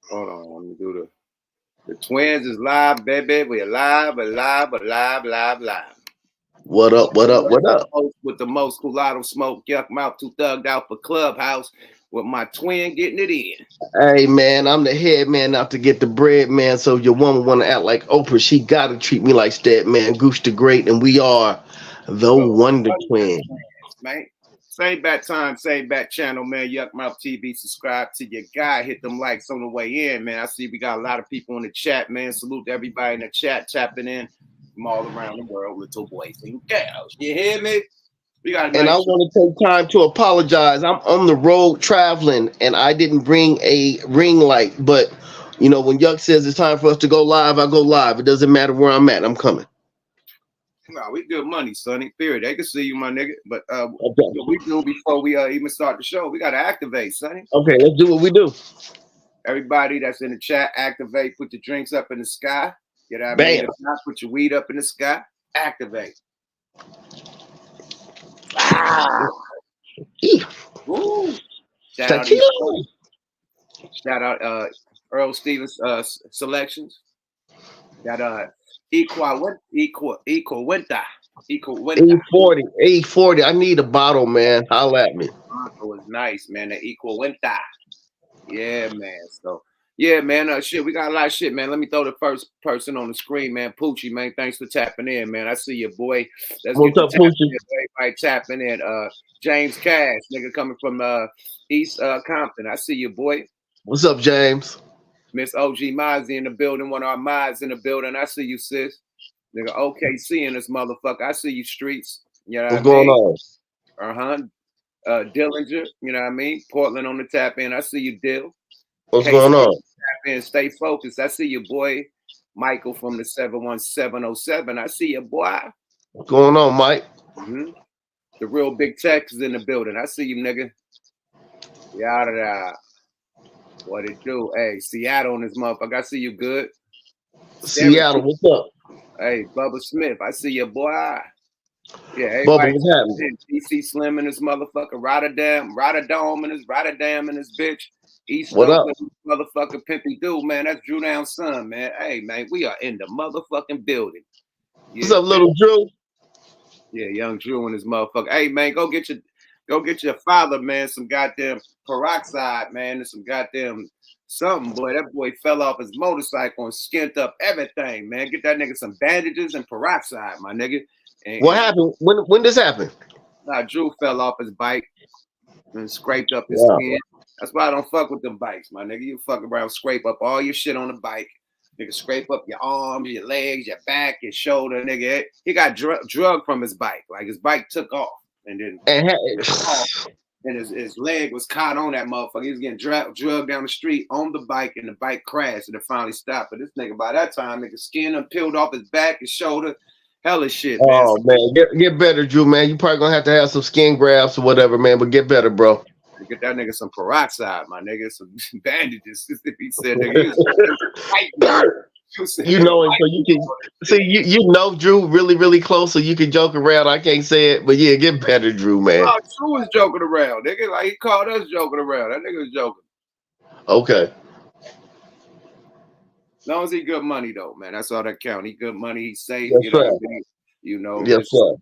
Hold on, let me do the Twins is live, baby. We're live. What up? What up? What up? With the most Culado smoke, yuck mouth, too thugged out for Clubhouse with my twin getting it in. Hey man, I'm the head man out to get the bread, man. So your woman want to act like Oprah, she gotta treat me like that, man. Gooch the Great, and we are the Wonder Twin. Man. Same bat time, same bat channel, man. Yuck Mouth TV. Subscribe to your guy. Hit them likes on the way in, man. I see we got a lot of people in the chat, man. Salute to everybody in the chat tapping in from all around the world, little boys and girls. You hear me? We got and I want to take time to apologize. I'm on the road traveling, and I didn't bring a ring light. But you know, when Yuck says it's time for us to go live, I go live. It doesn't matter where I'm at. I'm coming. No, we good money, Sonny. Period. They can see you, my nigga. But what we do before we even start the show, we gotta activate, Sonny. Okay, let's do what we do. Everybody that's in the chat, activate. Put your drinks up in the sky. You know what I mean? If not, put your weed up in the sky. Activate. Ooh. Shout out Earl Stevens selections. Got Equal Winter. E40. I need a bottle, man. Holla at me. It was nice, man. The Equal Winter. Yeah, man. So yeah, man. Shit, we got a lot of shit, man. Let me throw the first person on the screen, man. Poochie, man. Thanks for tapping in, man. I see you, boy. Let's What's up, Poochie? Everybody tapping in. James Cash, nigga, coming from East Compton. I see you, boy. What's up, James? Miss OG Mozzie in the building. One of our mods in the building. I see you, sis. Nigga, OKC in this motherfucker. I see you, Streets. You know what's going on? Dillinger. You know what I mean? Portland on the tap in. I see you, Dill. What's going on? Tap in. Stay focused. I see you, boy. Michael from the 71707. I see you, boy. What's going on, Mike? Mm-hmm. The real Big Tex is in the building. I see you, nigga. Yada. What it do? Hey, Seattle on this motherfucker. I see you good. Seattle, what's up? Hey, Bubba Smith. I see you, boy. Yeah, everybody. Bubba, what's happening? DC Slim in this motherfucker. Rotterdam in this bitch. East what up? Motherfucker Pimpy Dude, man. That's Drew Down son, man. Hey, man, we are in the motherfucking building. Yeah, what's up, little Drew? Yeah, young Drew and his motherfucker. Hey, man, go get your father, man, some goddamn peroxide, man, and some goddamn something, boy. That boy fell off his motorcycle and skint up everything, man. Get that nigga some bandages and peroxide, my nigga. And, what happened? When this happened? Nah, Drew fell off his bike and scraped up his skin. That's why I don't fuck with them bikes, my nigga. You fuck around, scrape up all your shit on the bike. Nigga, scrape up your arms, your legs, your back, your shoulder, nigga. He got drug from his bike. Like his bike took off. And then and his leg was caught on that motherfucker. He was getting drugged down the street on the bike, and the bike crashed, and it finally stopped. But this nigga, by that time, nigga, skin him peeled off his back, his shoulder, hella shit, man. Oh man, get better, Drew, man. You probably gonna have to have some skin grafts or whatever, man. But get better, bro. Get that nigga some peroxide, my nigga, some bandages. He said, nigga, you know it, so you can see you know Drew really, really close, so you can joke around. I can't say it, but yeah, get better, Drew, man. Oh, Drew was joking around, nigga. Like he called us joking around. That nigga was joking. Okay. As long as he good money though, man. That's all that count. He good money, he's safe, yes, you know. Yes, sir.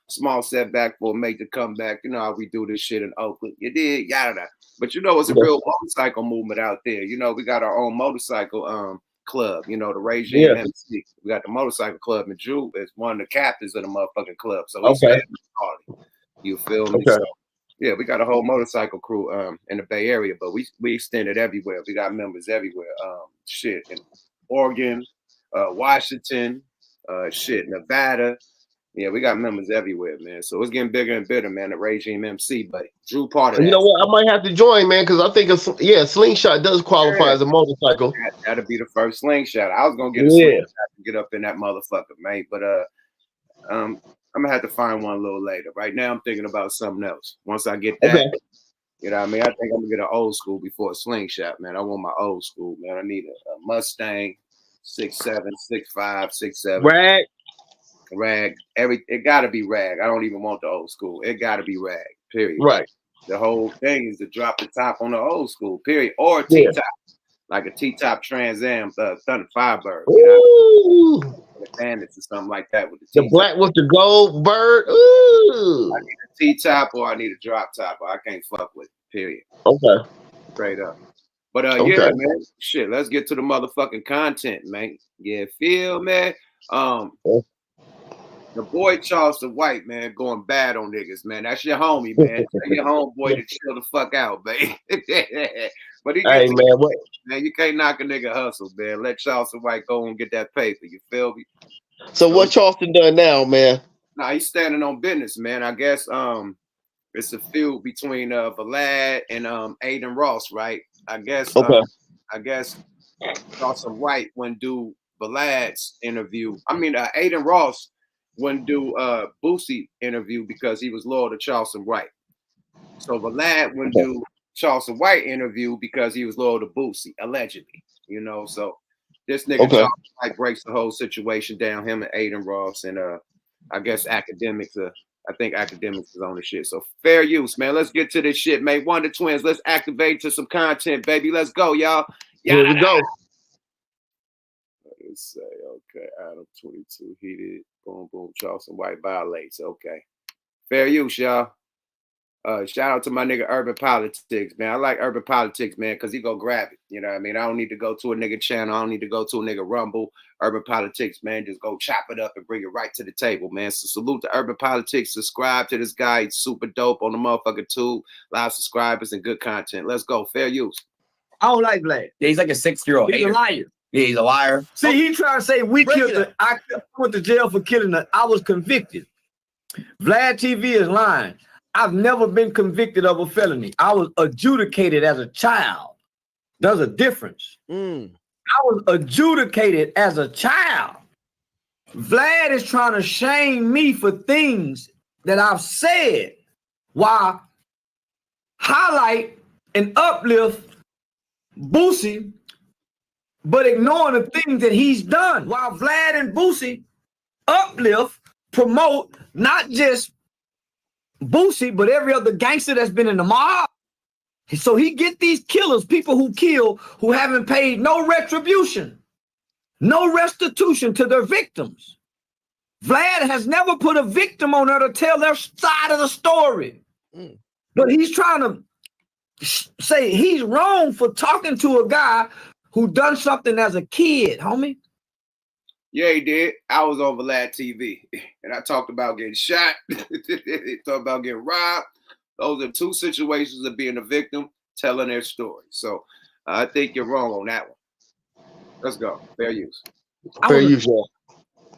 Small setback for a major comeback. You know how we do this shit in Oakland. You did, yada. But you know, it's a real motorcycle movement out there. You know, we got our own motorcycle club, you know, the Regime MC. We got the motorcycle club, and Drew is one of the captains of the motherfucking club. So he's you feel me? Okay. So, yeah, we got a whole motorcycle crew in the Bay Area, but we extended everywhere. We got members everywhere. Shit in Oregon, Washington, Nevada. Yeah, we got members everywhere, man. So it's getting bigger and bigger, man. The Regime MC, but Drew part of that. You know what? I might have to join, man, because I think Slingshot does qualify as a motorcycle. That'll be the first Slingshot. I was gonna get a Slingshot to get up in that motherfucker, mate. But I'm gonna have to find one a little later. Right now, I'm thinking about something else. Once I get that, you know what I mean? I think I'm gonna get an old school before a Slingshot, man. I want my old school, man. I need a Mustang, 6'7", 6'5", 6'7". Rag, it gotta be rag. I don't even want the old school. It gotta be rag. Period. Right. The whole thing is to drop the top on the old school. Period. Or T-top. like a T-top Trans Am Thunder Firebird, Ooh. The Bandits or something like that with the The T-top. black with the gold bird. Ooh. I need a T-top or I need a drop top, or I can't fuck with it, period. Okay. Straight up. But Okay. yeah, man. Shit, let's get to the motherfucking content, man. Yeah, feel, man. The boy Charleston White, man, going bad on niggas, man. That's your homie, man. Tell your homeboy to chill the fuck out, man. But he Hey, man, what? Man, you can't knock a nigga hustle, man. Let Charleston White go and get that paper. You feel me? So what Charleston done now, man? Nah, he's standing on business, man. I guess it's a feud between Vlad and Aiden Ross, right? I guess Charleston White wouldn't do Vlad's interview. I mean, Aiden Ross wouldn't do Boosie interview because he was loyal to Charleston White. So Vlad wouldn't do Charleston White interview because he was loyal to Boosie, allegedly. You know, so this nigga Charleston White breaks the whole situation down, him and Aiden Ross, and I guess Academics. I think Academics is on the shit. So fair use, man. Let's get to this shit, man. One of the twins. Let's activate to some content, baby. Let's go, y'all. Here we go. Let's say, okay, ADAM22 heated. Boom, boom. Charleston White violates. Okay. Fair use, y'all. Shout out to my nigga Urban Politics, man. I like Urban Politics, man, because he go grab it. You know what I mean? I don't need to go to a nigga channel. I don't need to go to a nigga Rumble. Urban Politics, man, just go chop it up and bring it right to the table, man. So salute to Urban Politics. Subscribe to this guy. He's super dope on the motherfucking tube. A lot of subscribers and good content. Let's go. Fair use. I don't like Vlad. Yeah, he's like a 6-year-old. He's a liar. Yeah, he's a liar. See, he trying to say I went to jail for killing her. I was convicted. Vlad TV is lying. I've never been convicted of a felony. I was adjudicated as a child. There's a difference. I was adjudicated as a child. Vlad is trying to shame me for things that I've said while highlight and uplift Boosie, but ignoring the things that he's done. While Vlad and Boosie uplift, promote not just Boosie, but every other gangster that's been in the mob. So he get these killers, people who kill, who haven't paid no retribution, no restitution to their victims. Vlad has never put a victim on there to tell their side of the story. But he's trying to say he's wrong for talking to a guy who done something as a kid, homie. Yeah, he did. I was on Vlad TV, and I talked about getting shot. Talked about getting robbed. Those are two situations of being a victim, telling their story. So I think you're wrong on that one. Let's go. Fair use. Fair use.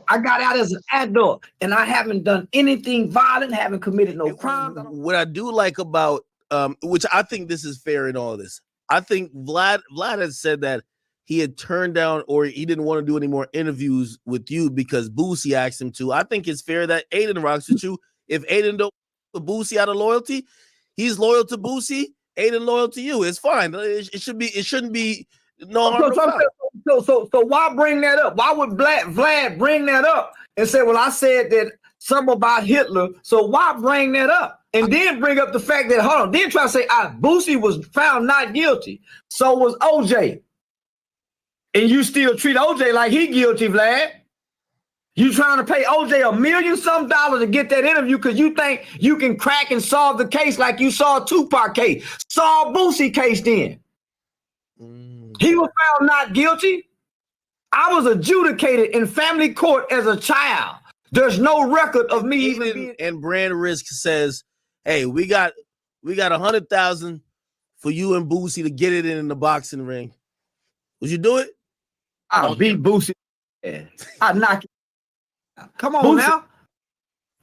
I got out as an adult, and I haven't done anything violent, haven't committed no crimes. What I do like about, which I think this is fair in all of this, I think Vlad has said that he had turned down or he didn't want to do any more interviews with you because Boosie asked him to. I think it's fair that Aiden rocks with you. If Aiden don't put Boosie out of loyalty, he's loyal to Boosie, Aiden loyal to you. It's fine. It shouldn't be no harm. So why bring that up? Why would Vlad bring that up and say, well, I said that something about Hitler, so why bring that up? And then bring up the fact that, hold on, then try to say, Boosie was found not guilty. So was OJ. And you still treat OJ like he guilty, Vlad. You trying to pay OJ $1 million some to get that interview because you think you can crack and solve the case like you saw a Tupac case. Solve Boosie case then. He was found not guilty. I was adjudicated in family court as a child. There's no record of me even being... And Brand Risk says, hey, we got 100,000 for you and Boosie to get it in the boxing ring. Would you do it? I'll beat Boosie. I'll knock it. Come on Boosie. Now.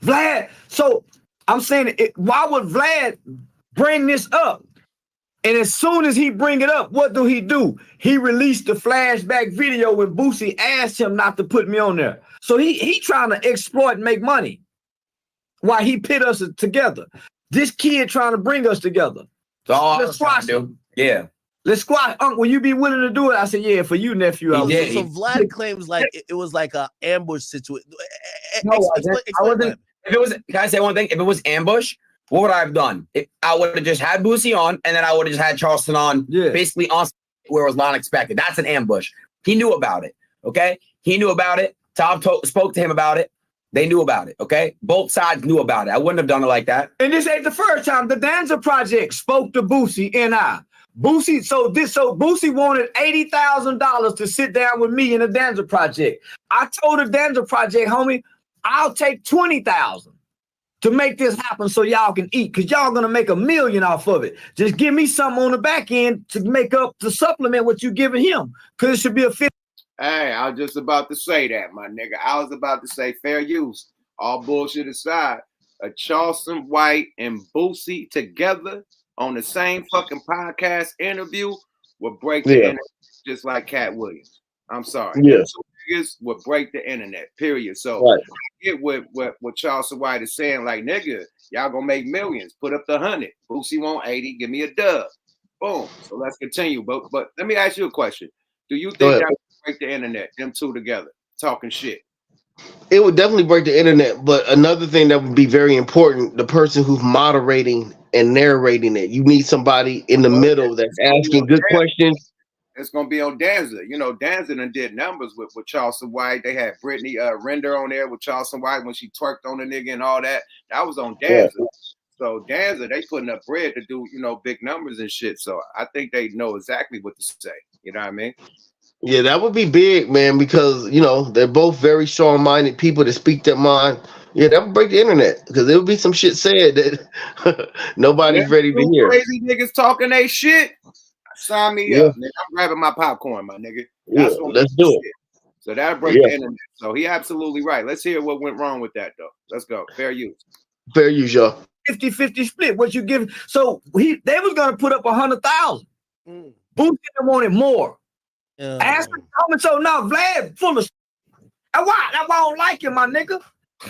Vlad. So I'm saying, why would Vlad bring this up? And as soon as he bring it up, what do? He released the flashback video when Boosie asked him not to put me on there. So he trying to exploit and make money while he pit us together. This kid trying to bring us together. So let's squash him. Yeah. Let's squash. Uncle, will you be willing to do it? I said, yeah, for you, nephew. So Vlad claims like it was like an ambush situation. No, can I say one thing? If it was ambush, what would I have done? I would have just had Boosie on, and then I would have just had Charleston on, basically on where it was not expected. That's an ambush. He knew about it. Okay, he knew about it. Tom spoke to him about it. They knew about it. Okay, both sides knew about it. I wouldn't have done it like that. And this ain't the first time. The Danza Project spoke to Boosie and I. Boosie, so Boosie wanted $80,000 to sit down with me in the Danza Project. I told the Danza Project, homie, I'll take $20,000 to make this happen so y'all can eat, because y'all gonna make $1 million off of it. Just give me something on the back end to make up, to supplement what you giving him, because it should be a fit. Hey, I was just about to say that, my nigga. I was about to say fair use. All bullshit aside, a Charleston White and Boosie together on the same fucking podcast interview would break the internet just like Cat Williams. I'm sorry. Yes. Niggas would break the internet, period. So I get what Charleston White is saying, like, nigga, y'all gonna make millions. Put up the 100. Boosie want 80. Give me a dub. Boom. So let's continue. But let me ask you a question. Do you think that would break the internet, them two together, talking shit? It would definitely break the internet, but another thing that would be very important, the person who's moderating and narrating it. You need somebody in the middle that's asking good questions. It's gonna be on Danza. You know, Danza done did numbers with Charleston White. They had Brittany Render on there with Charleston White when she twerked on the nigga and all that. That was on Danza. Yeah. So Danza, they putting up bread to do, you know, big numbers and shit. So I think they know exactly what to say. You know what I mean? Yeah, that would be big, man, because, you know, they're both very strong-minded people that speak their mind. Yeah, that would break the internet, because there would be some shit said that nobody's ready to hear. Crazy niggas talking they shit. Sign me up, nigga. I'm grabbing my popcorn, my nigga. That's let's do it. So that'll break the internet. So he absolutely right. Let's hear what went wrong with that, though. Let's go. Fair use. Fair use, y'all. 50-50 split. What you give? So they was gonna put up 100,000. Boosie wanted more. Ask me comment. So now Vlad full of. That's why I don't like him, my nigga.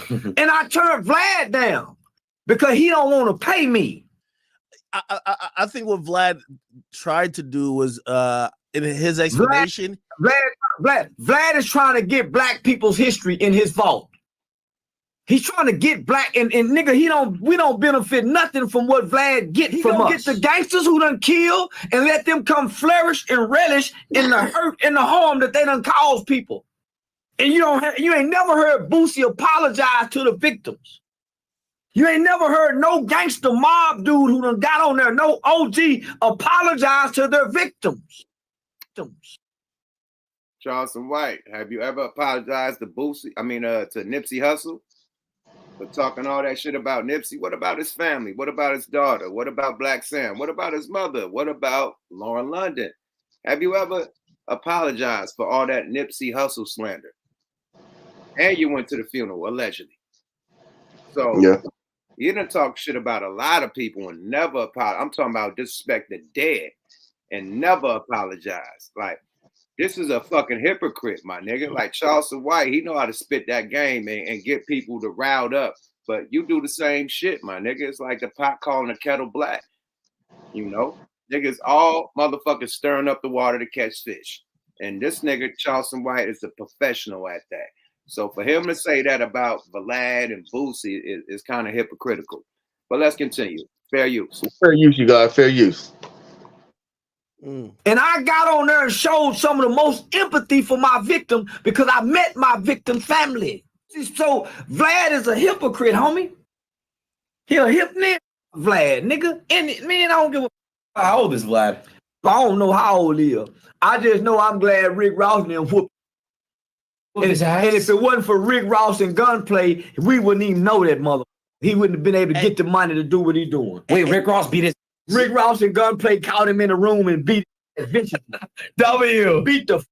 And I turned Vlad down because he don't want to pay me. I think what Vlad tried to do was in his explanation. Vlad is trying to get black people's history in his vault. He's trying to get black and nigga, we don't benefit nothing from what Vlad get from us. Get the gangsters who done kill and let them come flourish and relish in the hurt and the harm that they done cause people. And you ain't never heard Boosie apologize to the victims. You ain't never heard no gangster mob dude who done got on there, no OG apologize to their victims. Charleston White, have you ever apologized to Boosie? I mean, to Nipsey Hussle? For talking all that shit about Nipsey. What about his family? What about his daughter? What about Black Sam? What about his mother? What about Lauren London? Have you ever apologized for all that Nipsey Hussle slander? And you went to the funeral, allegedly. So you didn't talk shit about a lot of people and never apologize. I'm talking about disrespect the dead and never apologize. Like, this is a fucking hypocrite, my nigga. Like Charleston White, he know how to spit that game and get people to riled up. But you do the same shit, my nigga. It's like the pot calling the kettle black. You know? Niggas all motherfuckers stirring up the water to catch fish. And this nigga, Charleston White, is a professional at that. So for him to say that about Vlad and Boosie is kind of hypocritical. But let's continue. Fair use. Fair use, you guys. Fair use. And I got on there and showed some of the most empathy for my victim because I met my victim family. So Vlad is a hypocrite, homie. He a hypocrite, Vlad, nigga. And man, I don't give a. How old is Vlad? I don't know how old he is. I just know I'm glad Rick Ross and them whooped. And if it wasn't for Rick Ross and Gunplay, we wouldn't even know that mother. He wouldn't have been able to get the money to do what he's doing. Wait, Rick Ross beat his. Rick Ross and Gunplay caught him in the room and beat beat the f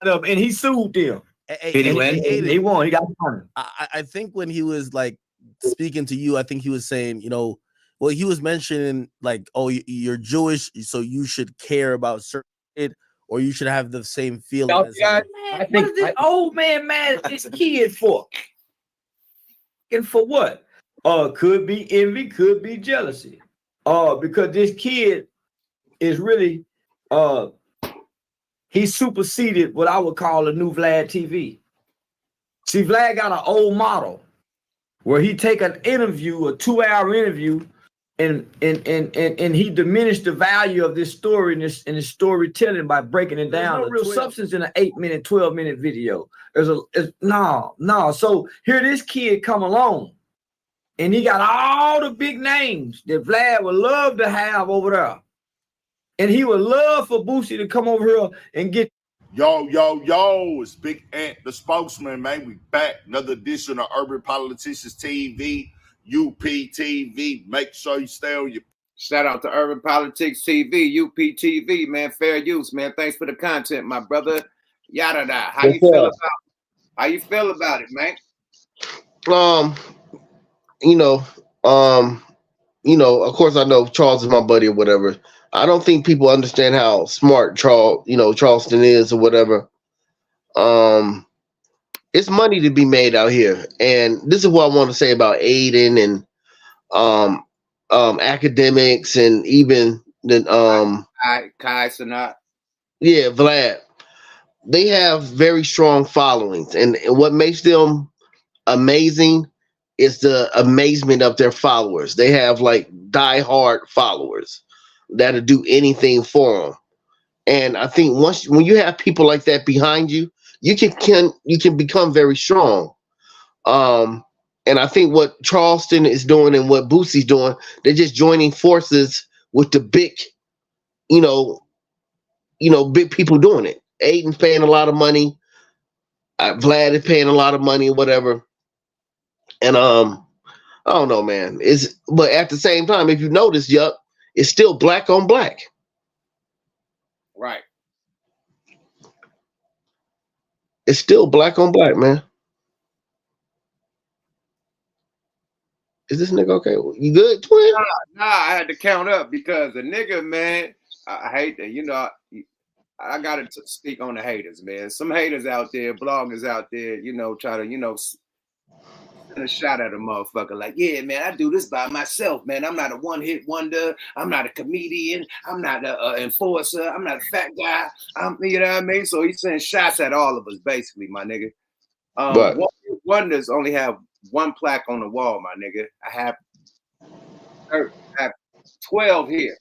up, and he sued them. Did he win? He won. He got money. I think when he was like speaking to you, I think he was saying, you know, well, he was mentioning like, oh, you're Jewish, so you should care about certain shit, or you should have the same feeling. What is this old man mad at this kid for? And for what? Could be envy, could be jealousy. Because this kid is really, he superseded what I would call a new Vlad TV. See, Vlad got an old model where he take an interview, a 2-hour interview, and he diminished the value of this story and his storytelling by breaking it down. There's no real substance in an 8-minute, 12-minute video. No. So here this kid come along, and he got all the big names that Vlad would love to have over there, and he would love for Boosie to come over here and get. Yo, it's Big Ant, the spokesman, man. We back. Another edition of Urban Politicians TV, UPTV. Make sure you stay on your... Shout out to Urban Politics TV, UPTV, man. Fair use, man. Thanks for the content, my brother. Yada da. How you feel about it, man? Of course I know Charles is my buddy or whatever. I don't think people understand how smart Charleston is or whatever. It's money to be made out here. And this is what I want to say about Aiden and academics and even the Kai Sanat. Yeah, Vlad. They have very strong followings, and what makes them amazing is the amazement of their followers. They have like diehard followers that'll do anything for them. And I think when you have people like that behind you, you can become very strong. And I think what Charleston is doing and what Boosie's doing, they're just joining forces with the big, big people doing it. Aiden's paying a lot of money. Vlad is paying a lot of money, whatever. And I don't know, man. But at the same time, if you notice, yup, it's still black on black. Right. It's still black on black, man. Is this nigga okay? You good, twin? Nah, I had to count up because the nigga, man, I hate that. I gotta speak on the haters, man. Some haters out there, bloggers out there, try to, send a shot at a motherfucker like, yeah, man, I do this by myself, man. I'm not a one-hit wonder. I'm not a comedian. I'm not an enforcer. I'm not a fat guy. You know what I mean? So he's sending shots at all of us, basically, my nigga. One-hit wonders only have one plaque on the wall, my nigga. I have 12 here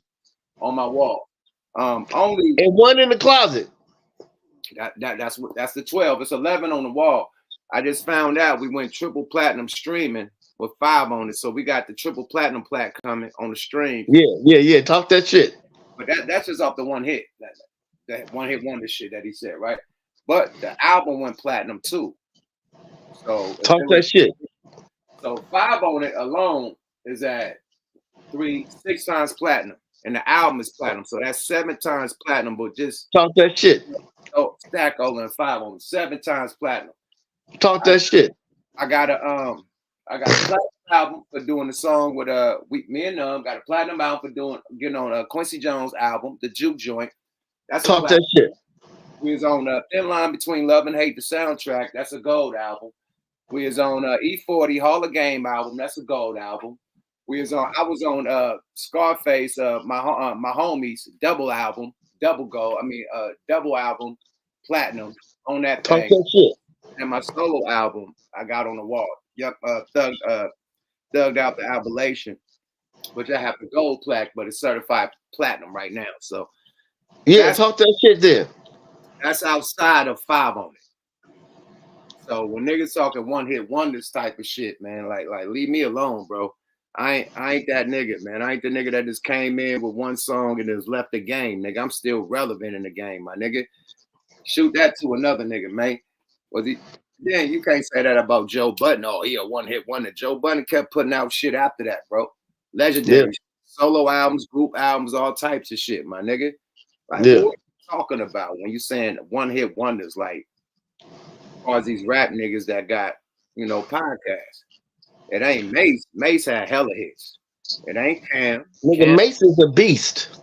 on my wall. Only and one in the closet. That's the 12. It's 11 on the wall. I just found out we went triple platinum streaming with 5 on it, so we got the triple platinum plaque coming on the stream. Yeah. Talk that shit. But that's just off the one hit, that one hit wonder shit that he said, right? But the album went platinum too. So talk that shit. So 5 on it alone is at 6 times platinum. And the album is platinum, so that's 7 times platinum. But just talk that shit. Oh, stack over and 5 on 7 times platinum. Talk that shit. I got a platinum album for doing the song with me and got a platinum album for getting on a Quincy Jones album, the Juke Joint. That's talk that shit. We was on Thin Line Between Love and Hate, the soundtrack. That's a gold album. We was on E40 Hall of Game album. That's a gold album. I was on Scarface, my homies double album, double gold. Double album, platinum on that thing. Talk that shit. And my solo album I got on the wall. Thugged Out the Aberration, which I have the gold plaque, but it's certified platinum right now. So talk that shit there. That's outside of 5 on it. So when niggas talking one hit wonders type of shit, man, like leave me alone, bro. I ain't that nigga, man. I ain't the nigga that just came in with one song and just left the game, nigga. I'm still relevant in the game, my nigga. Shoot that to another nigga, man. You can't say that about Joe Budden. Oh, he a one-hit wonder. Joe Budden kept putting out shit after that, bro. Legendary solo albums, group albums, all types of shit, my nigga. Like, what are you talking about when you saying one-hit wonders? Like, all these rap niggas that got, podcasts. It ain't Mace. Mace had hella hits. It ain't Cam. Nigga, Mace is a beast.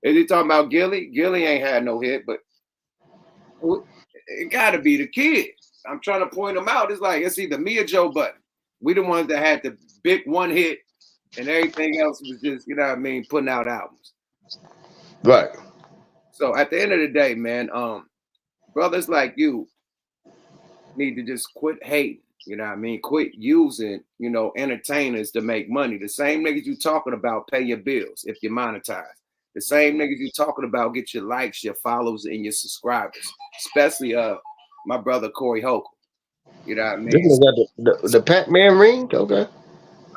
Is he talking about Gilly? Gilly ain't had no hit, but it gotta be the kid. I'm trying to point them out. It's like it's either me or Joe Budden. We the ones that had the big one hit, and everything else was just, putting out albums. Right. So at the end of the day, man, brothers like you need to just quit hating. You know what I mean? Quit using, you know, entertainers to make money. The same niggas you talking about pay your bills if you monetize. The same niggas you talking about get your likes, your follows, and your subscribers. Especially my brother Corey Hokel. You know what I mean? This was the Pac-Man ring? Okay.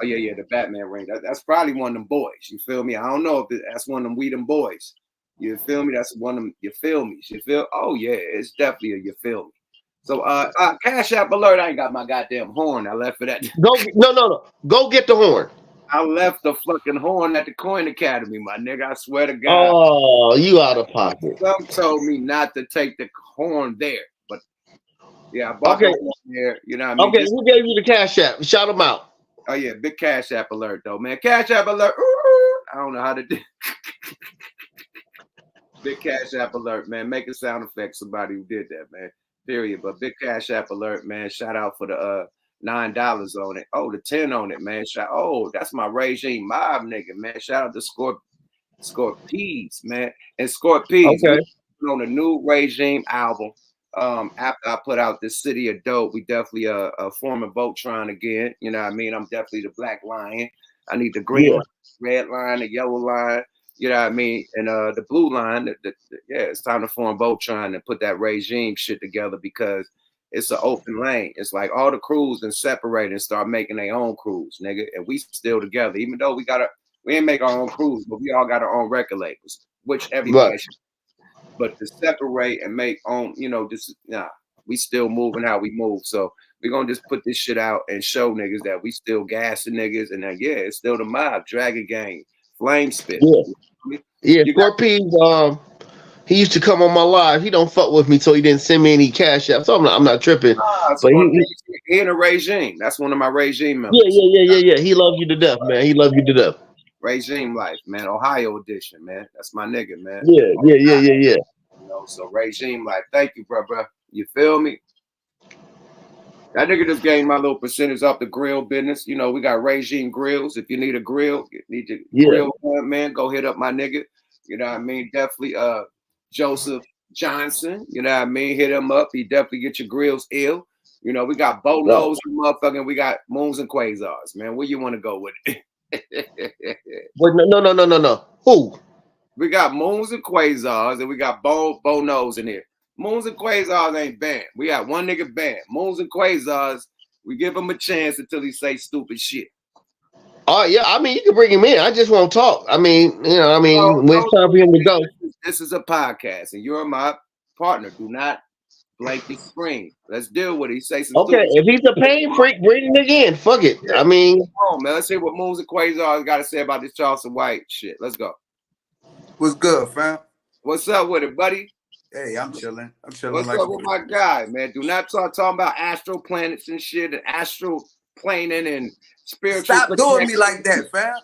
Oh yeah, the Batman ring. That's probably one of them boys. You feel me? I don't know if that's one of them them boys. You feel me? That's one of them. You feel me? You feel? Oh yeah, it's definitely a you feel me. So Cash App alert. I ain't got my goddamn horn. I left it at. No. Go get the horn. I left the fucking horn at the Coin Academy, my nigga. I swear to God. Oh, you out of pocket. Some told me not to take the horn there, but yeah, I bought the horn there. You know what I mean? Okay, who gave you the Cash App? Shout them out. Oh yeah, big Cash App alert though, man. Cash App alert. I don't know how to do. Big Cash App alert, man. Make a sound effect. Somebody who did that, man. Period. But big Cash App alert, man. Shout out for the $9 on it. Oh, the 10 on it, man. That's my Regime Mob nigga, man. Shout out to Scorpies, man. And Scorpies on the new Regime album. After I put out this City of Dope, we definitely forming Voltron again. You know what I mean? I'm definitely the Black Lion. I need the green line, red line, the yellow line. You know what I mean? And the blue line. It's time to form Voltron and put that Regime shit together because it's an open lane. It's like all the crews and separate and start making their own crews, nigga. And we still together, even though we ain't make our own crews, but we all got our own record labels, which everybody should. But to separate and make own, you know, we still moving how we move. So we're gonna just put this shit out and show niggas that we still gassing niggas, and it's still the mob, Dragon Gang, Flame Spit. Yeah, Scorpies, he used to come on my live. He don't fuck with me, so he didn't send me any Cash App. So I'm not tripping. But he in a Regime. That's one of my Regime members. Yeah. He loves you to death, man. He loves you to death. Regime Life, man. Ohio edition, man. That's my nigga, man. Yeah. You know, so Regime Life. Thank you, bro. You feel me? That nigga just gained my little percentage off the grill business. You know, we got Regime Grills. If you need a grill, grill, man, go hit up my nigga. You know what I mean? Definitely Joseph Johnson. You know what I mean? Hit him up. He definitely get your grills ill. You know, we got Bonos and motherfucking, we got Moons and Quasars, man. Where you want to go with it? Wait, no. Who? We got Moons and Quasars and we got Bonos in here. Moons and Quasars ain't banned. We got one nigga banned. Moons and Quasars, we give him a chance until he say stupid shit. Oh yeah, I mean you can bring him in. I just won't talk. I mean, when it's time for him to go. This is a podcast, and you're my partner. Do not blank the screen. Let's deal with it. He say some stupid if he's a pain freak, bring him again. Fuck it. Yeah. I mean, come on, man. Let's hear what Moons and Quasars got to say about this Charleston White shit. Let's go. What's good, fam? What's up with it, buddy? Hey, I'm chilling. What's up with my guy, man? Do not start talking about astral planets and shit and astral planing and spiritual. Stop doing me like that, fam.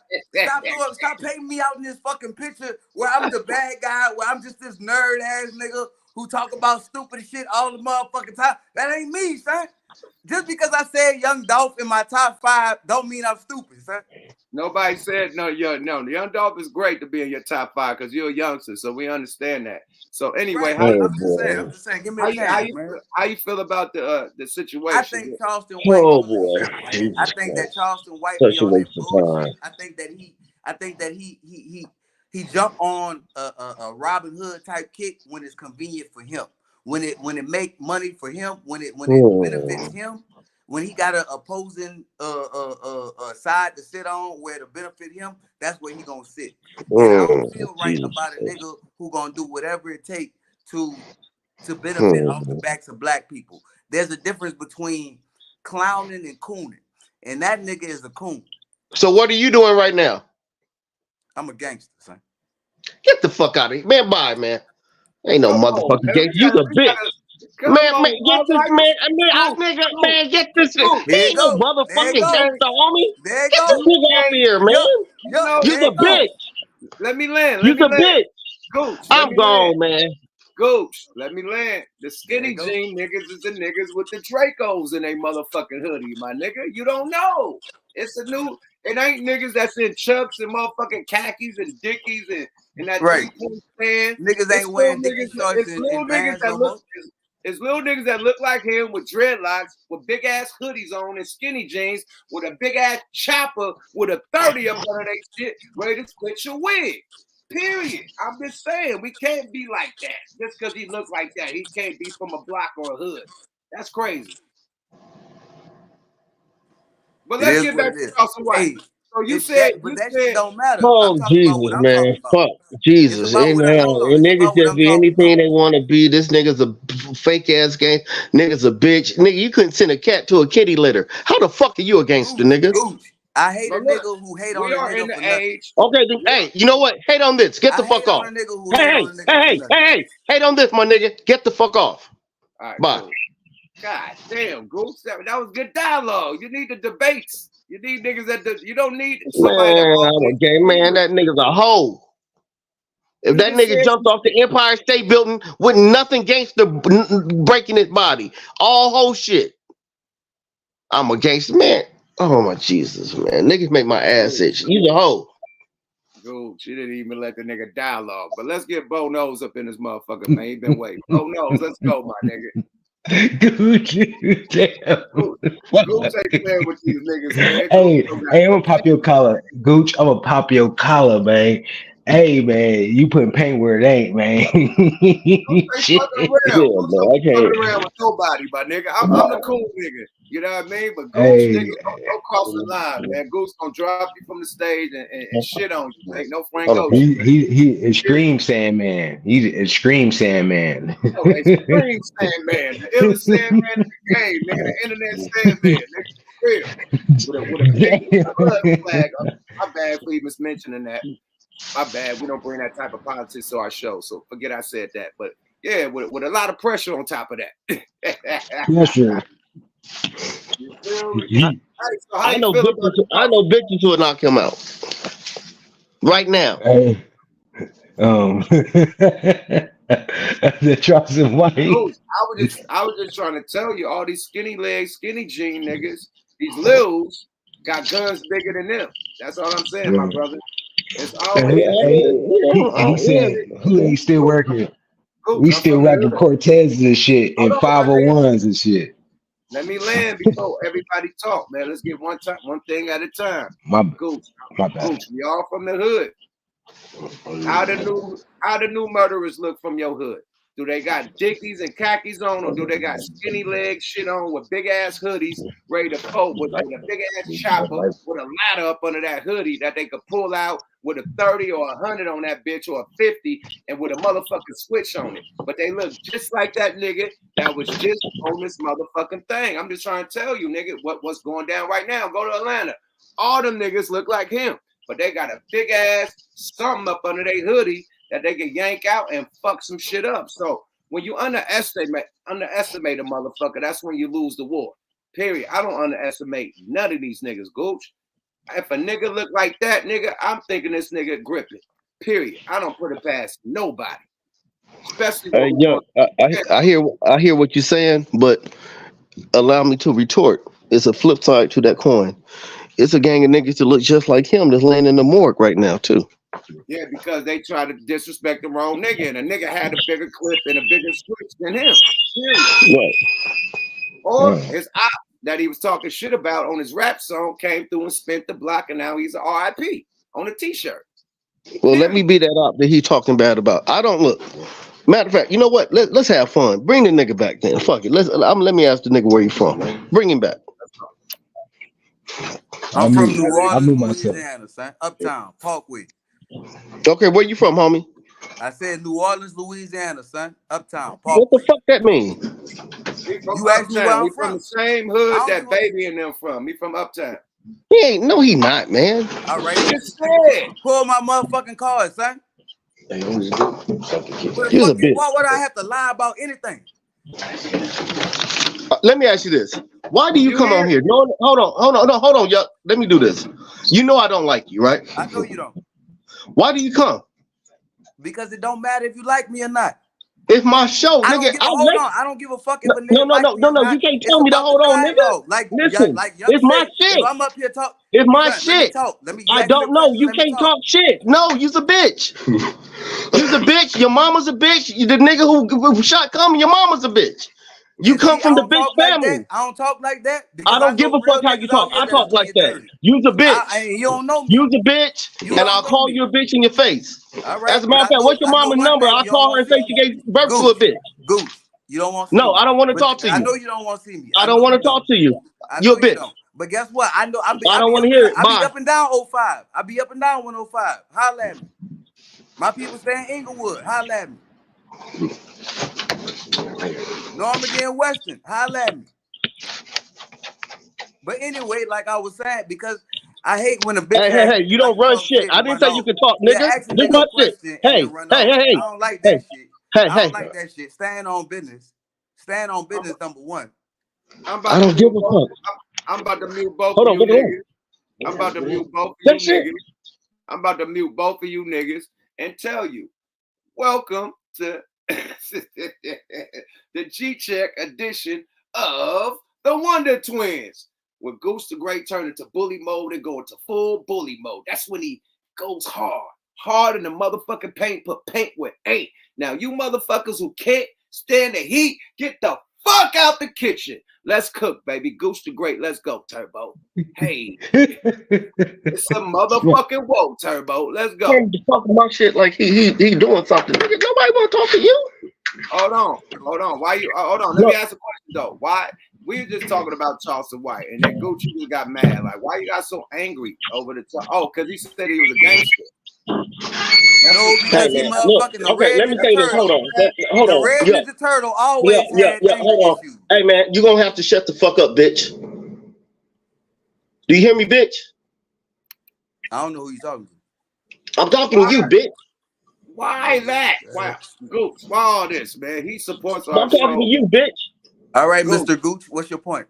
Stop painting me out in this fucking picture where I'm the bad guy, where I'm just this nerd ass nigga who talk about stupid shit all the motherfucking time. That ain't me, son. Just because I said Young Dolph in my top 5 don't mean I'm stupid, son. Nobody said no. Young Dolph is great to be in your top 5 because you're a youngster, so we understand that. So anyway, right. I'm just saying. Give me a chance, man. How you feel about the situation? I think Charleston White. Oh boy, I think that Charleston White. I think that he jumped on a Robin Hood type kick when it's convenient for him. When it make money for him. When it benefits him. When he got an opposing side to sit on where to benefit him, that's where he gonna sit. And I don't feel right about a nigga who gonna do whatever it takes to benefit off the backs of black people. There's a difference between clowning and cooning, and that nigga is a coon. So what are you doing right now? I'm a gangster, son. Get the fuck out of here, man. Bye, man. Ain't no motherfucking gangster. You a bitch. Man, get this man, get this. He ain't no motherfucking gangster, homie. Get this nigga out of here, man. You's a bitch. Let me land. You's a bitch. Gooch, I'm gone, man. Gooch, let me land. The skinny jean niggas is the niggas with the Dracos in a motherfucking hoodie, my nigga. You don't know. It ain't niggas that's in chucks and motherfucking khakis and dickies and that right. Stand. Niggas ain't wearing dickies shorts and bands no more. It's little niggas that look like him with dreadlocks, with big ass hoodies on and skinny jeans, with a big ass chopper with a 30 up under their shit, ready to split your wig. Period. I'm just saying, we can't be like that. Just because he looks like that, he can't be from a block or a hood. That's crazy. But let's get back to Charleston White. So you said, that shit don't matter. Oh Jesus, man! Fuck Jesus! And niggas just be anything they want to be. This nigga's a fake ass gang. Nigga's a bitch. Nigga, you couldn't send a cat to a kitty litter. How the fuck are you a gangster, nigga? I hate a nigga who hate on a nigga for nothing. Okay, then, hey, you know what? Hate on this. Get the fuck off. Hey, hate on this, my nigga. Get the fuck off. All right, bye. Cool. God damn, Goose. That was good dialogue. You need the debates. You need niggas that you don't need somebody. Man, that nigga's a hoe. If that nigga jumped off the Empire State Building with nothing gangster breaking his body, all whole shit. I'm a gangster, man. Oh my Jesus, man. Niggas make my ass itch. You a hoe. Goose, she didn't even let the nigga dialogue. But let's get Bo Nose up in this motherfucker, man. He been waiting. Bo Nose, let's go, my nigga. Gooch, damn. Gooch ain't playing with these niggas, man. Hey, I'm gonna pop your collar. Gooch, I'm gonna pop your collar, man. Hey, man, you putting paint where it ain't, man. Shit. Fucking around with nobody, my nigga. I'm the cool nigga. You know what I mean? But Gooch, nigga, don't cross the line, man. Gooch gonna drop you from the stage and shit on you. Ain't no Frank Ocean. He extreme Sandman. He's extreme Sandman. Oh, extreme Sandman. The illest Sandman in the game, nigga. The internet Sandman, nigga. Real. With a big blood flag. My bad for even mentioning that. My bad. We don't bring that type of politics to our show, so forget I said that. But yeah, with a lot of pressure on top of that. That's true. You feel me? I know bitches who will knock him out right now. Hey, the Charleston White. I was just trying to tell you, all these skinny legs, skinny jean niggas, these lils got guns bigger than them. That's all I'm saying, my brother. It's always he said, "Who ain't still working? We still rocking Cortezes and shit and 501s and shit." Let me land before everybody talk, man. Let's get one thing at a time. My bad. Gooch, we all from the hood. How the new murderers look from your hood? Do they got dickies and khakis on, or do they got skinny legs shit on with big ass hoodies ready to pull with a big ass chopper with a ladder up under that hoodie that they could pull out with a 30 or 100 on that bitch or a 50 and with a motherfucking switch on it? But they look just like that nigga that was just on this motherfucking thing. I'm just trying to tell you, nigga, what's going down right now. Go to Atlanta. All them niggas look like him, but they got a big ass something up under their hoodie that they can yank out and fuck some shit up. So when you underestimate a motherfucker, that's when you lose the war. Period. I don't underestimate none of these niggas, Gooch. If a nigga look like that, nigga, I'm thinking this nigga grip it. Period. I don't put it past nobody. Especially I hear what you're saying, but allow me to retort. It's a flip side to that coin. It's a gang of niggas that look just like him that's laying in the morgue right now, too. Yeah, because they try to disrespect the wrong nigga, and a nigga had a bigger clip and a bigger switch than him. Right. Or his op that he was talking shit about on his rap song came through and spent the block, and now he's an RIP on a t-shirt. Well, let me be that op that he talking bad about. I don't look. Matter of fact, you know what? Let's have fun. Bring the nigga back then. Fuck it. Let me ask the nigga where you from. Bring him back. I'm from New Orleans, Louisiana, son. Uptown, Parkway. Okay, where you from, homie? I said New Orleans, Louisiana, son. Uptown, Parkway. What the fuck that mean? You asked me where I'm from. The same hood that Baby and them from. He from Uptown. He ain't. No, he not, man. All right, pull my motherfucking card, son. He was a bitch. Why would I have to lie about anything? Let me ask you this. Why do you come on here? No, hold on, y'all. Let me do this. You know I don't like you, right? I know you don't. Why do you come? Because it don't matter if you like me or not. It's my show, nigga. I don't give a fuck if a nigga No. You can't tell me to hold on, nigga. Listen, it's my shit. If I'm up here talk, it's my shit. I don't know. You can't talk shit. No, you's a bitch. You's a bitch. Your mama's a bitch. The nigga who shot Common, your mama's a bitch. You come from the bitch family. I don't talk like that. I don't give a fuck how you talk. I talk like that. You's a bitch. You don't know me. You's a bitch, and I'll call you a bitch in your face. All right. As a matter of fact, what's your mama's number? I'll call her and say she gave birth to a bitch. Goose, you don't want to see No, me. I don't want to talk to you. I know you don't want to see me. I don't want to talk to you. You're a bitch. But guess what? I know. I don't want to hear it. I be up and down 05. I be up and down 105. Holla at me. My people stay in Inglewood. Holla at me. Normandy and Weston. Holla at me. But anyway, like I was saying, because I hate when a bitch. Hey, you don't run shit. I didn't say you could talk, nigga. This my shit. Hey. I don't like that shit. I don't like that shit. Stand on business. Stand on business, number one. I don't give a fuck. I'm about to mute both of you niggas. I'm about to mute both of you niggas. I'm about to mute both of you niggas and tell you, welcome to the G-Check edition of the Wonder Twins. When Goose the Great turn into bully mode and go into full bully mode. That's when he goes hard in the motherfucking paint, put paint with ain't. Now you motherfuckers who can't stand the heat, get the fuck out the kitchen. Let's cook, baby. Goose the Great, let's go, Turbo. Hey, it's a motherfucking whoa, Turbo. Let's go. He's talking about shit like he doing something. Nigga, nobody want to talk to you. Hold on. Why you? Hold on. Let me ask a question though. Why? We were just talking about Charleston White, and then Gucci just got mad. Like, why you got so angry over the top? Oh, because he said he was a gangster. No, because he motherfucking okay, let me say this. Hold on. The Red Ninja Turtle always had hold on. Issues. Hey man, you're gonna have to shut the fuck up, bitch. Do you hear me, bitch? I don't know who you're talking to. I'm talking to you, bitch. Why that? Why Gooch? Why all this, man? He supports our I'm talking to you, bitch. All right, Gooch. Mr. Gooch, what's your point?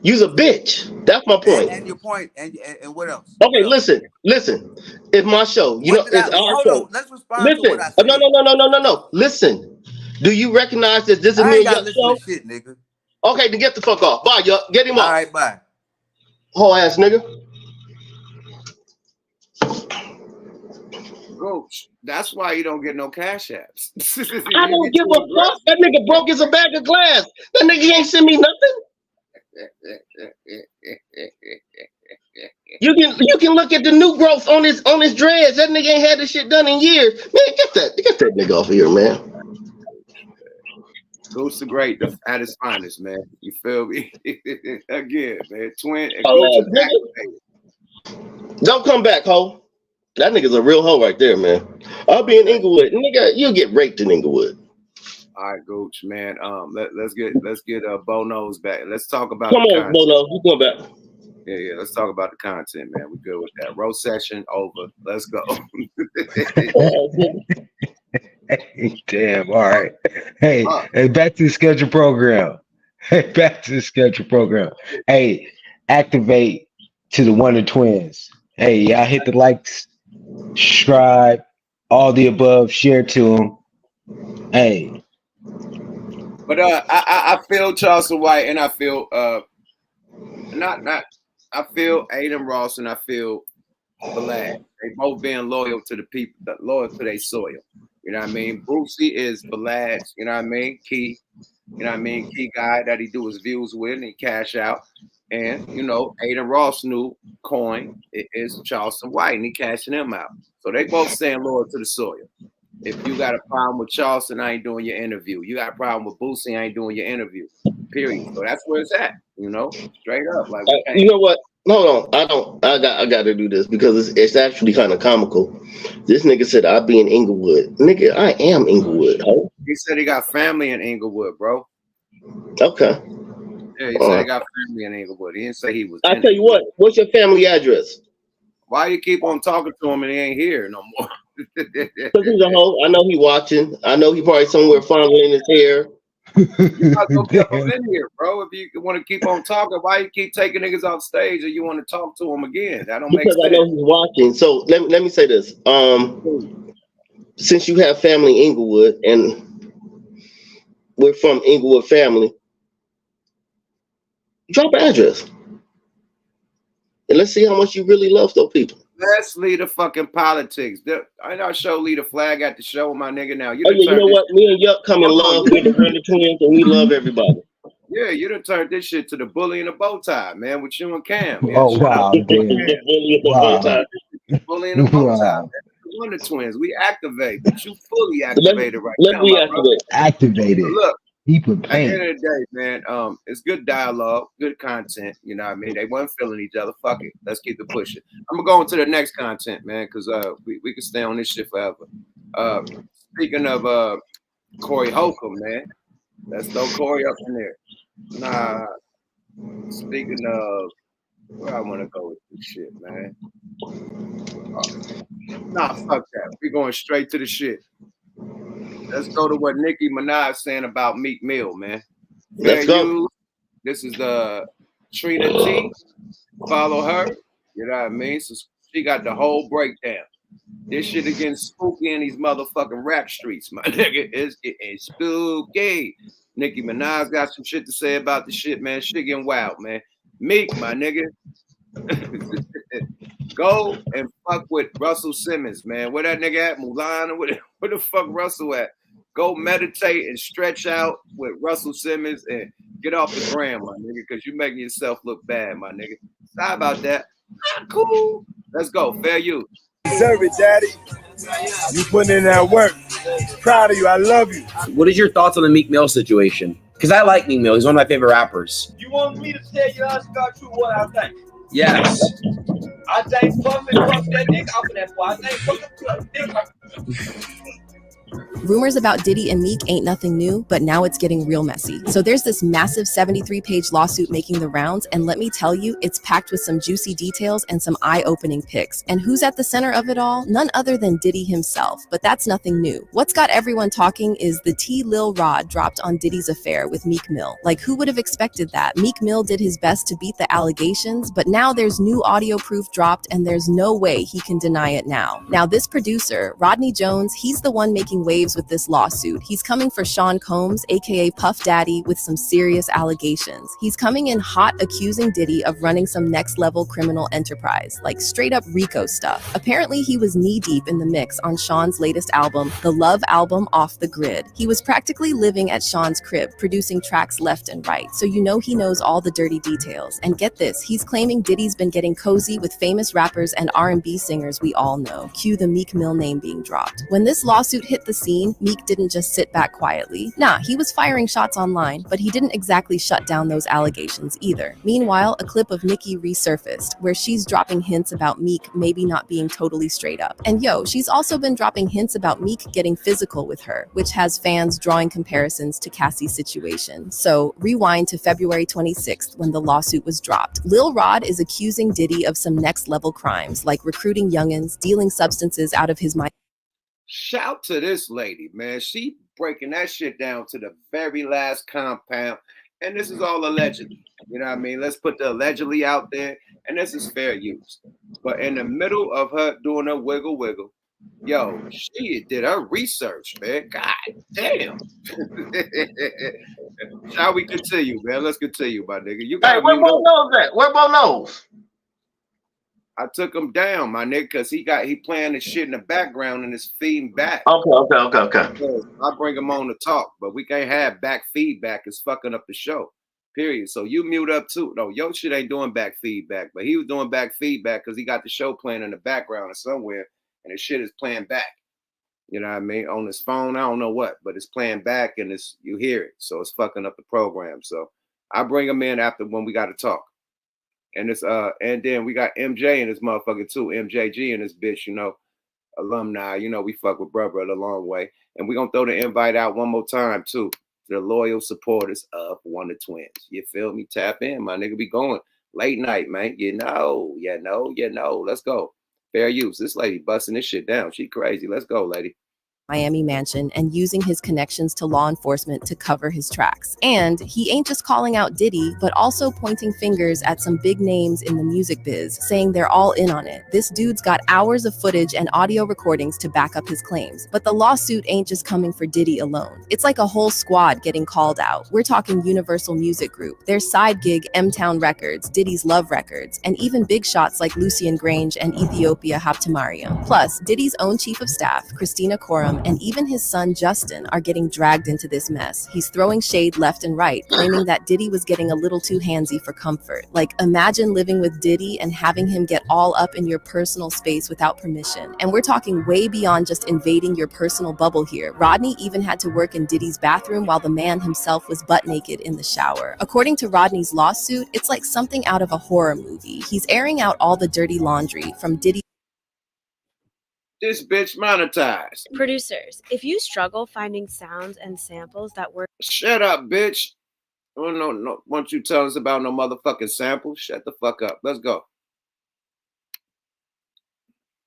You's a bitch. That's my point. And your point, and what else? Okay, listen. It's my show. You know, it's our show. Let's respond to what I said. No. Listen. Do you recognize that this is me and your show? Shit, nigga. Okay, then get the fuck off. Bye, y'all. Get him off. All right, bye. Whole ass nigga. Gooch. That's why you don't get no cash apps. I don't give a fuck. That nigga broke as a bag of glass. That nigga ain't send me nothing. You can look at the new growth on his dreads. That nigga ain't had this shit done in years. Man, get that nigga off of here, man. Goose the Great at his finest, man. You feel me? Again, man. Twin. Don't come back, ho. That nigga's a real hoe right there, man. I'll be in Inglewood. Nigga, you'll get raped in Inglewood. All right, Gooch, man. Let's get Bono's back. Let's talk about. Come on, Bono. You come back. Yeah. Let's talk about the content, man. We good with that. Roast session over. Let's go. Damn. All right. Hey, back to the schedule program. Hey, activate to the Wonder Twins. Hey, y'all hit the likes, subscribe, all the above, share to them. Hey. But I feel Charleston White, and I feel I feel Adam Ross, and I feel Black. They both being loyal to the people, loyal to their soil. You know what I mean? Boosie is Black, you know what I mean? Key, you know what I mean? Key guy that he do his views with and he cash out. And you know, Adam Ross' new coin is Charleston White, and he cashing him out. So they both staying loyal to the soil. If you got a problem with Charleston, I ain't doing your interview. You got a problem with Boosie, I ain't doing your interview. Period. So that's where it's at. You know, straight up. Like, you know what? Hold on. I got to do this because it's actually kind of comical. This nigga said I'll be in Inglewood. Nigga, I am Inglewood. Huh? He said he got family in Inglewood, bro. Okay. Yeah, he said he got family in Inglewood. He didn't say he was. I tell you what. What's your family address? Why you keep on talking to him and he ain't here no more? Because he's a hoe. I know he watching. I know he probably somewhere fondling his hair. You gotta go keep him in here, bro. If you want to keep on talking, why you keep taking niggas off stage or you want to talk to him again? That don't make sense. Because I know he's watching. So let me say this. Since you have family in Inglewood and we're from Inglewood family, drop an address. And let's see how much you really love those people. Let's leave the fucking politics. I know show lead the flag at the show, my nigga. Now you Oh yeah, you know what? Me and Yuck come in love. We're the Brother Twins, and we love everybody. Yeah, you done turned this shit to the bully in a bow tie, man, with you and Cam. Oh wow, damn. Wow. Bully in a bow tie, man. Wonder Twins, we activate, but you fully activated right now. Let's reactivate. Activated. Look, Deep at the end of the day, man, it's good dialogue, good content. You know what I mean? They weren't feeling each other. Fuck it. Let's keep it pushing. I'm gonna go into the next content, man, because we can stay on this shit forever. Speaking of Corey Holcomb, man, let's throw Corey up in there. Nah, speaking of where I want to go with this shit, man. Nah, fuck that. We're going straight to the shit. Let's go to what Nicki Minaj saying about Meek Mill, man. Let's go. This is the Trina T. Follow her. You know what I mean? So she got the whole breakdown. This shit is getting spooky in these motherfucking rap streets, my nigga. It's getting spooky. Nicki Minaj got some shit to say about the shit, man. Shit getting wild, man. Meek, my nigga. Go and fuck with Russell Simmons, man. Where that nigga at? Mulan? Or where the fuck Russell at? Go meditate and stretch out with Russell Simmons and get off the gram, my nigga, because you're making yourself look bad, my nigga. Sorry about that. Cool. Let's go. Fair use. Deserve it, daddy. You putting in that work. Proud of you. I love you. What is your thoughts on the Meek Mill situation? Because I like Meek Mill. He's one of my favorite rappers. You want me to tell you honest, God, true what I think? Yes. I think fuck that dick off of that boy. I think fuck dick off. Rumors about Diddy and Meek ain't nothing new, but now it's getting real messy. So there's this massive 73-page lawsuit making the rounds, and let me tell you, it's packed with some juicy details and some eye-opening pics. And who's at the center of it all? None other than Diddy himself, but that's nothing new. What's got everyone talking is the Lil Rod dropped on Diddy's affair with Meek Mill. Like, who would have expected that? Meek Mill did his best to beat the allegations, but now there's new audio proof dropped, and there's no way he can deny it now. Now, this producer, Rodney Jones, he's the one making waves with this lawsuit. He's coming for Sean Combs, aka Puff Daddy, with some serious allegations. He's coming in hot, accusing Diddy of running some next level criminal enterprise, like straight up RICO stuff. Apparently he was knee deep in the mix on Sean's latest album, the Love album, Off the Grid. He was practically living at Sean's crib, producing tracks left and right, so you know he knows all the dirty details. And get this, he's claiming Diddy's been getting cozy with famous rappers and R&B singers we all know. Cue the Meek Mill name being dropped. When this lawsuit hit the scene, Meek didn't just sit back quietly. Nah, he was firing shots online, but he didn't exactly shut down those allegations either. Meanwhile, a clip of Nicki resurfaced, where she's dropping hints about Meek maybe not being totally straight up. And yo, she's also been dropping hints about Meek getting physical with her, which has fans drawing comparisons to Cassie's situation. So, rewind to February 26th when the lawsuit was dropped. Lil Rod is accusing Diddy of some next level crimes, like recruiting youngins, dealing substances out of his mind. Shout to this lady, man. She breaking that shit down to the very last compound. And this is all allegedly. You know what I mean? Let's put the allegedly out there. And this is fair use. But in the middle of her doing her wiggle, yo, she did her research, man. God damn. Shall we continue, man? Let's continue, my nigga. You got where Bo knows at? Where Bo knows? I took him down, my nigga, because he playing the shit in the background and it's feeding back. Okay. I bring him on to talk, but we can't have back feedback. It's fucking up the show. Period. So you mute up too. No, your shit ain't doing back feedback, but he was doing back feedback because he got the show playing in the background or somewhere, and the shit is playing back. You know what I mean? On his phone, I don't know what, but it's playing back and you hear it. So it's fucking up the program. So I bring him in after when we got to talk. And it's and then we got MJ in this motherfucker too. MJG in this bitch, you know, alumni. You know, we fuck with brother a long way. And we're gonna throw the invite out one more time too to the loyal supporters of Wonder Twins. You feel me? Tap in, my nigga. Be going late night, man. You know. Let's go. Fair use. This lady busting this shit down. She crazy. Let's go, lady. Miami mansion and using his connections to law enforcement to cover his tracks. And he ain't just calling out Diddy, but also pointing fingers at some big names in the music biz, saying they're all in on it. This dude's got hours of footage and audio recordings to back up his claims. But the lawsuit ain't just coming for Diddy alone. It's like a whole squad getting called out. We're talking Universal Music Group, their side gig M-Town Records, Diddy's Love Records, and even big shots like Lucian Grange and Ethiopia Habtemariam. Plus, Diddy's own chief of staff, Christina Coram, and even his son Justin are getting dragged into this mess. He's throwing shade left and right, claiming that Diddy was getting a little too handsy for comfort. Like, imagine living with Diddy and having him get all up in your personal space without permission. And we're talking way beyond just invading your personal bubble here. Rodney even had to work in Diddy's bathroom while the man himself was butt naked in the shower. According to Rodney's lawsuit, it's like something out of a horror movie. He's airing out all the dirty laundry from Diddy. This bitch monetized. Producers, if you struggle finding sounds and samples that work. Shut up, bitch. Oh, no. Won't you tell us about no motherfucking samples? Shut the fuck up. Let's go.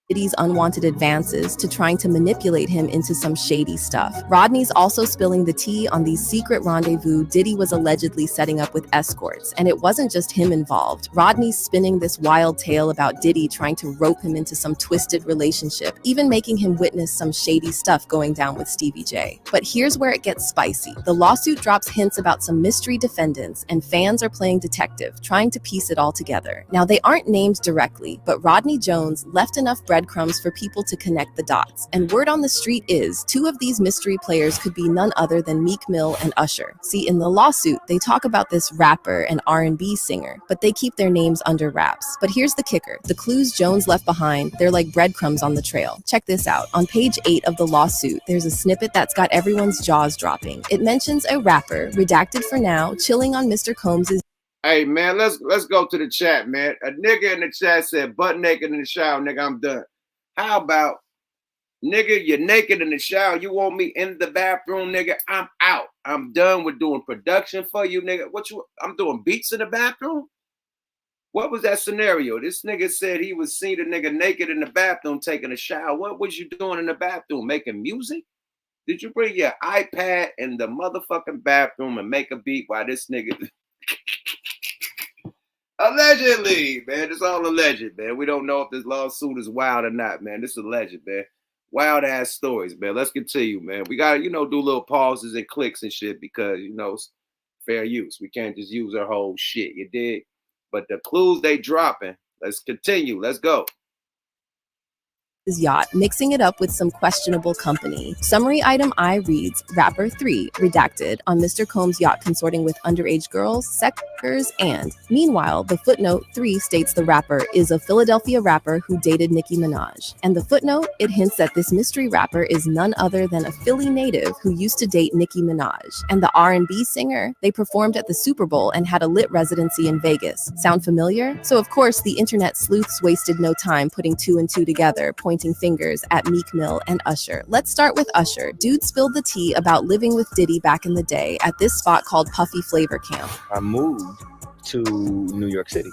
Diddy's unwanted advances to trying to manipulate him into some shady stuff. Rodney's also spilling the tea on these secret rendezvous Diddy was allegedly setting up with escorts, and it wasn't just him involved. Rodney's spinning this wild tale about Diddy trying to rope him into some twisted relationship, even making him witness some shady stuff going down with Stevie J. But here's where it gets spicy. The lawsuit drops hints about some mystery defendants, and fans are playing detective, trying to piece it all together. Now, they aren't named directly, but Rodney Jones left enough breadcrumbs for people to connect the dots. And word on the street is, two of these mystery players could be none other than Meek Mill and Usher. See, in the lawsuit, they talk about this rapper and R&B singer, but they keep their names under wraps. But here's the kicker. The clues Jones left behind, they're like breadcrumbs on the trail. Check this out. On page 8 of the lawsuit, there's a snippet that's got everyone's jaws dropping. It mentions a rapper, redacted for now, chilling on Mr. Combs's. Hey, man, let's go to the chat, man. A nigga in the chat said, butt naked in the shower, nigga, I'm done. How about, nigga, you're naked in the shower, you want me in the bathroom, nigga, I'm out. I'm done with doing production for you, nigga. I'm doing beats in the bathroom? What was that scenario? This nigga said he was seen a nigga naked in the bathroom taking a shower. What was you doing in the bathroom? Making music? Did you bring your iPad in the motherfucking bathroom and make a beat while this nigga... Allegedly, man. It's all alleged, man. We don't know if this lawsuit is wild or not, man. This is alleged, man. Wild ass stories, man. Let's continue, man. We gotta, do little pauses and clicks and shit because, it's fair use. We can't just use our whole shit, you dig? But the clues they dropping, let's continue. Let's go. Yacht, mixing it up with some questionable company. Summary item I reads, rapper 3, redacted, on Mr. Combs' yacht consorting with underage girls, sex workers, and. Meanwhile, the footnote 3 states the rapper is a Philadelphia rapper who dated Nicki Minaj. And the footnote, it hints that this mystery rapper is none other than a Philly native who used to date Nicki Minaj. And the R&B singer, they performed at the Super Bowl and had a lit residency in Vegas. Sound familiar? So of course, the internet sleuths wasted no time putting 2 and 2 together, pointing fingers at Meek Mill and Usher. Let's start with Usher. Dude spilled the tea about living with Diddy back in the day at this spot called Puffy Flavor Camp. I moved to New York City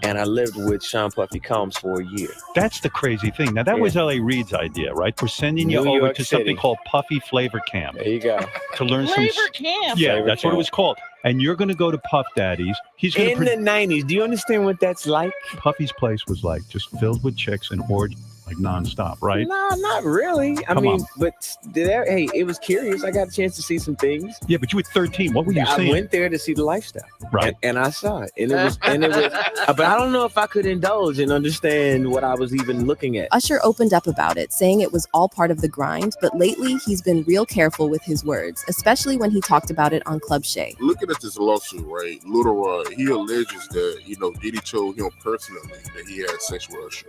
and I lived with Sean Puffy Combs for a year. That's the crazy thing. Now that was L.A. Reid's idea, right? We're sending you over to something called Puffy Flavor Camp. There you go. To learn Flavor some Camp. Yeah, Flavor that's Camp. what it was called. And you're going to go to Puff Daddy's. He's going in the 90s. Do you understand what that's like? Puffy's place was like just filled with chicks and orgies. Like nonstop, right? No, not really. I Come mean, on. but hey, it was curious. I got a chance to see some things. Yeah, but you were 13. What were you seeing? I went there to see the lifestyle, right? And I saw it, and it was, but I don't know if I could indulge and understand what I was even looking at. Usher opened up about it, saying it was all part of the grind, but lately he's been real careful with his words, especially when he talked about it on Club Shay. Looking at this lawsuit, right, Lil Rod, he alleges that, Diddy told him personally that he had sex with Usher.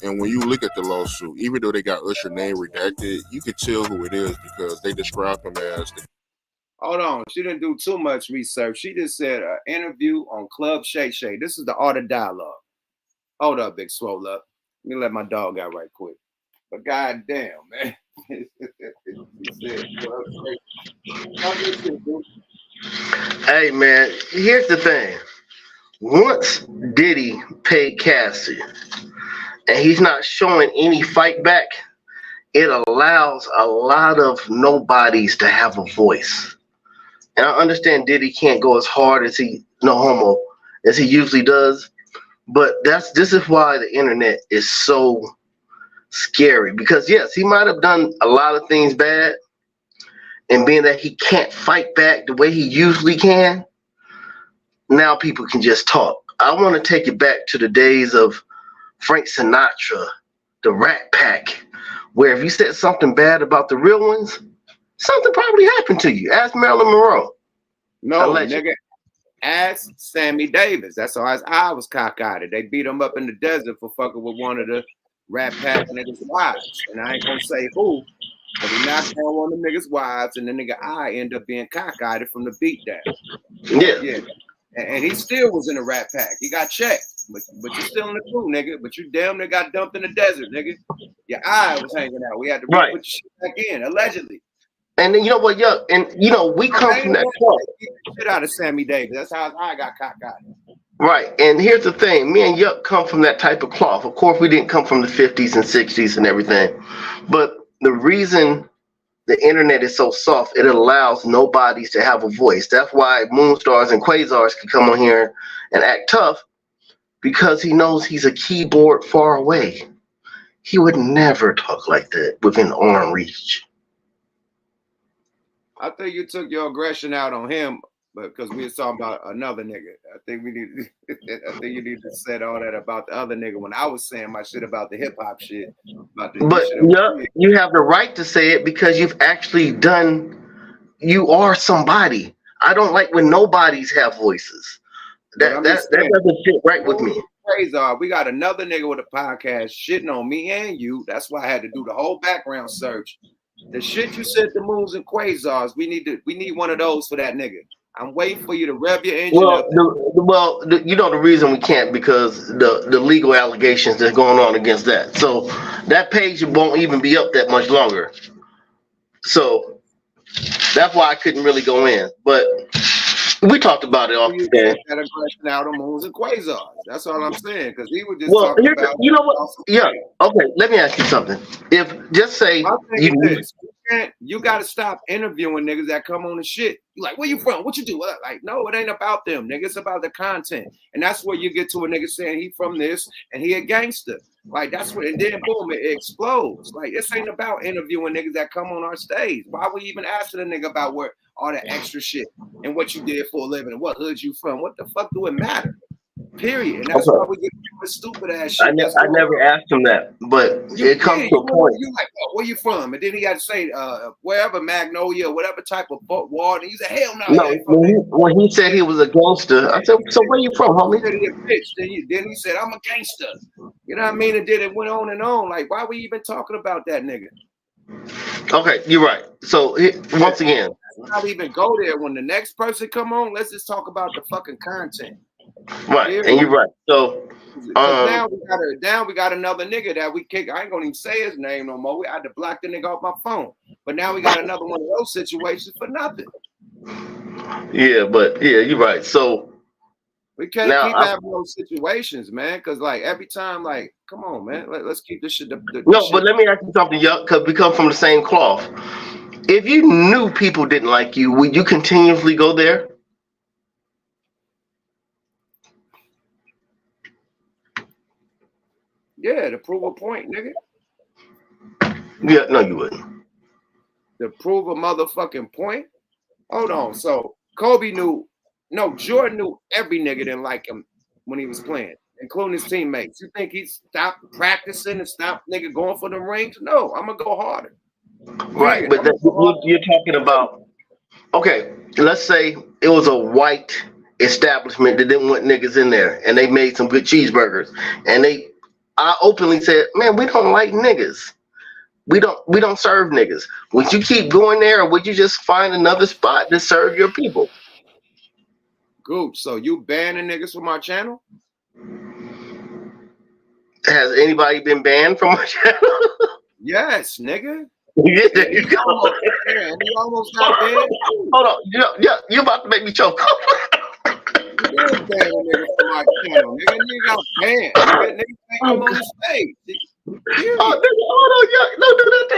And when you look at the lawsuit, even though they got Usher name redacted, you could tell who it is because they describe him as the... Hold on. She didn't do too much research. She just said an interview on Club Shay Shay. This is the art of dialogue. Hold up, Big Swole Up. Let me let my dog out right quick. But goddamn, man. Hey, man, here's the thing. Once Diddy paid Cassie, and he's not showing any fight back, it allows a lot of nobodies to have a voice. And I understand Diddy can't go as hard as he usually does, but this is why the internet is so scary. Because yes, he might have done a lot of things bad, and being that he can't fight back the way he usually can, now people can just talk. I want to take it back to the days of Frank Sinatra, the Rat Pack, where if you said something bad about the real ones, something probably happened to you. Ask Marilyn Monroe. No, nigga. Ask Sammy Davis. That's how his eye was cockeyed. They beat him up in the desert for fucking with one of the Rat Pack niggas' wives. And I ain't gonna say who, but he knocked down one of the niggas' wives, and the nigga eye ended up being cockeyed from the beatdown. Yeah. And he still was in the Rat Pack. He got checked. But you're still in the crew, nigga. But you damn near got dumped in the desert, nigga. Your eye was hanging out. We had to put your shit back in, allegedly. And then you know what, we come from that club. Shit out of Sammy Davis. That's how his eye got cockeyed. Right. And here's the thing. Me and Yuck come from that type of cloth. Of course, we didn't come from the 50s and 60s and everything. But the reason the internet is so soft, it allows nobodies to have a voice. That's why Moonstars and Quasars can come on here and act tough, because he knows he's a keyboard far away. He would never talk like that within arm reach. I think you took your aggression out on him, but because we were talking about another nigga. I think you need to say all that about the other nigga when I was saying my shit about the hip hop shit. But you have the right to say it because you've actually you are somebody. I don't like when nobodies have voices. That doesn't fit right with me. We got another nigga with a podcast shitting on me and you. That's why I had to do the whole background search. The shit you said to Moons and Quasars, we need one of those for that nigga. I'm waiting for you to rev your engine up. The reason we can't, because the legal allegations that's going on against that. So that page won't even be up that much longer. So that's why I couldn't really go in. But we talked about it off the day. That aggression out on Moons and Quasars. That's all I'm saying. Because he was just talking about. You know what? Yeah. Okay. Let me ask you something. You got to stop interviewing niggas that come on the shit. You like, where you from? What you do? Like, no, it ain't about them, nigga. It's about the content. And that's where you get to a nigga saying he from this and he a gangster. Like, that's what, and then boom, it explodes. Like, this ain't about interviewing niggas that come on our stage. Why we even asking a nigga about where all that extra shit and what you did for a living and what hood you from? What the fuck do it matter? Period. And that's why we get stupid ass shit. I never asked him that, but it comes to a point. You like, oh, where you from? And then he got to say, wherever, Magnolia, whatever type of water. He said, hell no. No, when he said he was a gangster, I said, so where you from, homie? Then he said, I'm a gangster. You know what I mean? And then it went on and on. Like, why we even talking about that nigga? Okay, you're right. So once again, let's not even go there. When the next person come on, let's just talk about the fucking content. Right, and you're right. So now we got another nigga that we kick. I ain't gonna even say his name no more. We had to block the nigga off my phone. But now we got another one of those situations for nothing. Yeah, you're right. So we can't keep having those situations, man. Because like every time, like, come on, man, let's keep this shit. But let me ask you something, Yuck, because we come from the same cloth. If you knew people didn't like you, would you continuously go there? Yeah, to prove a point, nigga. Yeah, no, you wouldn't. To prove a motherfucking point? Hold on. So Jordan knew every nigga didn't like him when he was playing, including his teammates. You think he stopped practicing and stopped nigga going for the rings? No, I'm gonna go harder. Right, but you're talking about, okay, let's say it was a white establishment that didn't want niggas in there and they made some good cheeseburgers and I openly said, man, we don't like niggas. We don't serve niggas. Would you keep going there, or would you just find another spot to serve your people? Gooch, so you banning niggas from our channel? Has anybody been banned from our channel? Yes, nigga. Yeah, there you go. You almost got banned. Hold on. Yeah, you about to make me choke. You did ban a nigga from our channel, nigga. You got banned. Nigga ain't come on the stage. Oh, nigga, hold on, y'all. Don't do that.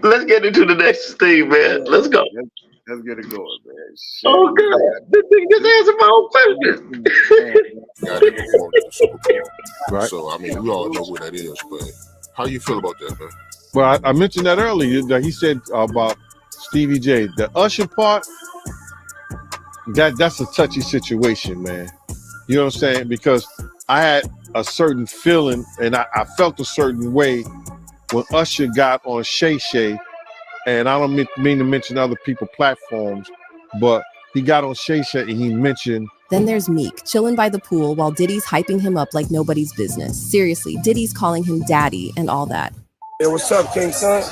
Let's get into the next thing, man. Let's go. Let's get it going, man. Shit. Oh, God. This thing just answered my own question. Right. So, I mean, we all know what that is, but how you feel about that, man? Well, I mentioned that earlier. That he said about Stevie J. The Usher part, that's a touchy situation, man. You know what I'm saying? Because I had a certain feeling, and I felt a certain way when Usher got on Shay Shay, and I don't mean to mention other people's platforms, but he got on Shay Shay and he mentioned. Then there's Meek, chilling by the pool while Diddy's hyping him up like nobody's business. Seriously, Diddy's calling him daddy and all that. Hey, what's up, King Son?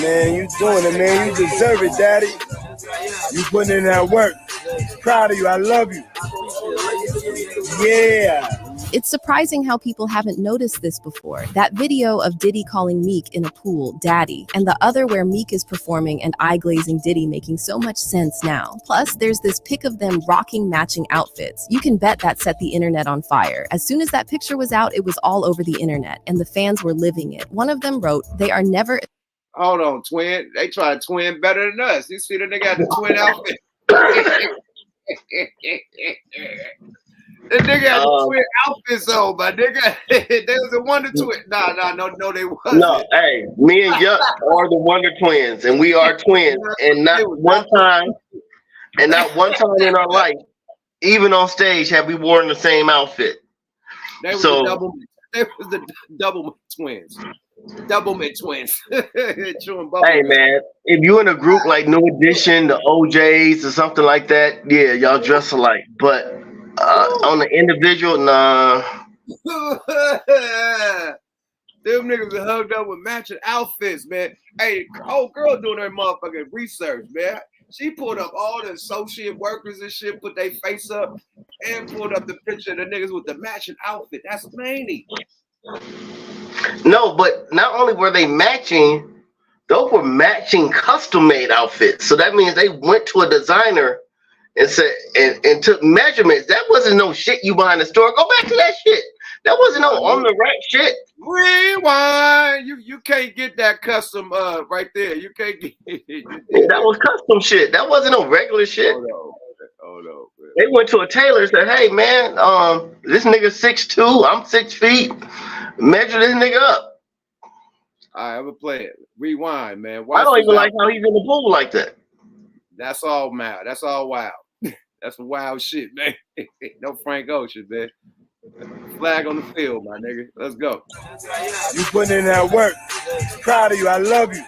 Man, you doing it, man. You deserve it, daddy. You putting in that work. Proud of you. I love you. Yeah. It's surprising how people haven't noticed this before. That video of Diddy calling Meek in a pool daddy, and the other where Meek is performing and eye-glazing Diddy making so much sense now. Plus, there's this pic of them rocking matching outfits. You can bet that set the internet on fire. As soon as that picture was out, it was all over the internet, and the fans were living it. One of them wrote, "They are never..." Hold on, twin. They try to twin better than us. You see the nigga got the twin outfit. The nigga had the twin outfits on, my nigga. They was a Wonder Twin. No, they wasn't. No, hey, me and Yuck are the Wonder Twins, and we are twins. And not one time in our life, even on stage, have we worn the same outfit. They was the double twins. Doublemint twins. Hey man, if you in a group like New Edition, the OJs, or something like that, yeah, y'all dress alike. But on the individual, nah. Them niggas are hugged up with matching outfits, man. Hey, old girl doing her motherfucking research, man. She pulled up all the associate workers and shit, put their face up, and pulled up the picture of the niggas with the matching outfit. That's many. No, but not only were they matching, those were matching custom-made outfits. So that means they went to a designer and said and took measurements. That wasn't no shit you buy in the store. Go back to that shit. That wasn't no on the rack shit. Rewind. You can't get that custom right there. You can't get that was custom shit. That wasn't no regular shit. Hold on. They went to a tailor and said, "Hey man, this nigga 6'2", I'm 6 feet. Measure this nigga up." All right, I'm gonna play it. Rewind, man. I don't even like how he's in the pool like that. That's all mad. That's all wild. That's some wild shit, man. No Frank Ocean, man. Flag on the field, my nigga. Let's go. You putting in that work. Proud of you. I love you.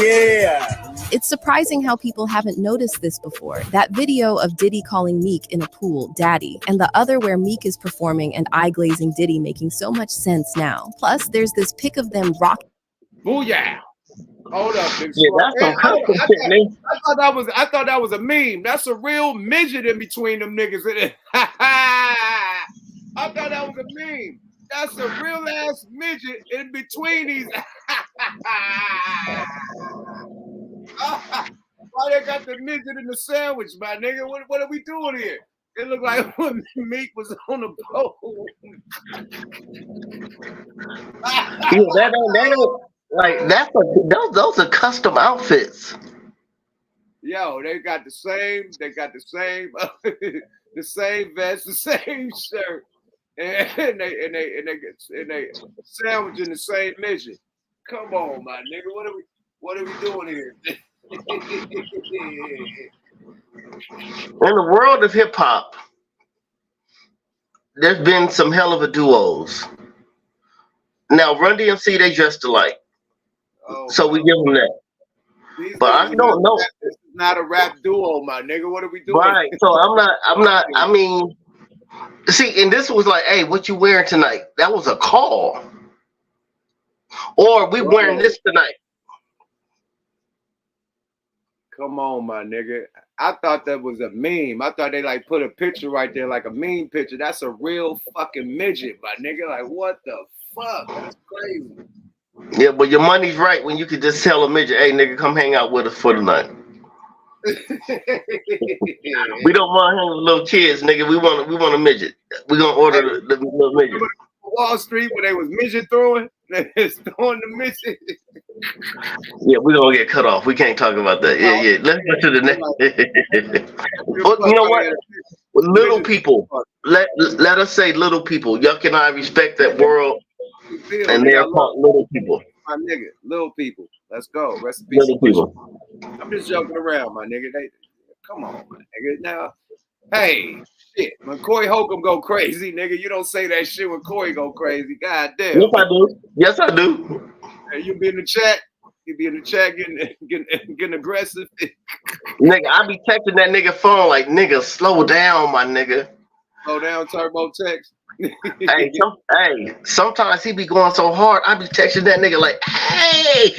Yeah. It's surprising how people haven't noticed this before. That video of Diddy calling Meek in a pool daddy, and the other where Meek is performing and eye-glazing Diddy making so much sense now. Plus, there's this pic of them rocking. Booyah! Hold up, big yeah, that's some custom shit, man. I thought that was a meme. That's a real midget in between them niggas. I thought that was a meme. That's a real ass midget in between these. Why they got the midget in the sandwich, my nigga? What are we doing here? It looked like when Meek was on the boat. Yeah, that ain't like those are custom outfits. Yo, they got the same the same vest, the same shirt, and they sandwich in the same midget. Come on, my nigga. What are we doing here? In the world of hip hop, there's been some hell of a duos. Now, Run DMC, they dressed alike, so we give them that. But I don't know. This is not a rap duo, my nigga. What are we doing? Right. So I'm not. I mean, see, and this was like, hey, what you wearing tonight? That was a call. Or we wearing this tonight. Come on, my nigga. I thought that was a meme. I thought they like put a picture right there, like a meme picture. That's a real fucking midget, my nigga. Like, what the fuck? That's crazy. Yeah, but your money's right when you could just tell a midget, hey, nigga, come hang out with us for the night. We don't want him with little kids, nigga. We want a midget. We gonna order the little midget. Wall Street where they was midget throwing. They was throwing the midget. Yeah, we gonna get cut off. We can't talk about that. Yeah. Let's go to the next. But you know what? With little people, let us say little people. Yuck and I respect that world, and they are called little people. My nigga, little people. Let's go. Rest in peace. Little people. I'm just joking around, my nigga. Come on, my nigga. Now, hey, shit. When Corey Holcomb go crazy, nigga, you don't say that shit when Corey go crazy. God damn. Yes, I do. Yes, I do. Hey, you be in the chat. You be in the chat getting aggressive. Nigga, I be texting that nigga phone like, nigga, slow down, my nigga. Slow down, turbo text. Hey, sometimes he be going so hard, I be texting that nigga like, hey.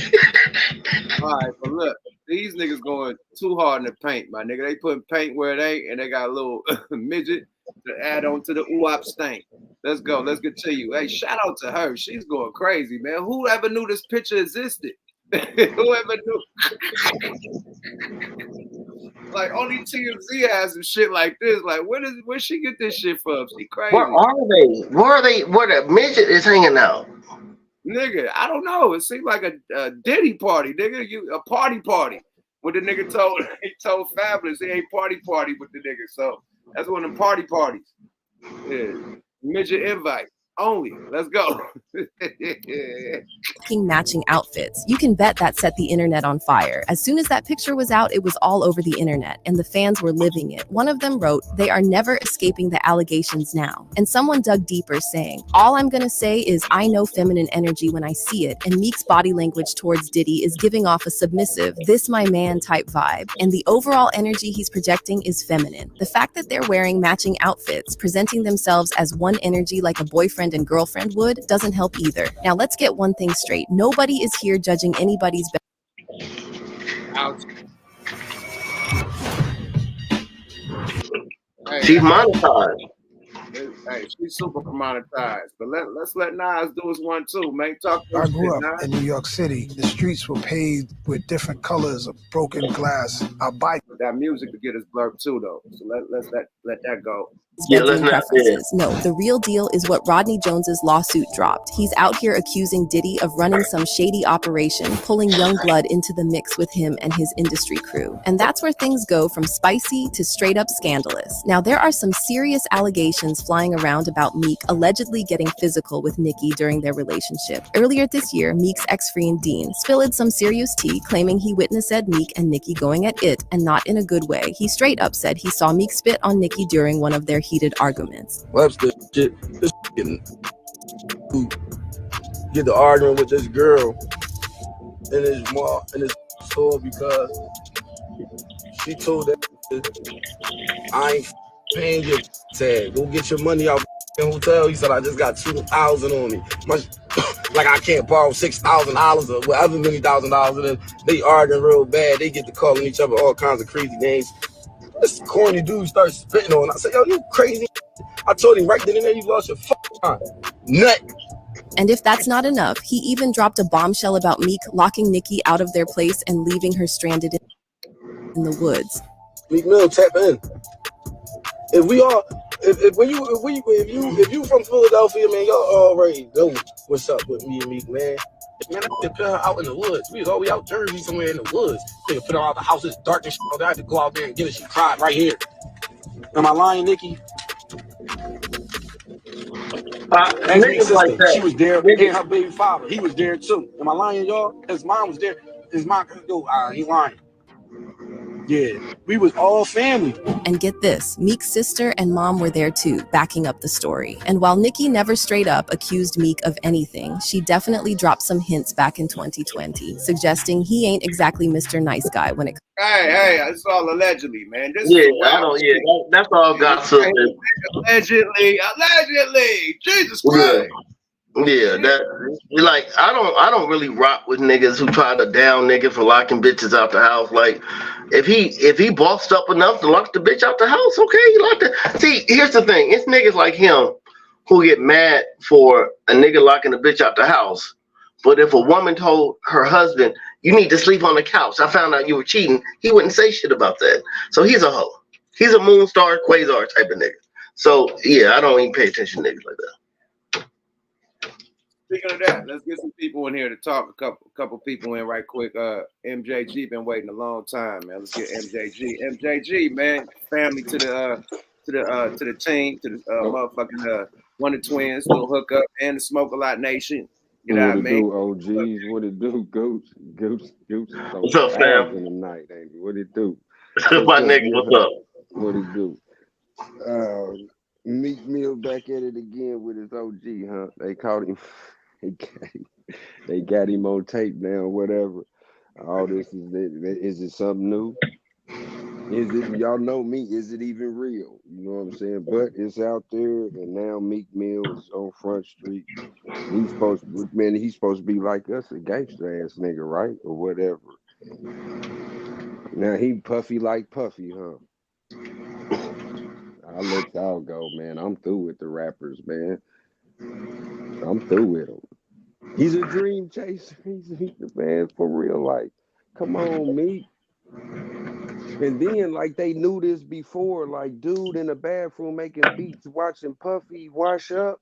All right, but look, these niggas going too hard in the paint, my nigga. They putting paint where it ain't, and they got a little midget to add on to the UOP stain. Let's go. Let's get to you. Hey, shout out to her. She's going crazy, man. Who ever knew this picture existed? Whoever knew? Like only TMZ has some shit like this. Like where she get this shit from? She crazy. Where are they? Where the midget is hanging out? Nigga, I don't know. It seemed like a Diddy party, nigga. A party. What the nigga told Fabulous he ain't party with the nigga. So that's one of them parties. Yeah. Midget invite. Only. Let's go. Matching outfits. You can bet that set the internet on fire. As soon as that picture was out, it was all over the internet, and the fans were living it. One of them wrote, "They are never escaping the allegations now." And someone dug deeper, saying, "All I'm gonna say is I know feminine energy when I see it, and Meek's body language towards Diddy is giving off a submissive, this my man type vibe. And the overall energy he's projecting is feminine. The fact that they're wearing matching outfits, presenting themselves as one energy like a boyfriend and girlfriend would, doesn't help either. Now let's get one thing straight. Nobody is here judging anybody's She's monetized. Hey, she's super monetized. But let's let Nas do his one too, man. Talk to I grew up in New York City. The streets were paved with different colors of broken glass. Our bike. That music to get us blurred too, though. So let that go. preferences. No, the real deal is what Rodney Jones's lawsuit dropped. He's out here accusing Diddy of running some shady operation, pulling young blood into the mix with him and his industry crew. And that's where things go from spicy to straight up scandalous. Now, there are some serious allegations flying around about Meek allegedly getting physical with Nicki during their relationship. Earlier this year, Meek's ex-friend Dean spilled some serious tea, claiming he witnessed Meek and Nicki going at it, and not in a good way. He straight up said he saw Meek spit on Nicki during one of their heated arguments. Webster shit, this get the arguing with this girl in his store because she told that I ain't paying your tag. Go get your money out the hotel. He said I just got $2,000 on me. Like I can't borrow $6,000 or whatever many $1,000, and then they arguing real bad. They get to calling each other all kinds of crazy names. This corny dude starts spitting on. I said, yo, you crazy. I told him right then and there, you lost your fucking mind. Nut. And if that's not enough, he even dropped a bombshell about Meek locking Nicki out of their place and leaving her stranded in the woods. Meek Mill, tap in. If you from Philadelphia, man, y'all already know what's up with me and Meek, man. Man, I had to put her out in the woods. We was always out Jersey somewhere in the woods. They put her out the house, it's dark and shit. I had to go out there and get her. She cried right here. Am I lying, Nicki? Niggas like that. She was there, and her baby father. He was there too. Am I lying, y'all? His mom was there. His mom, he lying. Yeah, we was all family. And get this, Meek's sister and mom were there too, backing up the story. And while Nicki never straight up accused Meek of anything, she definitely dropped some hints back in 2020, suggesting he ain't exactly Mr. Nice Guy when it comes. Hey, it's all allegedly, man. That's all gossip. Allegedly, Jesus Christ. Yeah, I don't really rock with niggas who try to down nigga for locking bitches out the house. Like, if he bossed up enough to lock the bitch out the house, okay, he locked it. See, here's the thing: it's niggas like him who get mad for a nigga locking a bitch out the house. But if a woman told her husband, you need to sleep on the couch. I found out you were cheating. He wouldn't say shit about that. So he's a hoe. He's a moon star, quasar type of nigga. So yeah, I don't even pay attention to niggas like that. Speaking of that, let's get some people in here to talk. A couple people in right quick. MJG been waiting a long time, man. Let's get MJG. MJG, man, family to the team, to the motherfucking one of the twins, little hookup, and the Smoke a Lot Nation. You know what I mean? OGs, what it do, Goose? What's up, fam? In the night, ain't it? What it do? My nigga, what's up? What it do? Meek Mill back at it again with his OG, huh? They caught him. They got him on tape now, whatever. All this is it something new? Is it, y'all know me, is it even real? You know what I'm saying? But it's out there, and now Meek Mill is on Front Street. He's supposed to be like us, a gangster ass nigga, right? Or whatever. Now he puffy like Puffy, huh? I'll let y'all go, man. I'm through with the rappers, man. I'm through with him. He's a dream chaser. He's the man for real. Like, come on, Meek. And then, like, they knew this before. Like, dude in the bathroom making beats, watching Puffy wash up.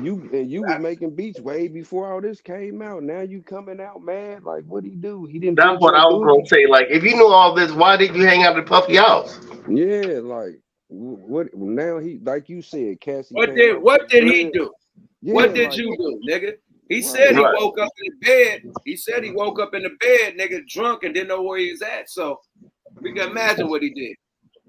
You was making beats way before all this came out. Now you coming out mad. Like, what'd he do? He didn't. That's what I was gonna say. Like, if you knew all this, why did you hang out at Puffy house? Yeah, like, what? Now he, like you said, Cassie. What did he do? Yeah, what did you do, nigga? He said he woke up in the bed. He said he woke up in the bed, nigga, drunk and didn't know where he was at. So we can imagine what he did.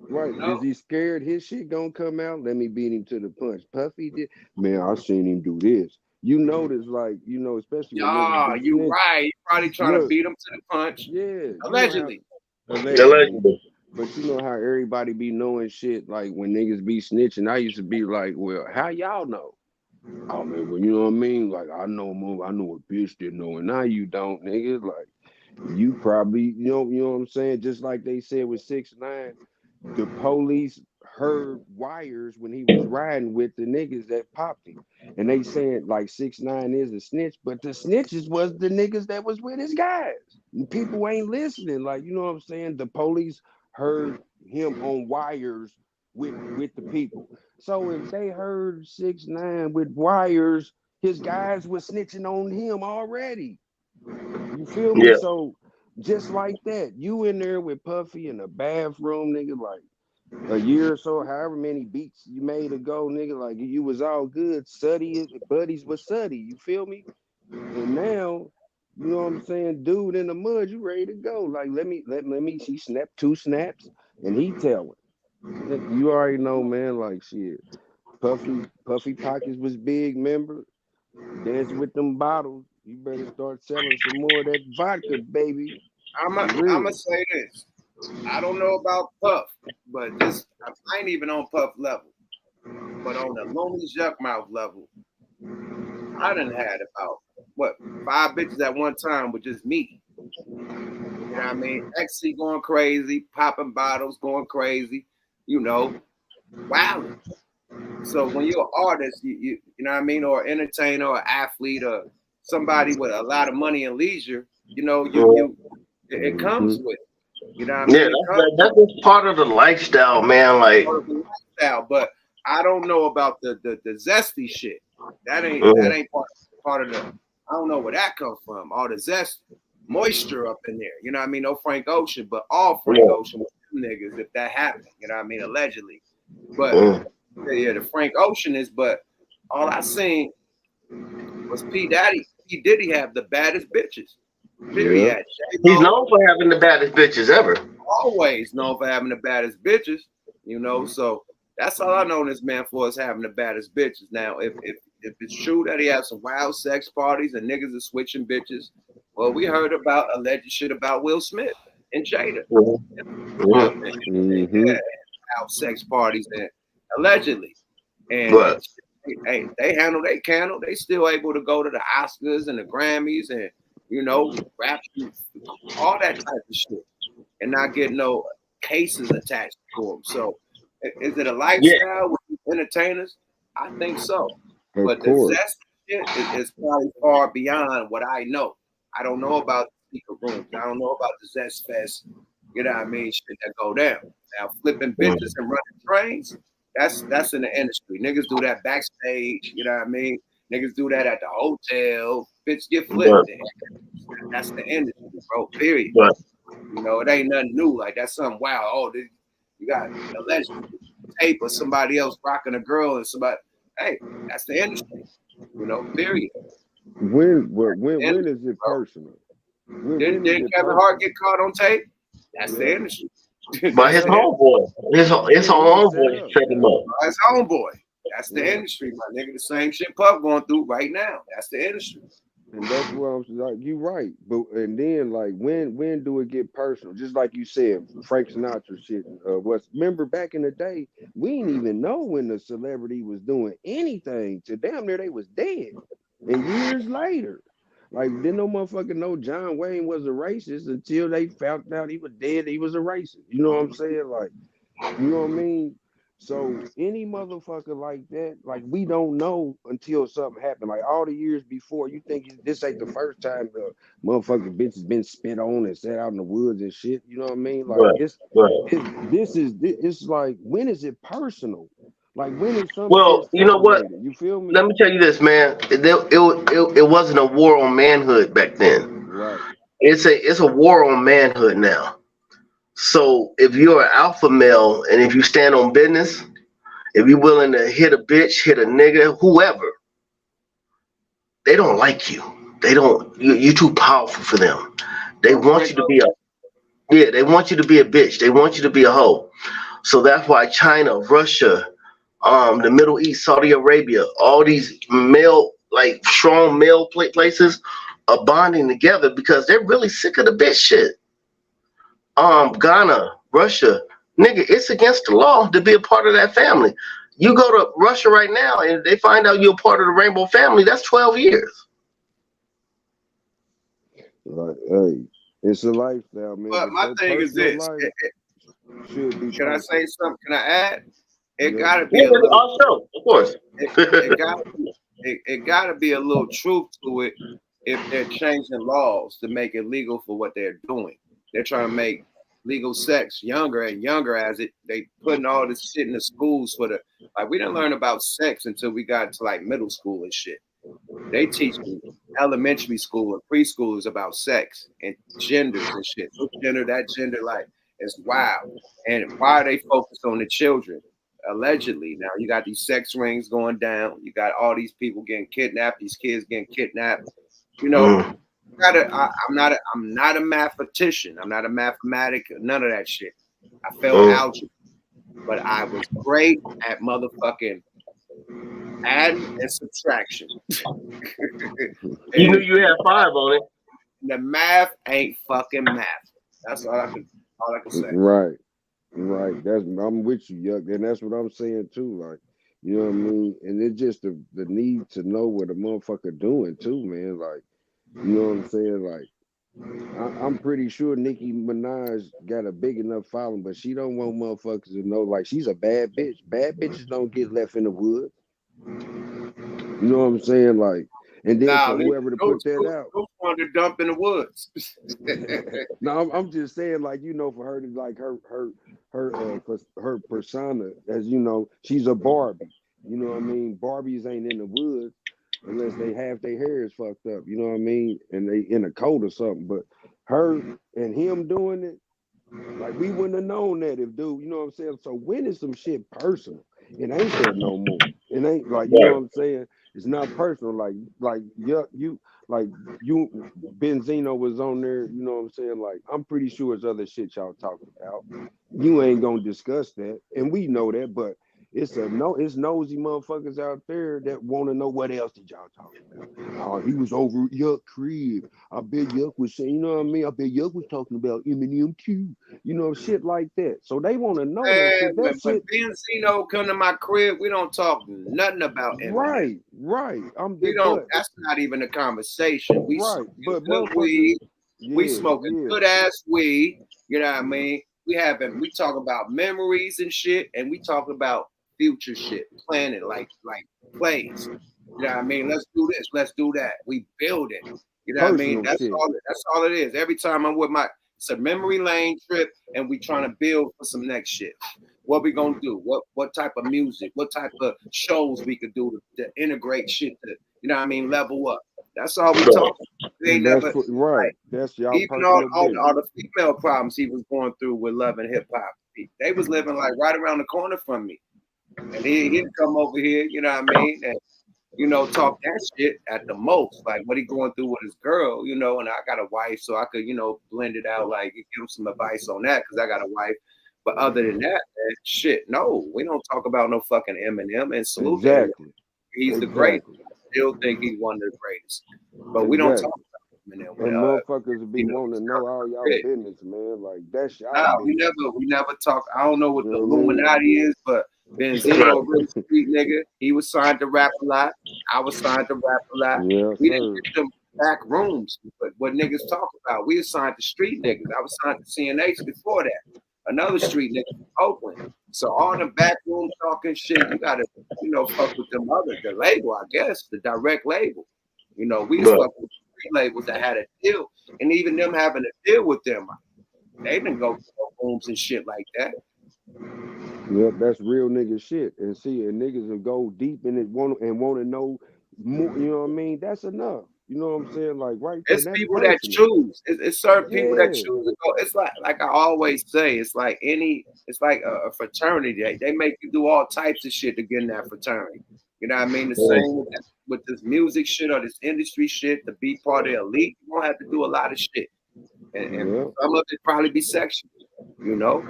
Right. You know? Is he scared his shit gonna come out? Let me beat him to the punch. Puffy did. Man, I seen him do this. You notice, like, you know, especially. Ah, you right. He probably trying to beat him to the punch. Yeah. Allegedly. Allegedly. But you know how everybody be knowing shit, like when niggas be snitching. I used to be like, well, how y'all know? Oh man, well, you know what I mean? Like, I know a bitch didn't know, and now you don't, nigga. Like, you probably, you know what I'm saying? Just like they said with 6ix9ine, the police heard wires when he was riding with the niggas that popped him. And they said like 6ix9ine is a snitch, but the snitches was the niggas that was with his guys. And people ain't listening. Like, you know what I'm saying? The police heard him on wires with the people. So if they heard 6ix9ine with wires, his guys were snitching on him already. You feel me? Yeah. So just like that, you in there with Puffy in the bathroom, nigga, like a year or so, however many beats you made ago, nigga, like you was all good. Suddy, buddies was Suddy. You feel me? And now, you know what I'm saying, dude in the mud, you ready to go. Like, let me, she snapped 2 snaps and he telling. You already know, man, like shit. Puffy pockets was big, remember? Dancing with them bottles. You better start selling some more of that vodka, baby. I'ma say this. I don't know about Puff, but this I ain't even on Puff level. But on the Lonely Juck Mouth level, I done had about 5 bitches at one time with just me. You know what I mean? XC going crazy, popping bottles, going crazy, you know, wow. So when you're an artist, you know what I mean, or an entertainer or athlete or somebody with a lot of money and leisure, you know, it comes with it. You know what I mean? Yeah, that's just part of the lifestyle, man. Like, but I don't know about the zesty shit. That ain't part of the. I don't know where that comes from. All the zest, moisture up in there. You know what I mean? No Frank Ocean, but all Frank Ocean with them niggas if that happened. You know what I mean? Allegedly, but yeah, the Frank Ocean is. But all I seen was P. Diddy have the baddest bitches. Period. He's known for having the baddest bitches ever. Always known for having the baddest bitches. You know, so that's all I know this man for is having the baddest bitches. Now, if it's true that he has some wild sex parties and niggas are switching bitches, well, we heard about alleged shit about Will Smith and Jada. Yeah, wild sex parties and allegedly. And hey, they handle their candle. They still able to go to the Oscars and the Grammys and, you know, rap, all that type of shit, and not get no cases attached to them. So, is it a lifestyle with entertainers? I think so. But the zest shit is probably far beyond what I know. I don't know about the secret rooms. I don't know about the Zest Fest. You know what I mean? Shit that go down. Now flipping bitches and running trains, that's in the industry. Niggas do that backstage. You know what I mean? Niggas do that at the hotel. Bitch get flipped. That's the industry, bro. Period. You know, it ain't nothing new. Like that's something wow. Oh, you got alleged tape of somebody else rocking a girl and somebody. Hey, that's the industry. You know, period. When is it personal? Didn't Kevin Hart get caught on tape? That's the industry. By his homeboy. His homeboy set him up. His homeboy. That's the industry, my nigga. The same shit Puff going through right now. That's the industry. And that's what I'm like. You right, but and then like when do it get personal? Just like you said, Frank Sinatra shit. Remember back in the day, we didn't even know when the celebrity was doing anything. To damn near they was dead. And years later, like didn't no motherfucker know John Wayne was a racist until they found out he was dead. He was a racist. You know what I'm saying? Like, you know what I mean? So any motherfucker like that, like we don't know until something happened. Like all the years before, you think this ain't the first time the motherfucking bitch has been spit on and set out in the woods and shit. You know what I mean? Like it's like, when is it personal? Like when is something? Well, you know what? You feel me? Let me tell you this, man. It wasn't a war on manhood back then. Right. It's a war on manhood now. So if you're an alpha male and if you stand on business, if you're willing to hit a bitch, hit a nigga, whoever, they don't like you. They don't. You're too powerful for them. They want you to be they want you to be a bitch. They want you to be a hoe. So that's why China, Russia, the Middle East, Saudi Arabia, all these strong male places are bonding together because they're really sick of the bitch shit. Ghana, Russia, nigga, it's against the law to be a part of that family. You go to Russia right now and they find out you're a part of the rainbow family, that's 12 years. Like, hey, it's a lifestyle, man. But my thing is this. Can I say something? Can I add? It gotta be a little, of course. It gotta be a little truth to it if they're changing laws to make it legal for what they're doing. They're trying to make legal sex younger and younger as they putting all this shit in the schools for we didn't learn about sex until we got to like middle school and shit. They teach elementary school and preschoolers about sex and genders and shit. This gender, that gender, like it's wild. And why are they focused on the children? Allegedly, now you got these sex rings going down. You got all these people getting kidnapped. These kids getting kidnapped. You know. I'm not a mathematician. I'm not a mathematic. None of that shit. I failed algebra, but I was great at motherfucking adding and subtraction. You knew you had 5 on it. The math ain't fucking math. That's all I can say. Right. I'm with you, Yuck, and that's what I'm saying too. Like, you know what I mean? And it's just the need to know what a motherfucker doing too, man. Like. You know what I'm saying? Like, I'm pretty sure Nicki Minaj got a big enough following, but she don't want motherfuckers to know, like, she's a bad bitch. Bad bitches don't get left in the woods. You know what I'm saying? Like, and then for whoever to put that out. Those want to dump in the woods. No, I'm just saying, like, you know, for her to, like, her persona, as you know, she's a Barbie. You know what I mean? Barbies ain't in the woods. Unless they have their hair is fucked up, you know what I mean? And they in a coat or something. But her and him doing it, like we wouldn't have known that if dude, you know what I'm saying? So when is some shit personal? It ain't that no more. It ain't like, you know what I'm saying? It's not personal. Like you Benzino was on there, you know what I'm saying? Like, I'm pretty sure it's other shit y'all talking about. You ain't gonna discuss that. And we know that, but it's nosy motherfuckers out there that want to know what else did y'all talking about. Oh, he was over Yuck crib. I bet Yuck was saying, you know what I mean? I bet Yuck was talking about Eminem too. You know, shit like that. So they want to know that shit. That shit. Benzino come to my crib, we don't talk nothing about Eminem. Right. That's not even a conversation. We but good weed. We smoking good ass weed. You know what I mean? We talk about memories and shit, and we talk about future shit, planning like plays. You know what I mean? Let's do this, let's do that. We build it. You know what I mean? Personal shit. That's all it is. Every time I'm with it's a memory lane trip, and we trying to build for some next shit. What we gonna do? What type of music? What type of shows we could do to integrate shit to, you know what I mean, level up. That's all we talk about. They never Right. That's y'all even personal all business. the female problems he was going through with Love and Hip Hop. They was living like right around the corner from me. And he'd come over here, you know what I mean? And you know, talk that shit at the most, like what he going through with his girl, you know, and I got a wife, so I could, you know, blend it out, like give him some advice on that, because I got a wife. But other than that, man, shit, no, we don't talk about no fucking Eminem, and salute to him. He's the greatest. I still think he's one of the greatest. But we don't talk about Eminem. And motherfuckers be wanting to know all y'all business, man. Like that's y'all business. We never talk. I don't know what the Illuminati is, but Benzino, a real street nigga, he was signed to rap a lot. I was signed to rap a lot. We didn't get them back rooms, but what niggas talk about, we assigned to street niggas. I was signed to CNH before that. Another street nigga from Oakland. So all the back room talking shit, you gotta, you know, fuck with them the label, I guess, the direct label. You know, we fuck with street labels that had a deal, and even them having a deal with them, they didn't go to rooms and shit like that. Yep, that's real nigga shit. And see, and niggas will go deep in it, want to know more. You know what I mean? That's enough. You know what I'm saying? Like it's people that choose. It's certain people that choose to go. It's like I always say. It's like a fraternity. They make you do all types of shit to get in that fraternity. You know what I mean? The same with this music shit or this industry shit. To be part of the elite, you don't have to do a lot of shit, and some of it probably be sexual. You know.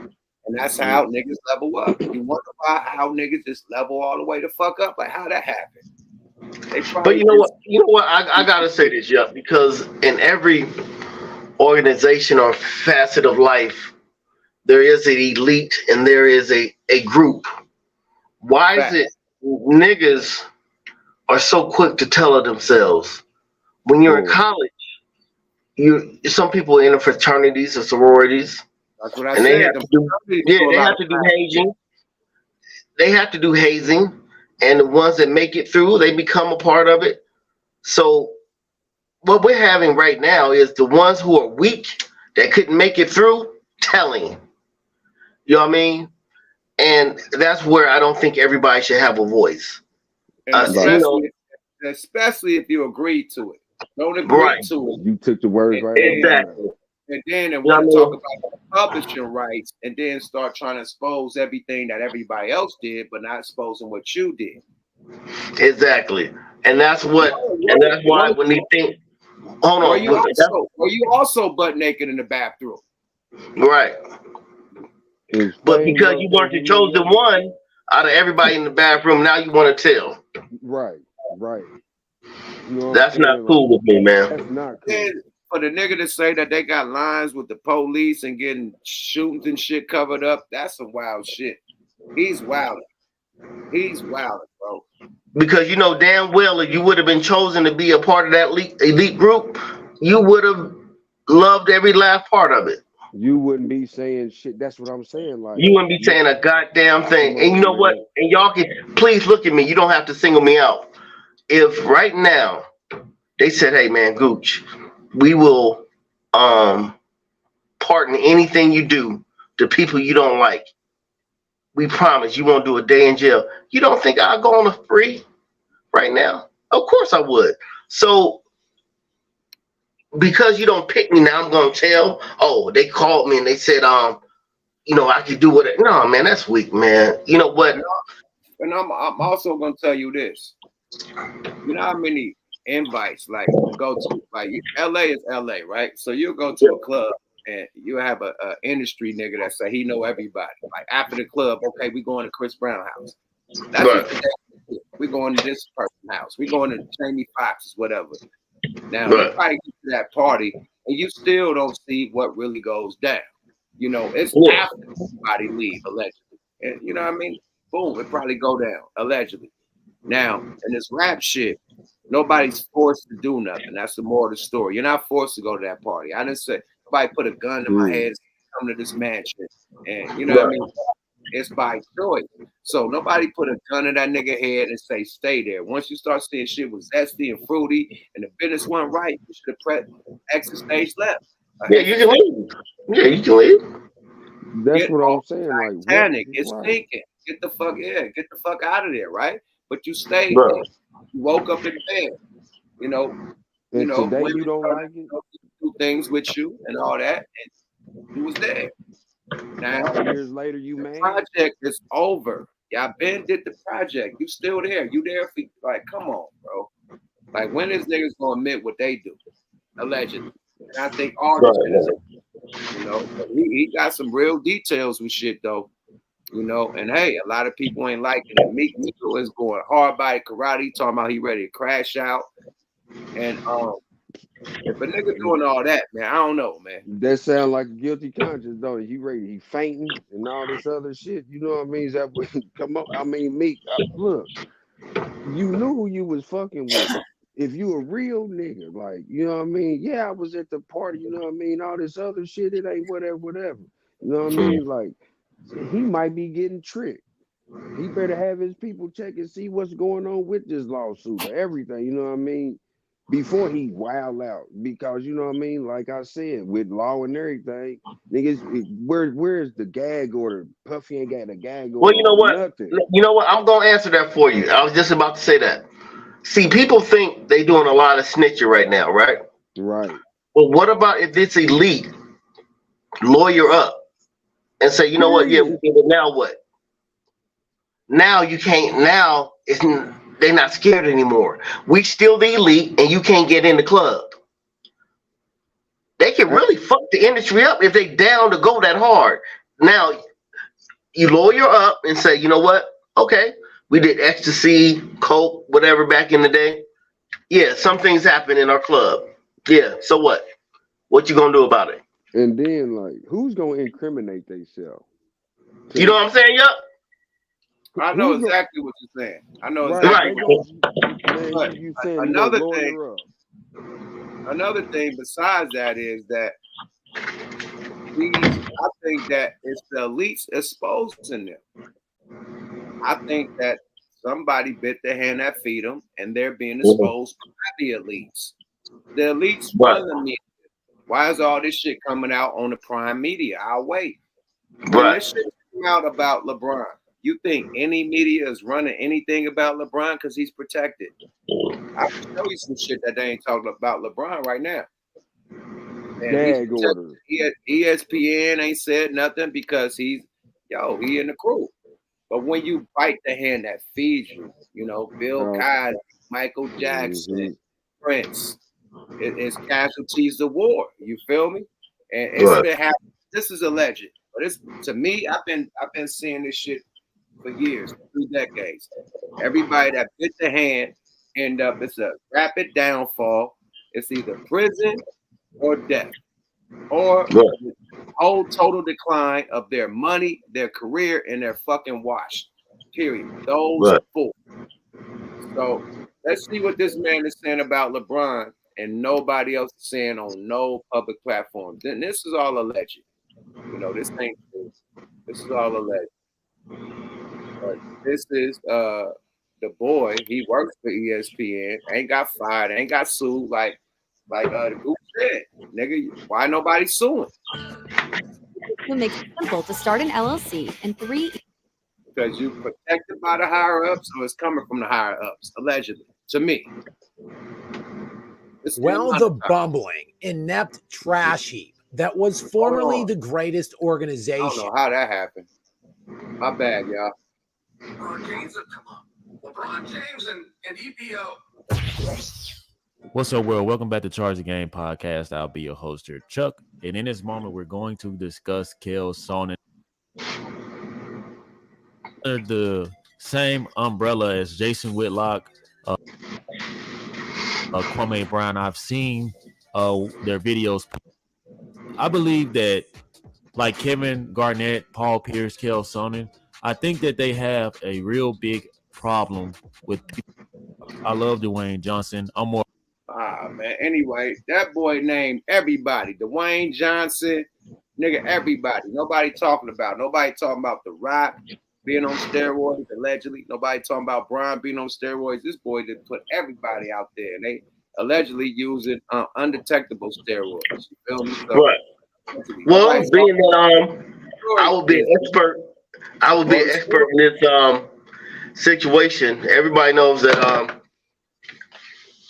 And that's how niggas level up. You wonder how niggas just level all the way the fuck up. Like how that happened. But you know what? I gotta say this, because in every organization or facet of life, there is an elite and there is a group. Why is it niggas are so quick to tell of themselves? When you're in college, some people are in the fraternities or sororities. That's what I and said. they have to do, they have to do hazing. They have to do hazing, and the ones that make it through, they become a part of it. So what we're having right now is the ones who are weak that couldn't make it through telling. You know what I mean? And that's where I don't think everybody should have a voice. Especially if you agree to it. Don't agree to it. You took the words right out. Exactly. And then they want to talk about publishing rights, and then start trying to expose everything that everybody else did, but not exposing what you did. Exactly, and that's why when they think, hold on, were you also butt naked in the bathroom? Right. But because you weren't the chosen one out of everybody in the bathroom, now you want to tell. Right. You know that's not cool with me, man. That's not cool. And for the nigga to say that they got lines with the police and getting shootings and shit covered up, that's some wild shit. He's wild. Bro. Because you know damn well if you would have been chosen to be a part of that elite group, you would have loved every last part of it. You wouldn't be saying shit. That's what I'm saying. Like you wouldn't be saying a goddamn thing. And you know what? And y'all can please look at me. You don't have to single me out. If right now they said, "Hey man, Gooch, we will pardon anything you do to people you don't like. We promise you won't do a day in jail." You don't think I'll go on a free right now? Of course I would. So because you don't pick me now, I'm gonna tell, oh, they called me and they said, you know, I could do what no man, that's weak, man. You know what? And I'm also gonna tell you this. You know how many invites like go to, like LA is LA, right? So you'll go to a club and you have a industry nigga that say he know everybody. Like after the club, okay, we going to Chris Brown house. That's what the day. We going to this person's house. We going to Jamie Foxx's, whatever. Now you probably get to that party and you still don't see what really goes down. You know, it's after somebody leave allegedly, and you know what I mean. Boom, it probably go down allegedly. Now in this rap shit, nobody's forced to do nothing. That's the moral of the story. You're not forced to go to that party. I didn't say nobody put a gun in my head, come to this mansion, and you know what I mean. it's by choice. So nobody put a gun in that nigga head and say stay there. Once you start seeing shit was zesty and fruity and the business went right, you should have exit stage left. Yeah, you can leave. Yeah, you can leave. That's what I'm saying. Like, Titanic, it's right. sinking. Get the fuck out of there, right? But you stayed Bro. there. You woke up in bed. You know, today women you don't started like it. to do things with you and all that, and you was there. Now 5 years later, you mad? Project is over. Y'all been did the project. You still there. You there for like, come on, bro. Like, when is niggas gonna admit what they do? Allegedly. And I think all this shit is, he got some real details with shit though. And hey, a lot of people ain't liking it. Meek Mill is going hard by karate, talking about he ready to crash out. And if a nigga doing all that, man, I don't know, man. That sound like a guilty conscience, don't it? He fainting and all this other shit. You know what I mean? Is that what come up? I mean, Meek, look, you knew who you was fucking with. If you a real nigga, like, you know what I mean? Yeah, I was at the party, you know what I mean? All this other shit, it ain't whatever. You know what I mean? Like, he might be getting tricked. He better have his people check and see what's going on with this lawsuit or everything, you know what I mean? Before he wild out, because you know what I mean. Like I said, with law and everything, niggas, where's the gag order? Puffy ain't got a gag order. Well, you know what? Nothing. You know what? I'm gonna answer that for you. I was just about to say that. See, people think they doing a lot of snitching right now, right? Right. Well, what about if it's elite? Lawyer up and say, you know what? Yeah, we did it. Now what? Now you can't. Now they're not scared anymore. We still the elite, and you can't get in the club. They can really fuck the industry up if they down to go that hard. Now, you lawyer up and say, you know what? Okay, we did ecstasy, coke, whatever back in the day. Yeah, some things happen in our club. Yeah, so what? What you gonna do about it? And then, like, who's gonna incriminate themselves? You know what I'm saying, Yup? I know exactly what you're saying. I know exactly. But another thing besides that is that I think that it's the elites exposing them. I think that somebody bit the hand that feed them, and they're being exposed by the elites. The elites run the media. Why is all this shit coming out on the prime media? I'll wait. When this shit came out about LeBron, you think any media is running anything about LeBron because he's protected? I can show you some shit that they ain't talking about LeBron right now. And ESPN ain't said nothing because he in the crew. But when you bite the hand that feeds you, Bill Cosby, Michael Jackson, Prince, it's casualties of war. You feel me? And it's been happening. This is alleged, but it's to me. I've been seeing this shit for years, 3 decades. Everybody that bit the hand end up. It's a rapid downfall. It's either prison or death, or whole total decline of their money, their career, and their fucking wash. Period. Those 4. So let's see what this man is saying about LeBron, and nobody else is saying on no public platform. Then this is all alleged. This ain't true. This is all alleged. But this is the boy. He works for ESPN. Ain't got fired. Ain't got sued. Like the group said, nigga, why nobody suing? We'll make it simple to start an LLC in 3. Because you protected by the higher ups, so it's coming from the higher ups, allegedly. To me. The bumbling, inept trash heap that was formerly the greatest organization. I don't know how that happened. My bad, y'all. LeBron James have come up. LeBron James and EPO. What's up, world? Welcome back to Charge the Game podcast. I'll be your host here, Chuck. And in this moment, we're going to discuss Chael Sonnen under the same umbrella as Jason Whitlock, Kwame Brown. I've seen their videos. I believe that, like Kevin Garnett, Paul Pierce, Chael Sonnen, I think that they have a real big problem with people. I love Dwayne Johnson. I'm more. Man. Anyway, that boy named everybody. Dwayne Johnson, Nigga, everybody. Nobody talking about The Rock being on steroids, allegedly. Nobody talking about Brian being on steroids. This boy did put everybody out there, and they allegedly using undetectable steroids. You feel me? So, right. Well, being that I will be an expert. I will be an expert in this situation. Everybody knows that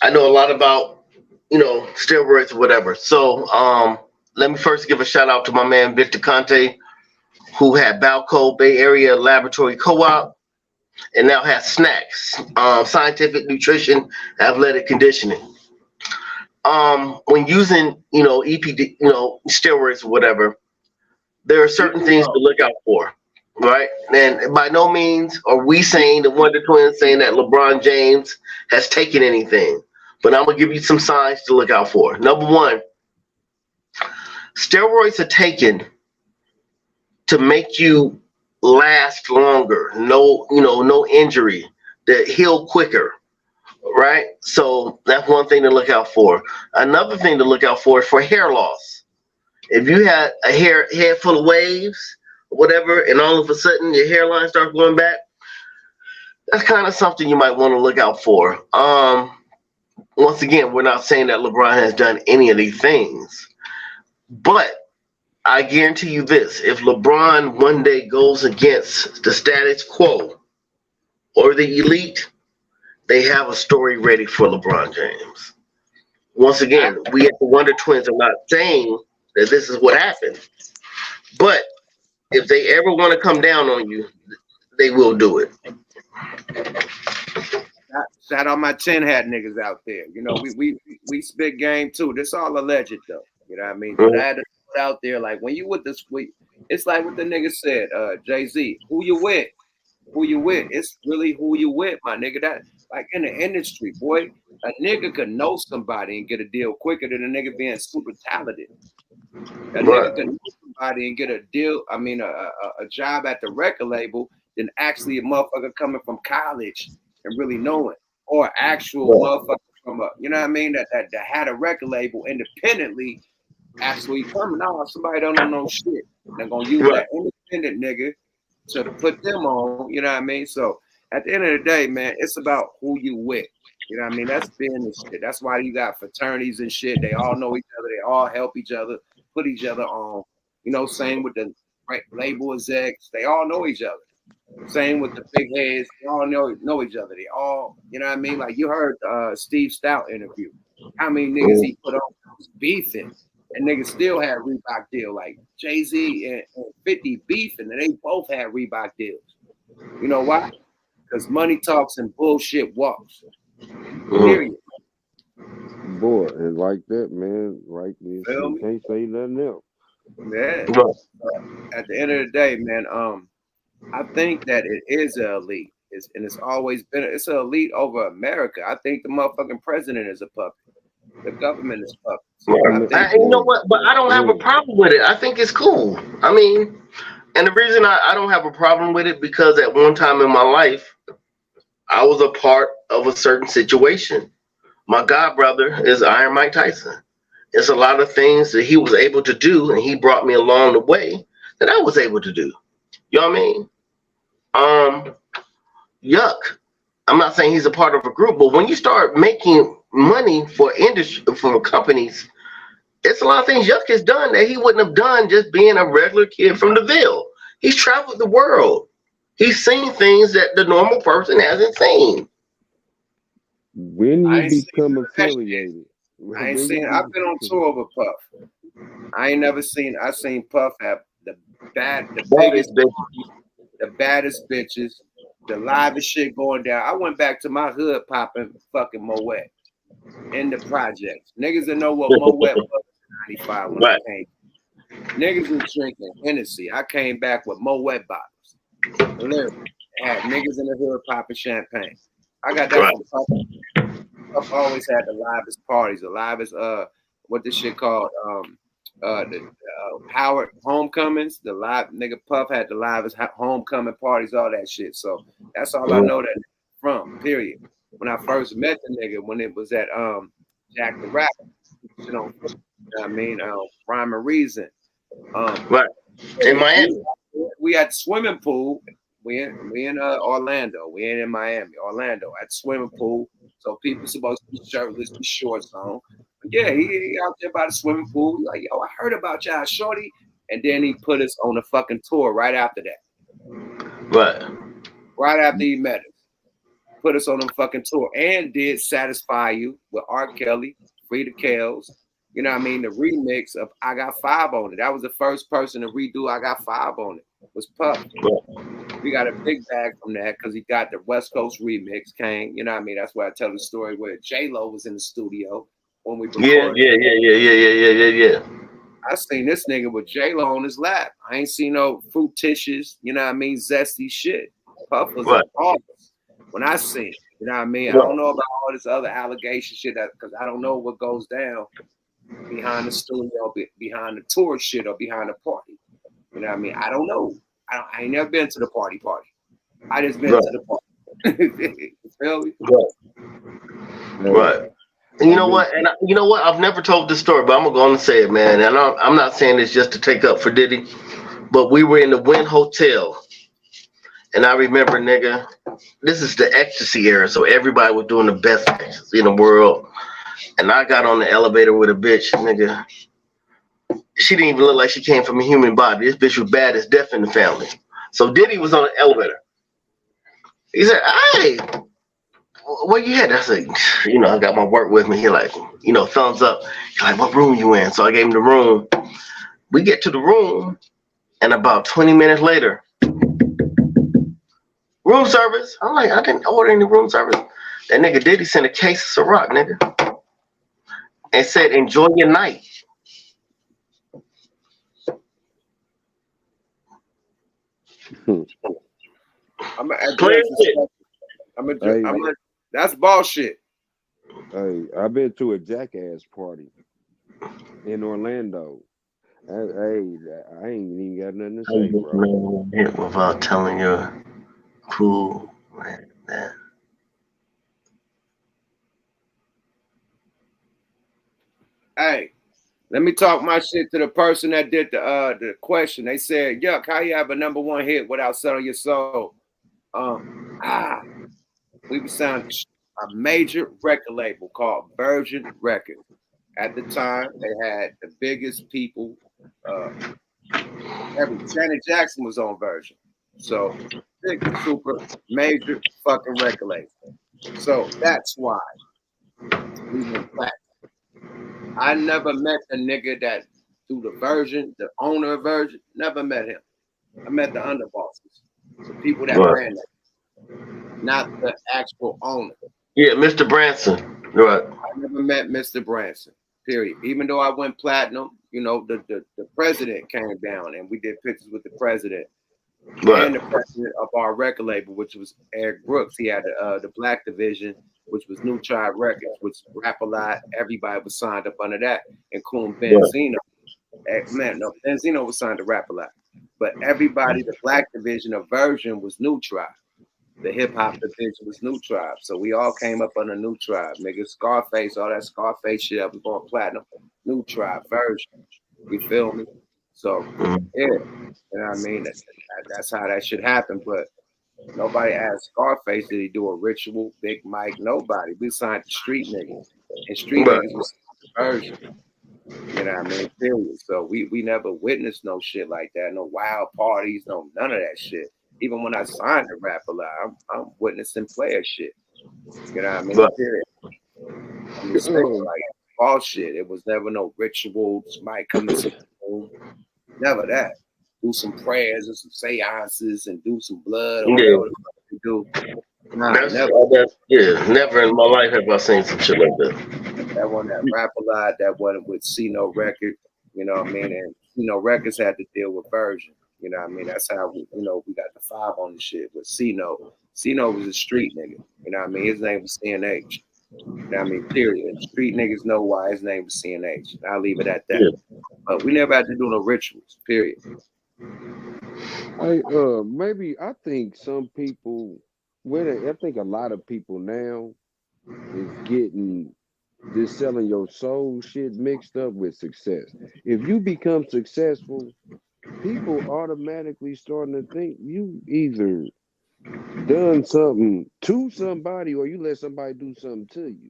I know a lot about, steroids or whatever. So let me first give a shout out to my man Victor Conte, who had Balco Bay Area Laboratory Co-op and now has Snacks, Scientific Nutrition, Athletic Conditioning. When using, EPD, steroids or whatever, there are certain things to look out for, right? And by no means are we saying, the Wonder Twins saying that LeBron James has taken anything, but I'm gonna give you some signs to look out for. Number one, steroids are taken to make you last longer, no injury, that heal quicker, right? So that's one thing to look out for. Another thing to look out for is for hair loss. If you had a head full of waves, or whatever, and all of a sudden your hairline starts going back, that's kind of something you might want to look out for. Once again, we're not saying that LeBron has done any of these things, but I guarantee you this: if LeBron one day goes against the status quo or the elite, they have a story ready for LeBron James. Once again, we at the Wonder Twins are not saying that this is what happened, but if they ever want to come down on you, they will do it. Shout out my 10 hat niggas out there. We spit game too. This all alleged though. You know what I mean? But I had to put out there, like, when you with the sweet, it's like what the nigga said, Jay-Z, who you with? It's really who you with, my nigga. That, like, in the industry, boy, a nigga could know somebody and get a deal quicker than a nigga being super talented. A nigga could know somebody and get a deal, a job at the record label than actually a motherfucker coming from college and really knowing, or actual motherfucker from that had a record label independently actually coming out. Somebody don't know no shit. They're gonna use that independent nigga to put them on, you know what I mean? So at the end of the day, man, it's about who you with. You know what I mean? That's business shit. That's why you got fraternities and shit. They all know each other. They all help each other, put each other on. Same with the label execs. They all know each other. Same with the big heads. They all know each other. They all, you know what I mean? Like, you heard Steve Stout interview. How many niggas he put on was beefing, and niggas still had Reebok deal. Like Jay-Z and 50 beefing, and they both had Reebok deals. You know why? Because money talks and bullshit walks. Period. Boy, and like that, man, right? You can't say nothing else. Man, at the end of the day, man, I think that it is an elite. It's always been. It's an elite over America. I think the motherfucking president is a puppet. The government is puppet. So You know what? But I don't have a problem with it. I think it's cool. I mean, and the reason I don't have a problem with it, because at one time in my life, I was a part of a certain situation. My god brother is Iron Mike Tyson. It's a lot of things that he was able to do, and he brought me along the way that I was able to do. You know what I mean? Yuck. I'm not saying he's a part of a group, but when you start making money for industry, for companies, it's a lot of things Yuck has done that he wouldn't have done just being a regular kid from the Ville. He's traveled the world. He's seen things that the normal person hasn't seen. When you become affiliated, I've been on tour with Puff. I ain't never seen. I seen Puff have the biggest, the baddest bitches, the livest shit going down. I went back to my hood popping fucking Moet in the projects. Niggas didn't know what Moet was in '95 when I came. Niggas was drinking Hennessy. I came back with Moet bottles. Literally, had niggas in the hood popping champagne. I got that from Puff. Puff always had the livest parties, the livest what this shit called the Howard homecomings. The live nigga Puff had the livest homecoming parties, all that shit. So that's all I know that from. Period. When I first met the nigga, when it was at Jack the Rapper, you know what I mean, Rhyme and Reason. Right. In Miami. We at the swimming pool. We in Orlando. We ain't in Miami. Orlando at the swimming pool. So people supposed to be shirtless, be shorts on. But yeah, he out there by the swimming pool. Like, yo, I heard about y'all, shorty. And then he put us on a fucking tour right after that. Right. Right after he met us. Put us on a fucking tour and did Satisfy You with R. Kelly, Frida Kales. You know what I mean? The remix of I Got 5 on it. That was the first person to redo I Got 5 on it. Was Puff. We got a big bag from that because he got the West Coast remix came. You know what I mean? That's why I tell the story where J-Lo was in the studio when we recorded. Yeah. I seen this nigga with J-Lo on his lap. I ain't seen no fruititious, you know what I mean, zesty shit. Puff was an artist when I seen it. You know what I mean? I don't know about all this other allegation shit because I don't know what goes down behind the studio, behind the tour shit, or behind the party. You know what I mean? I don't know. I ain't never been to the party. I just been to the party. You feel me? Right. And you know what? And you know what? I've never told this story, but I'm gonna go on and say it, man. And I'm not saying this just to take up for Diddy, but we were in the Wynn Hotel, and I remember, nigga, this is the ecstasy era, so everybody was doing the best ecstasy in the world. And I got on the elevator with a bitch, nigga. She didn't even look like she came from a human body. This bitch was bad as death in the family. So Diddy was on the elevator. He said, "Hey, where you at?" I said, "You know, I got my work with me." He like, you know, thumbs up. He's like, "What room you in?" So I gave him the room. We get to the room, and about 20 minutes later, room service. I'm like, I didn't order any room service. That nigga Diddy sent a case of Ciroc, nigga, and said, "Enjoy your night." That's bullshit. Hey, I've been to a Jackass party in Orlando. Hey, I ain't even got nothing to say, bro. Without telling your cool like that. Hey, let me talk my shit to the person that did the question. They said, "Yuck, how you have a #1 hit without selling your soul?" We were signed a major record label called Virgin Records. At the time, they had the biggest people. Janet Jackson was on Virgin, so big, super, major fucking record label. So that's why we went platinum. I never met the nigga that through the Virgin, the owner of Virgin. Never met him. I met the underbosses, the people that ran it, not the actual owner. Yeah, Mr. Branson. Right. I never met Mr. Branson. Period. Even though I went platinum, you know, the president came down and we did pictures with the president and the president of our record label, which was Eric Brooks. He had the black division, which was New Tribe Records, which Rap a Lot. Everybody was signed up under that, including Benzino. No, Benzino was signed to Rap a Lot, but everybody, the black division of Virgin was New Tribe. The hip hop division was New Tribe. So we all came up under New Tribe. Nigga, Scarface, all that Scarface shit, I was going platinum. New Tribe, Virgin. You feel me? So, yeah. You know what I mean? That's how that should happen. But nobody asked Scarface, did he do a ritual? Big Mike, nobody. We signed the street niggas. And street niggas was Virgin. You know what I mean? Period. So we never witnessed no shit like that. No wild parties, no none of that shit. Even when I signed to Rap a Lot, I'm witnessing player shit. You know what I mean? Period. I'm just saying, like bullshit. It was never no rituals. Might come to some room. Never that. Do some prayers and some seances and do some blood or whatever you do. Nah, never in my life have I seen some shit like that. That one that Rap a Lot, that one with C-No Record, you know what I mean? And C-No Records had to deal with Virgin. You know what I mean? That's how we got the 5 on the shit with C-No. C-No was a street nigga. You know what I mean? His name was CNH. You know what I mean? Period. Street niggas know why his name was CNH. I'll leave it at that. Yeah. But we never had to do no rituals. Period. Maybe I think some people, I think a lot of people now is getting This selling your soul shit mixed up with success. If you become successful, people automatically starting to think you either done something to somebody or you let somebody do something to you.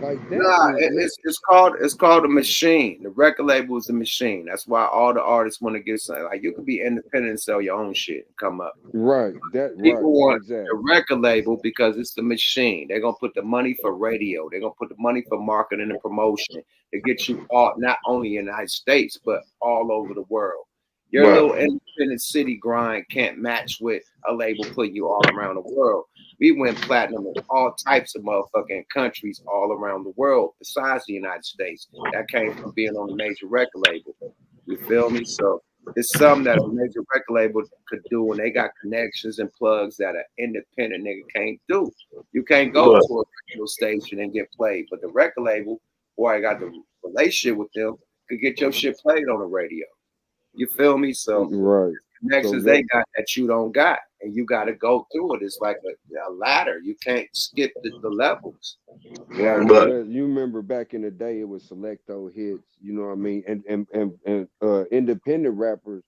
Like that Nah, is it's called a machine. The record label is the machine. That's why all the artists want to get something. Like you could be independent and sell your own shit and come up. right. That People want exactly. the record label because it's the machine. They're gonna put the money for radio. They're gonna put the money for marketing and promotion to get you all not only in the United States but all over the world. Your little independent city grind can't match with a label putting you all around the world. We went platinum in all types of motherfucking countries all around the world besides the United States. That came from being on a major record label. You feel me? So it's something that a major record label could do, and they got connections and plugs that an independent nigga can't do. You can't go to a radio station and get played, but the record label, boy, I got the relationship with them, could get your shit played on the radio. You feel me? So right. Connections they got that you don't got, and you got to go through it. It's like a ladder. You can't skip the levels. Right, but you remember back in the day, it was Selecto hits. You know what I mean? And independent rappers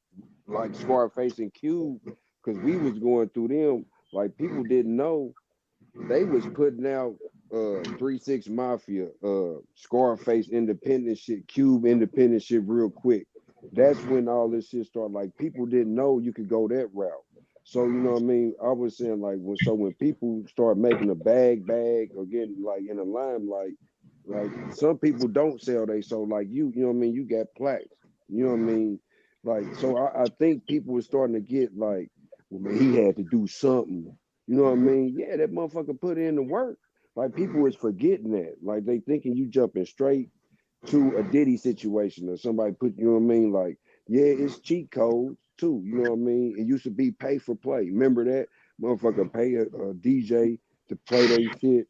like Scarface and Cube, because we was going through them. Like people didn't know they was putting out 3-6 Mafia, Scarface independent shit, Cube independent shit real quick. That's when all this shit started. Like people didn't know you could go that route. So you know what I mean? I was saying like when people start making a bag or getting like in a limelight, like some people don't sell they soul like you know what I mean? You got plaques. You know what I mean? Like so I think people were starting to get like, well man, he had to do something. You know what I mean? Yeah, that motherfucker put in the work. Like people is forgetting that. Like they thinking you jumping straight to a Diddy situation or somebody put, you know what I mean? Like, yeah, it's cheat codes too. You know what I mean? It used to be pay for play. Remember that? Motherfucker pay a DJ to play their shit.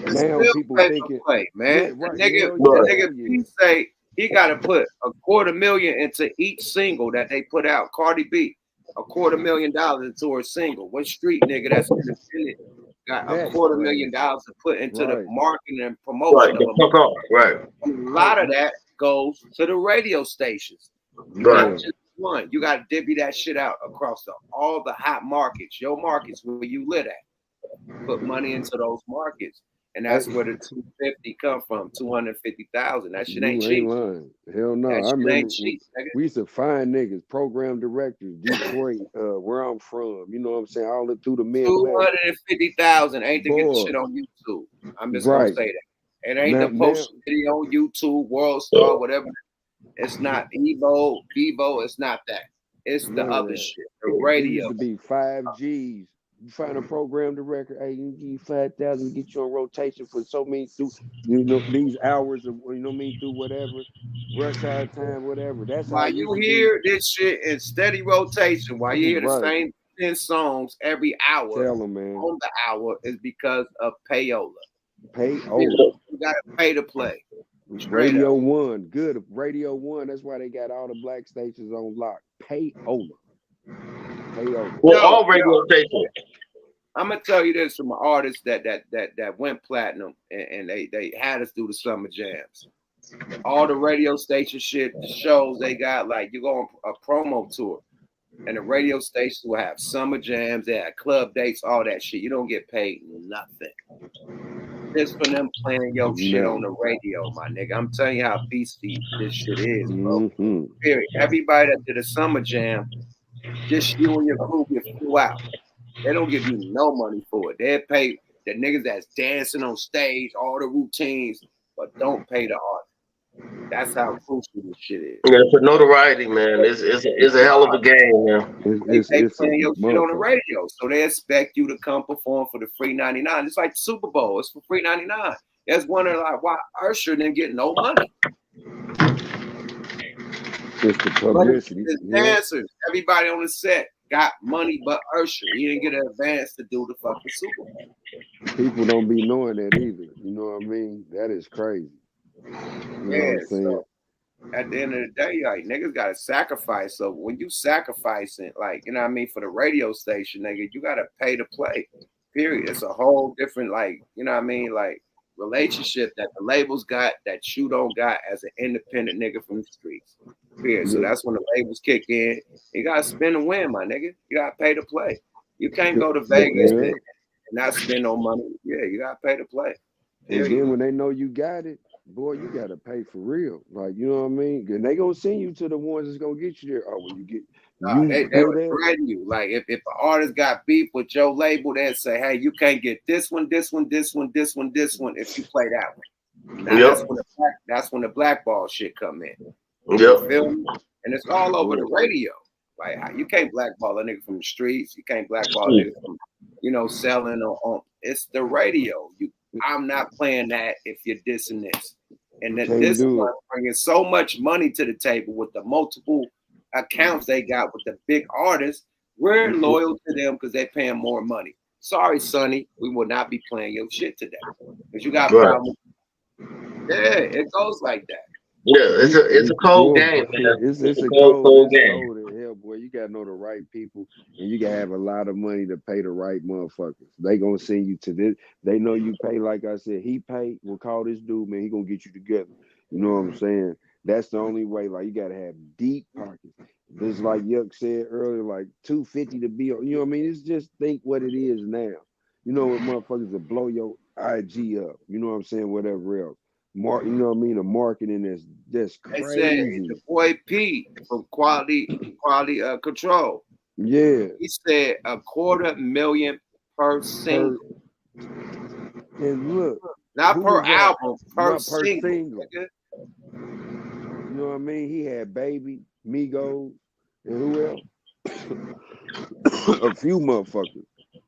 Now people thinking, play, man. Yeah, right, the nigga he say he got to put $250,000 into each single that they put out. Cardi B, $250,000 into her single. What street nigga that's independent got $250,000 to put into the marketing and promotion of a A lot of that goes to the radio stations. Not just one. You got to divvy that shit out across all the hot markets. Your markets where you live at. Put money into those markets. And that's where the 250 come from, 250,000. That shit ain't cheap. Lying. Hell no. I remember we used to find niggas, program directors, Detroit, where I'm from. You know what I'm saying? All through the Midwest. 250,000 ain't to get the shit on YouTube. I'm just gonna say that. It ain't the post video on YouTube, World Star, whatever. It's not Evo, Vivo. It's not that. It's the other shit. The radio. It used to be 5 Gs. You find a program director, hey, you give 5,000, get you on rotation for so many through, you know, these hours of, you know what I mean, through whatever, rush hour time, whatever. That's why you hear this shit in steady rotation. Why you hear the same 10 songs every hour on the hour is because of payola. Payola. You gotta pay to play. Radio 1, good. Radio 1, that's why they got all the black stations on lock. Payola. Well, all radio stations. I'm gonna tell you this from an artist that went platinum and they had us do the summer jams. All the radio station shit, the shows they got, like you go on a promo tour, and the radio stations will have summer jams, they have club dates, all that shit. You don't get paid nothing. Just for them playing your shit on the radio, my nigga. I'm telling you how beastie this shit is, bro. Period. Everybody that did a summer jam, just you and your crew get flew out. They don't give you no money for it. They pay the niggas that's dancing on stage, all the routines, but don't pay the artist. That's how crucial this shit is. Yeah, for notoriety, man. It's a hell of a game, man. They playing your shit on the radio, so they expect you to come perform for the free 99. It's like the Super Bowl. It's for free 99. That's wondering like why Usher didn't get no money. It's the publicity. It's dancers. Everybody on the set got money but Usher. He didn't get an advance to do the fucking Super Bowl. People don't be knowing that either. You know what I mean? That is crazy. You know what I'm saying? So at the end of the day, like niggas gotta sacrifice. So when you sacrificing, like, you know what I mean, for the radio station, nigga, you gotta pay to play. Period. It's a whole different, like, you know what I mean? Like relationship that the labels got that you don't got as an independent nigga from the streets. Period. So that's when the labels kick in. You gotta spend and win, my nigga. You gotta pay to play. You can't go to Vegas and not spend no money. Yeah, you gotta pay to play. And then when they know you got it, boy, you gotta pay for real. Like, you know what I mean? And they gonna send you to the ones that's gonna get you there. Oh, when you get they would threaten you. Like if an artist got beef with your label, they'd say, hey, you can't get this one, this one, this one, this one, this one if you play that one. Now that's when the blackball shit come in. You feel me? And it's all over the radio. Like you can't blackball a nigga from the streets. You can't blackball a nigga from, selling on. It's the radio. I'm not playing that if you're dissing this. And that this one bringing so much money to the table with the multiple accounts they got with the big artists. We're loyal to them because they're paying more money. Sorry, Sonny, we will not be playing your shit today because you got problems. Yeah, it goes like that. Yeah, it's a cold game, man. It's a cold game. Hell, boy, you gotta know the right people, and you gotta have a lot of money to pay the right motherfuckers. They gonna send you to this. They know you pay. Like I said, he pay. We'll call this dude, man. He gonna get you together. You know what I'm saying? That's the only way. Like you gotta have deep pockets. Just like Yuck said earlier, like $250 to be. You know what I mean? It's just think what it is now. You know what motherfuckers will blow your IG up. You know what I'm saying? Whatever else. You know what I mean? The marketing is just crazy. They said the boy Pete from quality control. Yeah. He said $250,000 per single. And look, not per album, per single. You know what I mean? He had Baby, Migos, and who else? A few motherfuckers.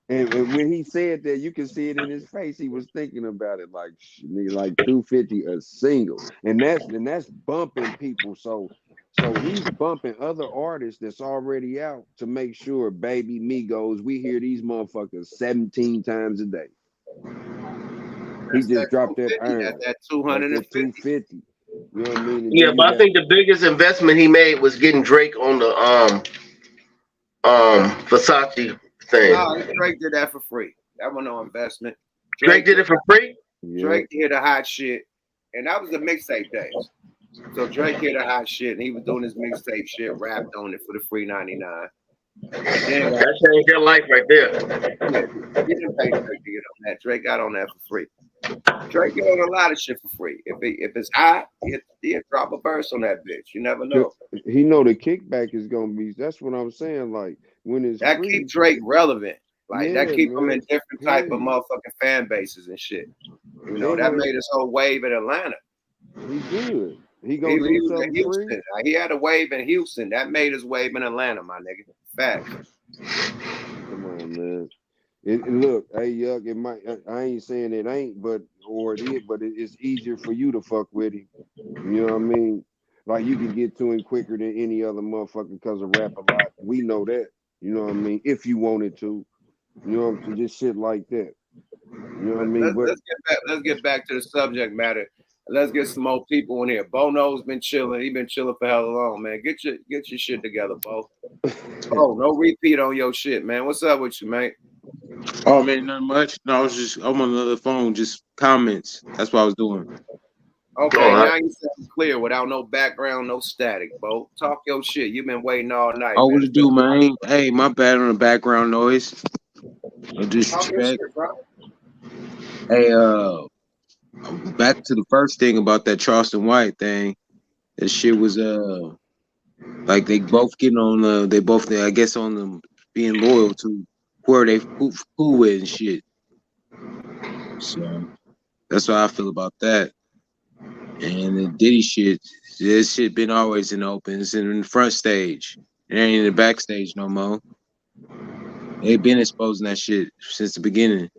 And when he said that, you can see it in his face. He was thinking about it like $250 a single, and that's bumping people. So he's bumping other artists that's already out to make sure, Baby, Migos, we hear these motherfuckers 17 times a day. He just dropped that iron. That 250. You know what I mean? Yeah, but I think the biggest investment he made was getting Drake on the Versace thing. No, Drake did that for free. That was no investment. Drake did it for free? Drake hit a hot shit. And that was the mixtape days. So Drake hit a hot shit and he was doing his mixtape shit, rapped on it for the free 99. And then, that changed their life right there. He didn't pay Drake to get on that. Drake got on that for free. Drake get on a lot of shit for free. If it's hot, he'll drop a verse on that bitch. You never know. He know the kickback is gonna be. That's what I'm saying. Like when it's that free, keep Drake relevant. Like that keep him in different type of Yeah. motherfucking fan bases and shit. You know that made his whole wave in Atlanta. He good. He He gonna do was in something Houston. free. He had a wave in Houston. That made his wave in Atlanta, my nigga. Fact. Come on, man. Look, hey, Yuck, it might. I ain't saying it ain't, but it's easier for you to fuck with him. You know what I mean? Like you can get to him quicker than any other motherfucker because of rap a lot. We know that. You know what I mean? If you wanted to, you know what I'm saying? Just shit like that. You know what I mean? Let's get back to the subject matter. Let's get some more people in here. Bono's been chilling. He been chilling for hell long, man. Get your shit together, Bo. Oh, no repeat on your shit, man. What's up with you, mate? Oh man, nothing much. No, I'm on another phone, just comments. That's what I was doing. Okay, now you sound clear without no background, no static, Bo. Talk your shit. You've been waiting all night. Oh, man. what to do, man? Hey, my bad on the background noise. No Talk your disrespect. shit, bro. Hey, back to the first thing about that Charleston White thing. That shit was like they both getting on they both I guess on them being loyal to where they cool with and shit. So that's how I feel about that. And the Diddy shit, this shit been always in the open. It's in the front stage. It ain't in the backstage no more. They been exposing that shit since the beginning.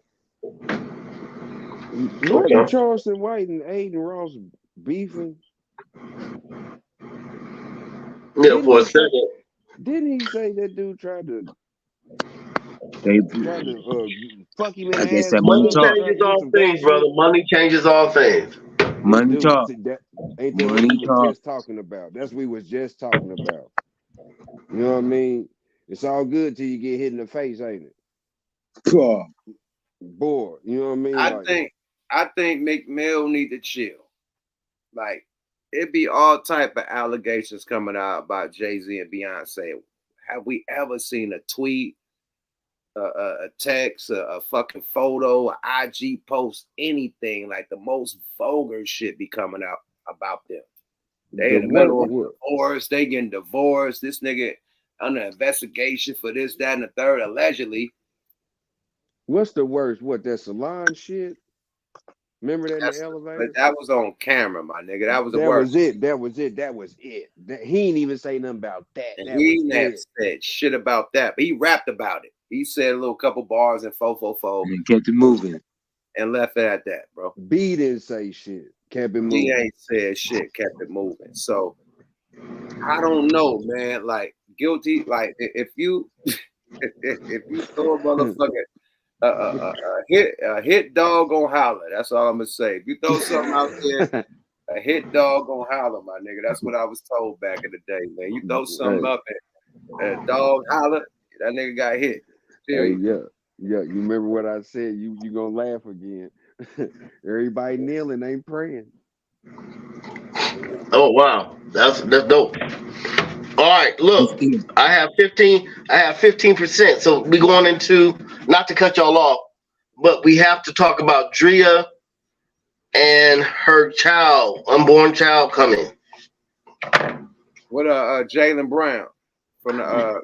Wasn't Charleston White and Aiden Ross beefing? Yeah, for a second. Didn't he say that dude tried to fuck him in the I guess ass? that money changes all things, brother. Money changes all things. Money talk. Ain't that what we was just talking about? That's what we was just talking about. You know what I mean? It's all good till you get hit in the face, ain't it? Boy, you know what I mean? I think I think Meek Mill need to chill. Like, it be all type of allegations coming out about Jay-Z and Beyonce. Have we ever seen a tweet, a text, a fucking photo, an IG post, anything? Like, the most vulgar shit be coming out about them. They in the middle of divorce. They getting divorced. This nigga under investigation for this, that, and the third, allegedly. What's the worst? What, that salon shit? Remember that in the elevator? That was on camera, my nigga. That was the That worst. That was it. He ain't even say nothing about that. And he never said shit about that, but he rapped about it. He said a little couple bars in 444 and kept it moving and left it at that, bro. B didn't say shit. Kept it moving. He ain't said shit. Kept it moving. So I don't know, man. Like, guilty. Like, if you if you throw a motherfucker a hit dog gonna holler. That's all I'm gonna say. If you throw something out there, a hit dog gonna holler, my nigga. That's what I was told back in the day, man. You throw something up and a dog holler, that nigga got hit. Hey, yeah. You remember what I said? You gonna laugh again. Everybody kneeling ain't praying. Oh wow, that's dope. All right, look, I have 15%. So we going into, not to cut y'all off, but we have to talk about Drea and her child, unborn child coming. What Jaylen Brown from the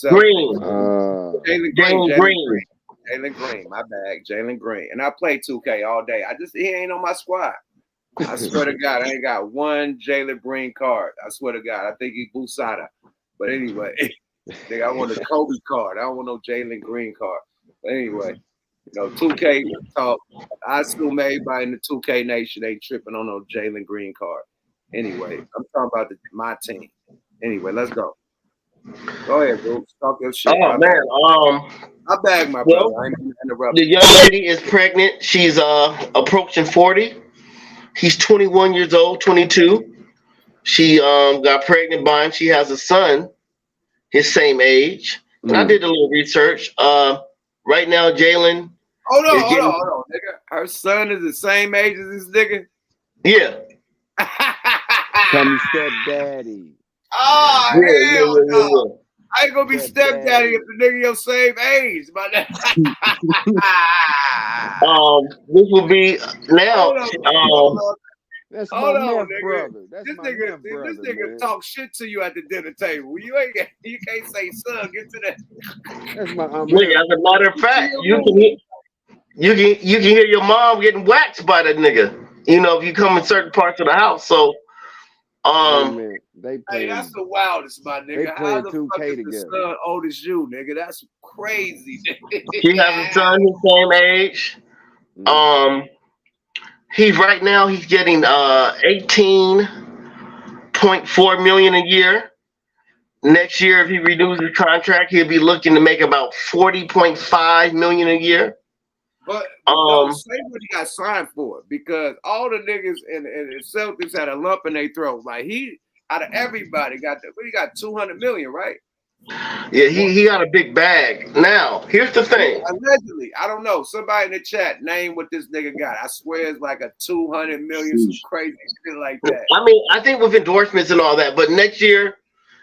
Green. Jalen Green. Jalen Green, my bad. Jalen Green. And I play 2K all day. He ain't on my squad. I swear to God, I ain't got one Jalen Green card. I swear to God, I think he's Busada. But anyway, I want a Kobe card. I don't want no Jalen Green card. But anyway, 2K talk. I assume everybody in the 2K nation ain't tripping on no Jalen Green card. Anyway, I'm talking about my team. Anyway, let's go. Go ahead, bro. Talk your shit. Oh man, I bag my brother. I ain't gonna interrupt. The young lady is pregnant. She's approaching 40. He's 21 years old, 22. She got pregnant by him. She has a son, his same age. And I did a little research. Right now, Jalen. Hold on, nigga. Her son is the same age as this nigga? Yeah. Call me stepdaddy. Oh, hell no. I ain't gonna be stepdaddy if the nigga your same age. This will be now. That's hold my on, nigga. Brother. That's this my nigga man. talk shit to you at the dinner table. You can't say, son, get to that. That's my Wait, as a matter of fact, you can hear your mom getting waxed by that nigga. If you come in certain parts of the house. So that's the wildest, my nigga. They How playing the fuck 2K is together. the son old as you, nigga? That's crazy. He has a son his same age. He's getting 18.4 million a year. Next year, if he renews his contract, he'll be looking to make about 40.5 million a year. But don't say what he got signed for, because all the niggas in the Celtics had a lump in their throat. Like, he, out of everybody, he got 200 million, right? Yeah, he got a big bag. Now, here's the thing. Allegedly, I don't know. Somebody in the chat name what this nigga got. I swear it's like a 200 million, some crazy shit like that. I mean, I think with endorsements and all that, but next year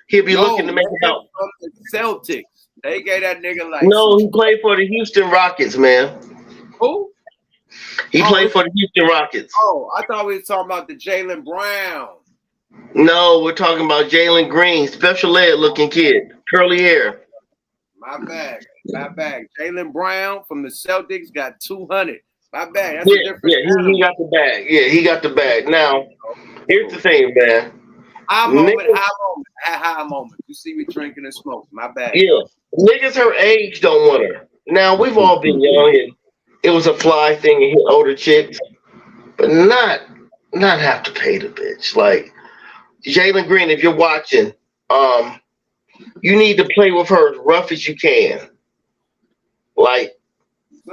he'll be looking to make about the Celtics. They gave that nigga like he played for the Houston Rockets, man. Who? He played for the Houston Rockets. Oh, I thought we were talking about the Jaylen Brown. No, we're talking about Jalen Green, special ed looking kid, curly hair. My bag. Jaylen Brown from the Celtics got 200. My bag. That's He got the bag. Yeah, he got the bag. Now, here's the thing, man. High moment. You see me drinking and smoking. My bad. Yeah, niggas her age don't want her. Now, we've all been young and it was a fly thing and hit older chicks, but not have to pay the bitch. Like, Jalen Green, if you're watching, you need to play with her as rough as you can. Like,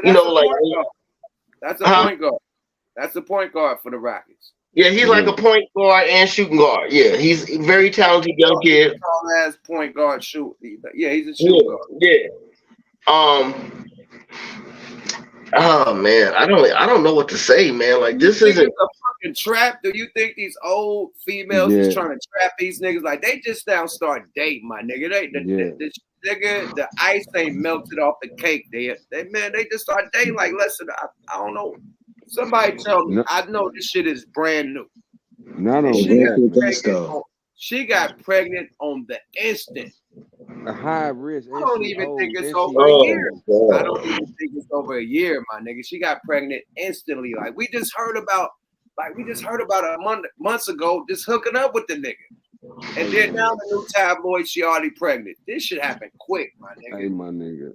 that's a point guard. That's a point guard for the Rockets. Yeah, he's like a point guard and shooting guard. Yeah, he's a very talented young kid. Tall ass point guard shoot. Yeah, he's a shooting guard. Yeah. Oh man, I don't know what to say, man. Like this It's isn't a fucking trap. Do you think these old females is trying to trap these niggas? Like they just now start dating, my nigga. The ice ain't melted off the cake. They just start dating. Like, listen, I don't know. Somebody tell me. I know this shit is brand new. Not on that. She got pregnant on the instant. A high risk. I don't even think it's over a year. I don't even think it's over a year, my nigga. She got pregnant instantly. Like we just heard about a months ago, just hooking up with the nigga. And then now the new tabloid, she already pregnant. This shit happened quick, my nigga. Hey, my nigga.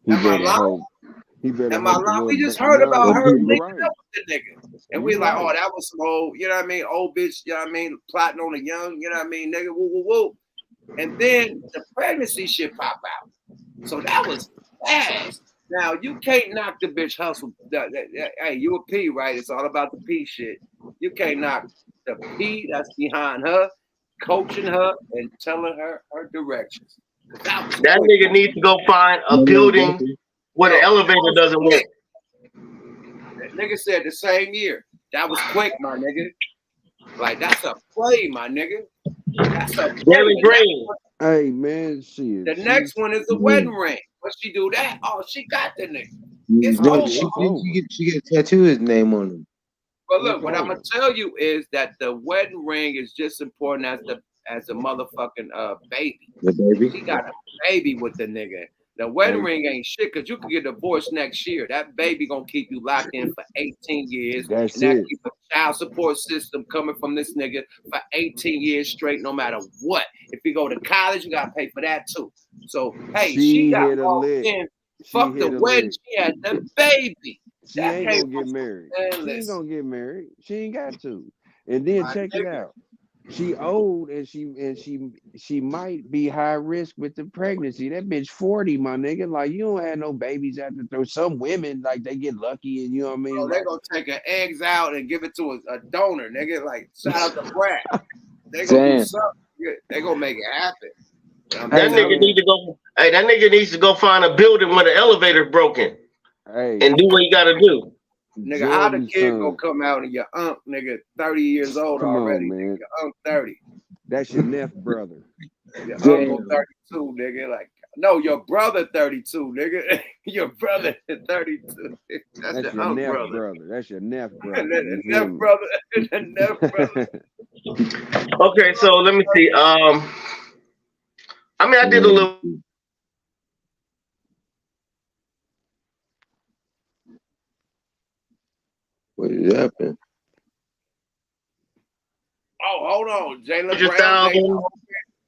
Am I lying? We just heard about her linking up with the nigga. And we like, oh, that was some old, you know what I mean? Old bitch, you know what I mean? Plotting on a young, you know what I mean? Nigga, woo, woo, woo. And then the pregnancy shit pop out. So that was fast. Now, you can't knock the bitch hustle. Hey, you a P, right? It's all about the P shit. You can't knock the P that's behind her, coaching her, and telling her directions. That nigga needs to go find a building where the elevator doesn't work. That nigga said the same year. That was quick, my nigga. Like, that's a play, my nigga. That's a play. Hey, man, shit. The next one is the wedding ring. What she do that? Oh, she got the nigga. It's She get a tattoo his name on him. But look, what I'm gonna tell you is that the wedding ring is just important as the motherfucking baby. The baby. She got a baby with the nigga. The wedding ring ain't shit because you can get divorced next year. That baby gonna keep you locked in for 18 years. That's and that it. keep a child support system coming from this nigga for 18 years straight, no matter what. If you go to college, you gotta pay for that too. So hey, she got walked in. Fuck the wedding. She had the baby. She ain't gonna get married. She ain't gonna get married. She ain't got to. And then check it out. She old and she might be high risk with the pregnancy. That bitch 40, my nigga. Like you don't have no babies after through. Some women like they get lucky and you know what I mean. So they gonna take her eggs out and give it to a donor, nigga. Like shout out to Brad. They gonna do something. They gonna make it happen. That nigga need to go. Hey, that nigga needs to go find a building where the elevator's broken. Hey, and do what you gotta do. Nigga, how the kid gonna come out and your uncle, nigga, 30 years old already, nigga. Your uncle 30. That's your nephew brother. Your uncle 32, nigga. Like, no, your brother 32, nigga. Your brother 32. That's your nephew brother. That's your nephew brother. Nephew brother. Nephew brother. Okay, so let me see. I mean, I did a little. What happened? Oh, hold on. Jaylen Brown.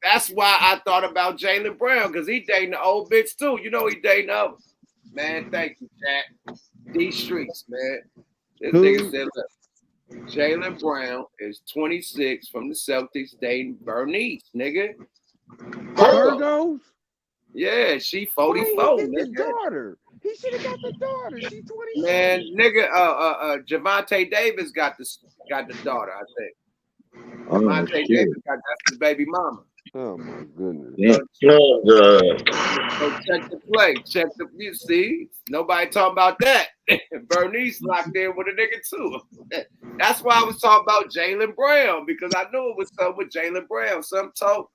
That's why I thought about Jaylen Brown, because he dating the old bitch too. You know he dating up. Man, thank you, Jack. These streets, man. This nigga said, look, Jaylen Brown is 26 from the Celtics dating Bernice, nigga. Virgos? Yeah, she 44. His daughter. He should have got the daughter. She's 26. Man, nigga, Javante Davis got the daughter, I think. Javante Davis got that's his baby mama. Oh my goodness. So check the play. Check the you see. Nobody talking about that. Bernice locked in with a nigga too. That's why I was talking about Jaylen Brown, because I knew it was something with Jaylen Brown. Some told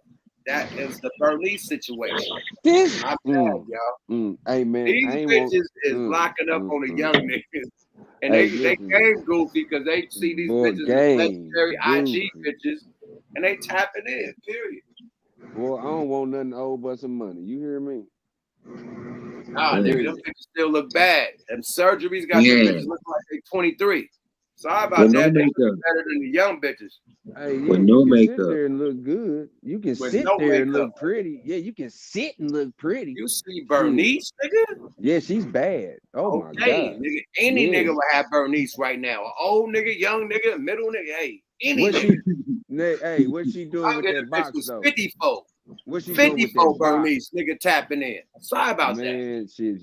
that is the Bernice situation. I'm bad, y'all. Hey man, these bitches is locking up on the young niggas. And they game goofy because they see these bitches as legendary IG bitches and they tapping in, period. Well, I don't want nothing old but some money. You hear me? Nah, nigga, them bitches still look bad. Them surgeries got them bitches look like they 23. Sorry about that. They look better than the young bitches. Hey, you can sit there and look good. You can sit there and look pretty. Yeah, you can sit and look pretty. You see Bernice, nigga? Yeah, she's bad. Oh my god. Nigga, any nigga will have Bernice right now. An old nigga, young nigga, middle nigga. Hey, any nigga. What's she doing with that box though? 54. What's she 54 Bernice, nigga tapping in. Sorry about that. Man, she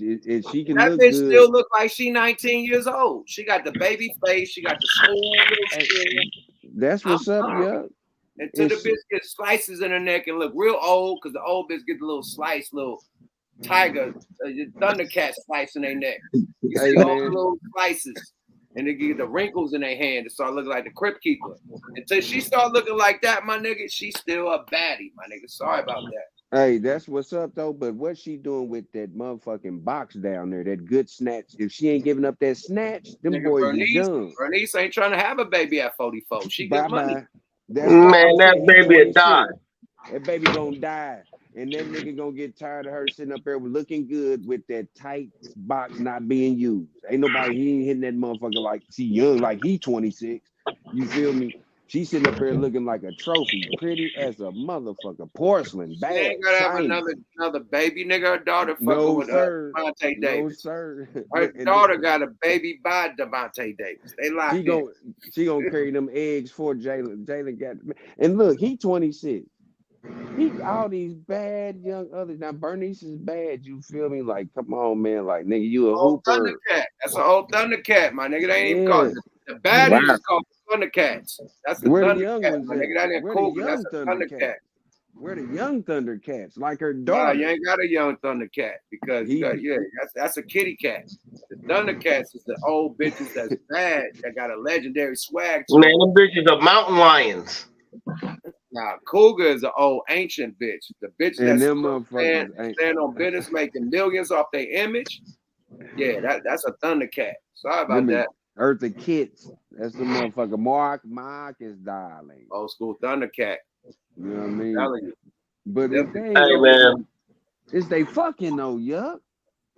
can that look bitch good. still look like she 19 years old. She got the baby face. She got the smooth little skin. That's what's up, yeah. Until the bitch gets slices in her neck and look real old, because the old bitch get the little slice, little tiger, Thundercat slicing their neck. You Hey, see all the man. little slices, and they get the wrinkles in their hand to start looking like the Crypt Keeper. Until she start looking like that, my nigga, she's still a baddie, my nigga. Sorry about that. Hey, that's what's up though. But what's she doing with that motherfucking box down there? That good snatch. If she ain't giving up that snatch, them Nigga, boys is young. Bernice ain't trying to have a baby at 44. She Bye get money. bye. That's Man, that baby will die. That baby gonna die. And that nigga gonna get tired of her sitting up there looking good with that tight box not being used. Ain't nobody, he ain't hitting that motherfucker like she young, like he 26. You feel me? She's sitting up there looking like a trophy, pretty as a motherfucker, porcelain, She bad, ain't gonna have shiny. another baby, nigga. Her daughter fucking No, with sir. Devontae No, Davis. sir. Her And daughter got a baby by Devontae Davis. They locked in. She gonna carry them eggs for Jalen. Jalen got, and look, he 26. He all these bad young others. Now Bernice is bad. You feel me? Like, come on, man. Like, nigga, you a Old hooper. Thundercat. That's an old Thundercat, my nigga. They ain't even Yeah. called the baddies Wow. is called Thundercats. That's the Where the Thundercat, young ones my at? nigga. That ain't Where cool, the but that's young a Thundercat. Where the young Thundercats? Like her Nah, daughter. you ain't got a young Thundercat because you got that's a kitty cat. The Thundercats is the old bitches that's bad that got a legendary swag to Man, them. them bitches are mountain lions. Now, Cougar is an old ancient bitch. The bitch And that's them motherfuckers stand on business making millions off their image. Yeah, that's a Thundercat. Sorry about Them is that. Eartha Kitt's. That's the motherfucker. Mark is darling. Old school Thundercat. You know what I mean? Telling you. But the thing, Hey, man. is they fucking though, yuck.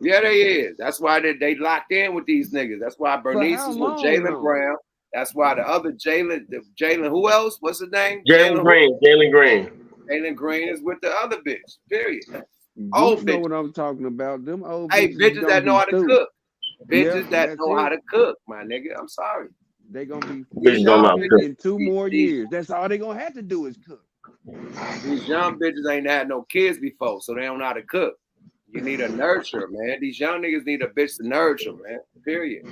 Yeah, they is. That's why they locked in with these niggas. That's why Bernice how is with long, Jalen though? Brown. That's why the other Jalen, who else? What's his name? Jalen Green. Jalen Green is with the other bitch. Period. You Old know bitch. what I'm talking about. Them old Hey, bitches that know how to cook. Bitches Yep, that that's know it. how to cook, my nigga. I'm sorry. They gonna be These young bitches, in 2 more years. That's all they gonna have to do is cook. these young bitches ain't had no kids before, so they don't know how to cook. You need a nurture, man. These young niggas need a bitch to nurture, man. Period.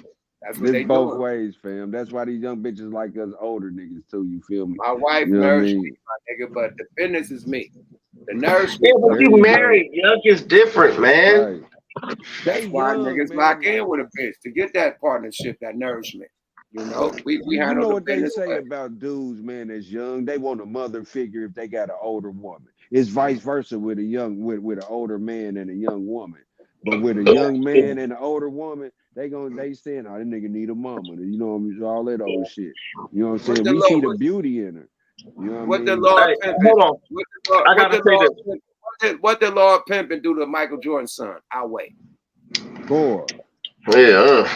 That's what It's they both doing. ways, fam. That's why these young bitches like us older niggas too. You feel me? My wife You know what I nourished mean? me, my nigga, but the business is me. The nourishment. Yeah, but you married. Yuck is different, man. Right. That's They why young, niggas man, lock like- in with a bitch to get that partnership, that nourishment. You know, we You handle know the what they business. say but about dudes, man, that's young. They want a mother figure if they got an older woman. It's vice versa with a young with an older man and a young woman. But with a young man and an older woman, they saying, oh, that nigga need a mama. You know what I mean? All that old shit. You know what I'm saying? the We Lord- see the beauty in her. You know what What I the mean? Lord Hey, pimping? hold on. I What gotta the say Lord this. pimping? What the Lord pimping do to Michael Jordan's son? I'll wait. Boy. Yeah.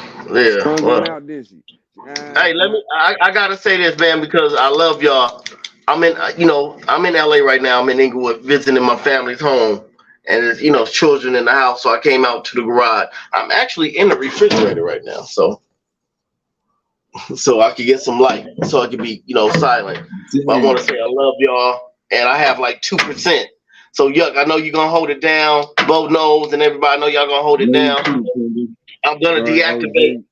Strung him out, did she? Hey, I gotta say this, man, because I love y'all. I'm in LA right now. I'm in Inglewood visiting my family's home, and there's children in the house. So I came out to the garage. I'm actually in the refrigerator right now, so I could get some light, so I could be silent. But I want to say I love y'all, and I have like 2%. So Yuck, I know you're gonna hold it down. Bo knows, and everybody know y'all gonna hold it down. I'm gonna deactivate.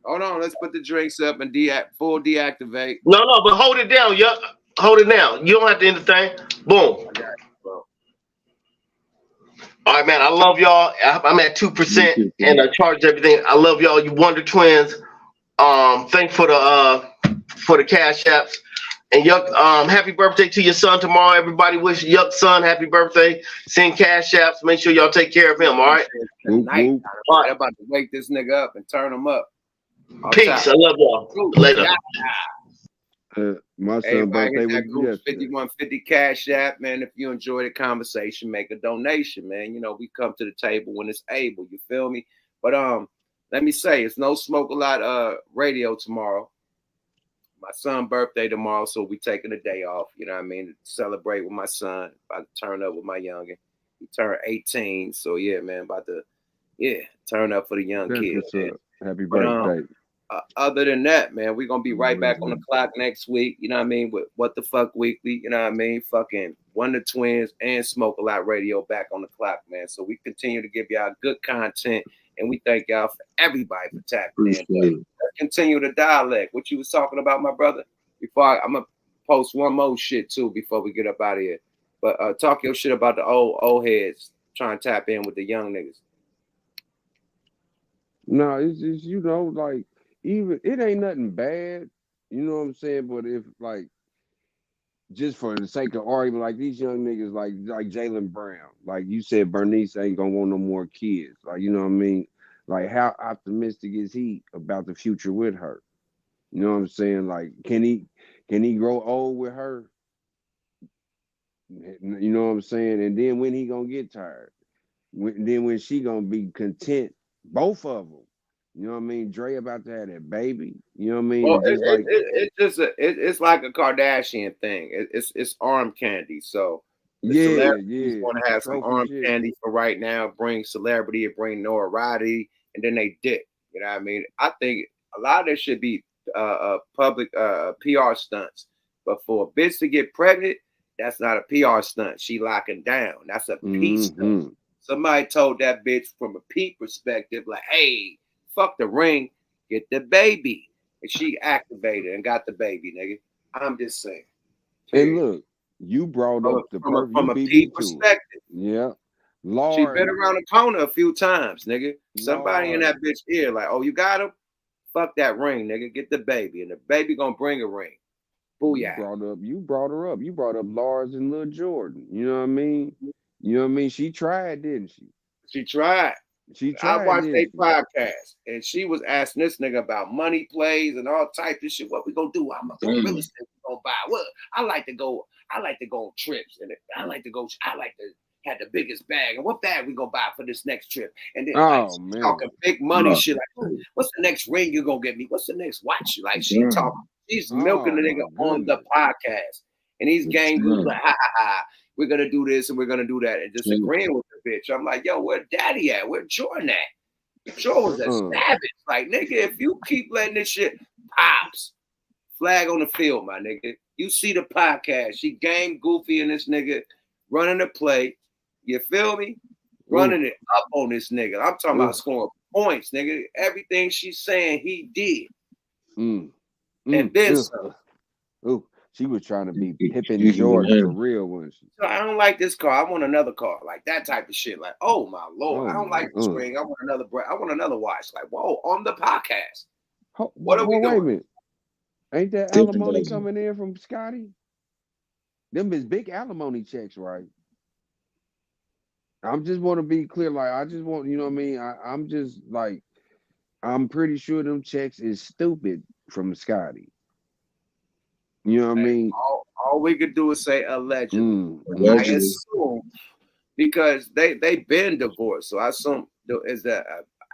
Hold on, let's put the drinks up and full deactivate. No, but hold it down, Yuck. Hold it down. You don't have to end the thing. Boom. All right, man. I love y'all. I'm at 2%, and I charge everything. I love y'all. You Wonder Twins. Thanks for the cash apps. And Yuck, happy birthday to your son tomorrow. Everybody wish Yuck's son happy birthday. Send cash apps. Make sure y'all take care of him. All right. Tonight, I'm about to wake this nigga up and turn him up. Peace. I love y'all. Later. My son's Everybody birthday hit was that group yesterday. 5150 cash app, man. If you enjoy the conversation, make a donation, man. We come to the table when it's able. You feel me? But let me say, it's no smoke a lot radio tomorrow. My son's birthday tomorrow, so we taking a day off. You know what I mean? To celebrate with my son. About to turn up with my youngin. He turned 18, so yeah, man. About to turn up for the young That's kids. what's Man. up. Happy But, birthday. Other than that, man, we're gonna be right back on the clock next week. You know what I mean? With What the Fuck Weekly. You know what I mean? Fucking Wonder Twins and Smoke a Lot Radio back on the clock, man. So we continue to give y'all good content, and we thank y'all for everybody for tapping in. Let's continue the dialect. What you was talking about, my brother? Before I'm gonna post one more shit too before we get up out of here. But talk your shit about the old heads. trying to tap in with the young niggas. No, it's just, you know, like, even it ain't nothing bad, you know what I'm saying? But if like, just for the sake of argument, like these young niggas, like Jalen Brown, like you said, Bernice ain't gonna want no more kids. Like, you know what I mean? Like, how optimistic is he about the future with her? You know what I'm saying? Like, can he grow old with her? You know what I'm saying? And then when he gonna get tired? When she gonna be content? Both of them. You know what I mean? Dre about to have that baby. You know what I mean? Well, And just like, it's like a Kardashian thing. It's arm candy. So the celebrities want to have some arm candy for right now, bring celebrity, and bring notoriety, and then they dip. You know what I mean? I think a lot of this should be public PR stunts. But for a bitch to get pregnant, that's not a PR stunt. She locking down. That's a peace stunt. Somebody told that bitch from a Pete perspective, like, hey, fuck the ring, get the baby. And she activated and got the baby, nigga. I'm just saying. And look, you brought up the from a Pete perspective. Yeah. She's been around the corner a few times, nigga. Somebody in that bitch ear, like, oh, you got him? Fuck that ring, nigga. Get the baby. And the baby gonna bring a ring. Booyah. You brought her up. You brought up Lars and Lil Jordan. You know what I mean? You know what I mean? She tried, didn't she? She tried. I watched their podcast, and she was asking this nigga about money plays and all types of shit. What we gonna do? I'm gonna go real estate. We gonna buy. What? I like to go on trips, and I like to have the biggest bag. And what bag we gonna buy for this next trip? And then talking big money shit. Like, what's the next ring you gonna get me? What's the next watch? Like she's milking the nigga on the podcast, and he's gang like, ha ha ha. We're gonna do this and we're gonna do that, and just agreeing with the bitch. I'm like, yo, where Daddy at? Where Jordan at? Jordan was a savage. Like, nigga, if you keep letting this shit pops, flag on the field, my nigga. You see the podcast. She game goofy in this nigga running the play. You feel me? Running it up on this nigga. I'm talking about scoring points, nigga. Everything she's saying, he did. And then some. She was trying to be Pippen Jordan for real, wasn't she? So I don't like this car. I want another car. Like that type of shit. Like, oh my Lord. I don't like this ring. I want another I want another watch. Like, whoa, on the podcast. What are we doing? Wait a minute. Ain't that alimony coming in from Scotty? Them is big alimony checks, right? I'm just want to be clear. Like, I just want, you know what I mean? I'm just like, I'm pretty sure them checks is stupid from Scotty. You know what I mean? All we could do is say allegedly. I assume because they been divorced. So I assume, is that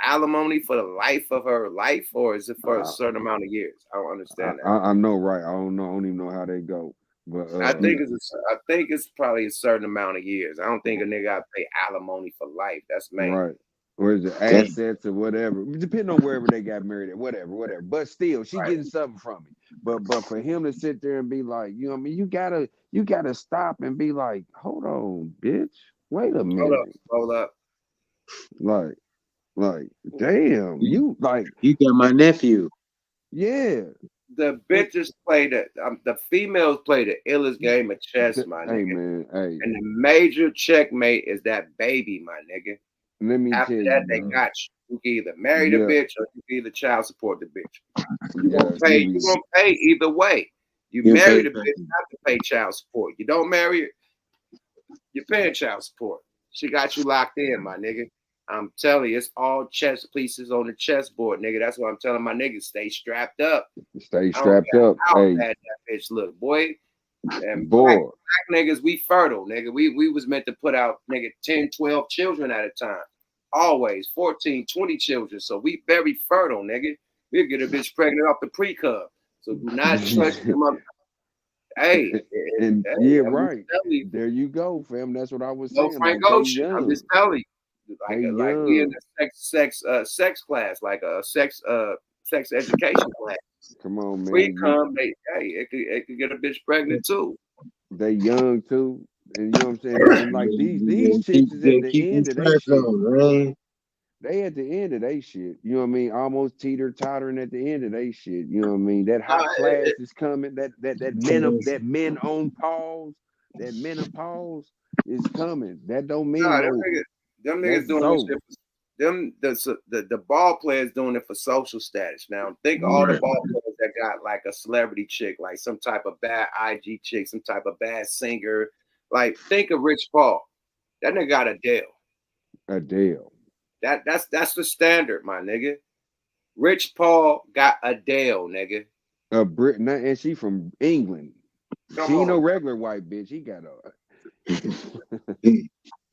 alimony for the life of her life, or is it for a certain amount of years? I don't understand that. I know, right? I don't even know how they go. But I think it's probably a certain amount of years. I don't think a nigga got to pay alimony for life. That's main. Right. Or is it assets or whatever? Depending on wherever they got married at, whatever. But still, she getting something from it. But for him to sit there and be like, you know what I mean? You gotta stop and be like, hold on, bitch. Wait a minute. Hold up. Like, damn, you got my nephew. Yeah. The bitches play the females play the illest game of chess, my nigga. Hey, man, hey. And the major checkmate is that baby, my nigga. Let me After tell that, you, they man. got you. You can either marry the bitch or you can either child support the bitch. You're gonna pay either way. You marry the bitch, you have to pay child support. You don't marry it, you're paying child support. She got you locked in, my nigga. I'm telling you, it's all chess pieces on the chessboard, nigga. That's what I'm telling my niggas. Stay strapped up. Stay strapped up. How Hey, bad that bitch look, boy. And boy. black niggas, we fertile, nigga. We was meant to put out, nigga, 10, 12 children at a time. Always 14, 20 children. So we very fertile, nigga. We'll get a bitch pregnant off the pre-cub. So do not trust them up. Hey, right. There you go, fam. That's what I was saying. Frank Ocean. I'm just telling you. Like we in a sex class, like a sex education class. Come on, man. It could get a bitch pregnant too. They young too. And you know what I'm saying? And like these chicks is at the end of their shit. They at the end of their shit. You know what I mean? Almost teeter-tottering at the end of their shit. You know what I mean? That hot class is coming. That men on pause. That menopause. It's coming. That don't mean Nah, no. them niggas doing this shit. The ball players doing it for social status. Now think all the ball players that got like a celebrity chick, like some type of bad IG chick, some type of bad singer. Like think of Rich Paul. That nigga got Adele. Adele. That's the standard, my nigga. Rich Paul got Adele, nigga. Brit, and she from England. She ain't no regular white bitch. He got a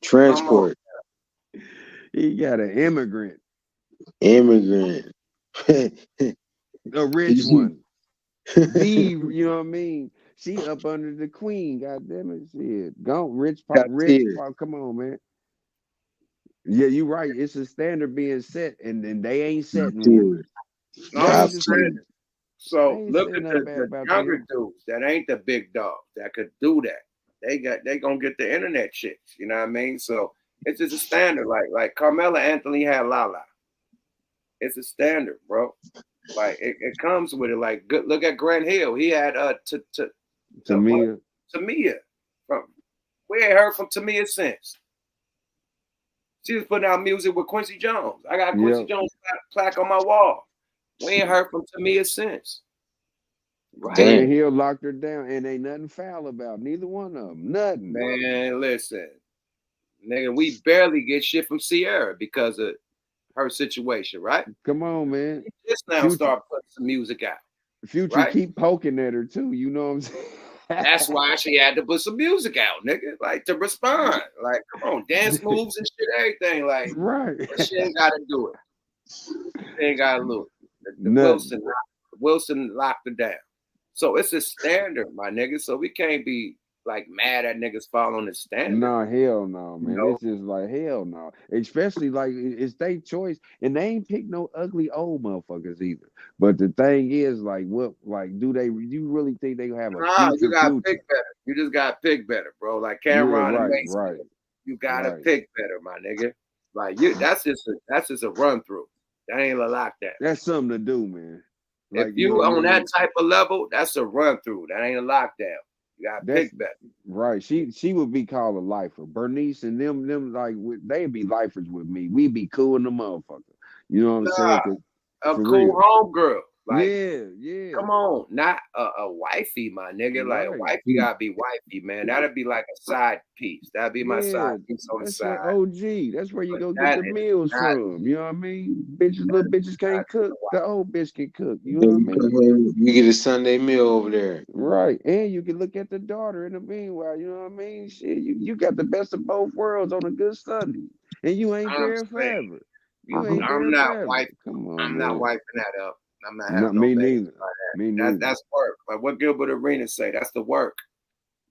transport. He got an immigrant. Immigrant. A rich one. You know what I mean? She up under the queen. God damn it, shit. Go rich Paul. Come on, man. Yeah, you right. It's a standard being set, and they ain't setting one. So look at the younger dudes that ain't the big dogs that could do that. They gonna get the internet chicks. You know what I mean? So it's just a standard. Like Carmela Anthony had Lala. It's a standard, bro. Like it comes with it. Like look at Grant Hill. He had Tamia. Tamia. We ain't heard from Tamia since. She was putting out music with Quincy Jones. I got Quincy Jones plaque on my wall. We ain't heard from Tamia since. Right. Grant Hill locked her down, and ain't nothing foul about neither one of them. Nothing. Man, listen, nigga, we barely get shit from Sierra because of her situation, right? Come on, man. Just now start putting some music out. Future keep poking at her too. You know what I'm saying? That's why she had to put some music out, nigga. Like to respond. Like, come on, dance moves and shit, everything. Like, she ain't gotta do it. She ain't gotta lose. Wilson locked her down. So it's a standard, my nigga. So we can't be like mad at niggas following the standard. No, hell no, man. No. It's just like hell no. Especially like it's their choice, and they ain't pick no ugly old motherfuckers either. But the thing is, like, what, like, you really think they gonna have a future? You gotta pick better. You just gotta pick better, bro. Like Cameron and Mason, you gotta pick better, my nigga. Like that's just a run through. That ain't a lockdown. That's something to do, man. Like, if you on that type of level, that's a run through. That ain't a lockdown. You gotta pick better. Right. She would be called a lifer. Bernice and them like they'd be lifers with me. We'd be cool in the motherfucker. You know what I'm saying? A cool homegirl. Like, yeah. Come on, not a wifey, my nigga. Like a wifey gotta be wifey, man. That'd be like a side piece. That'd be my side piece on the side. OG. That's where you go get the meals from. You know what I mean? Little bitches can't cook. The old bitch can cook. You know what I mean? You get a Sunday meal over there. Right. And you can look at the daughter in the meanwhile. You know what I mean? Shit, you got the best of both worlds on a good Sunday. And you ain't there forever. I'm not wiping. Come on, I'm not wiping that up. I'm not having me neither. Me neither. That's work. Like what Gilbert Arenas say, that's the work.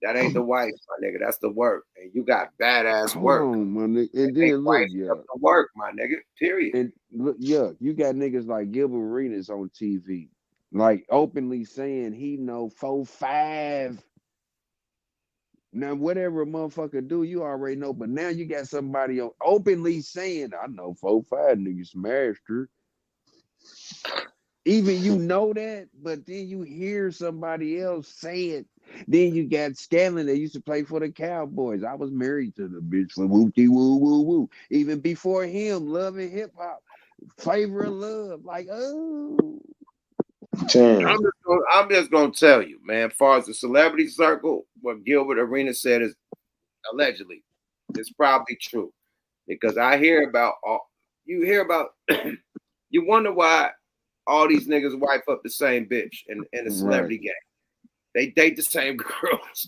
That ain't the wife, my nigga. That's the work. And you got badass work. My nigga. And then look, the work, my nigga. Period. And look, you got niggas like Gilbert Arenas on TV, like openly saying he know 4-5. Now, whatever a motherfucker do, you already know. But now you got somebody openly saying, I know 4-5 niggas smashed her. Even you know that, but then you hear somebody else say it. Then you got Scanlon that used to play for the Cowboys. I was married to the bitch for whoopty woo woo woo. Even before him, loving hip hop, flavor of love. Like, oh. I'm just gonna tell you, man. As far as the celebrity circle, what Gilbert Arenas said is allegedly, it's probably true, because I hear about you wonder why all these niggas wife up the same bitch in the celebrity game. They date the same girls.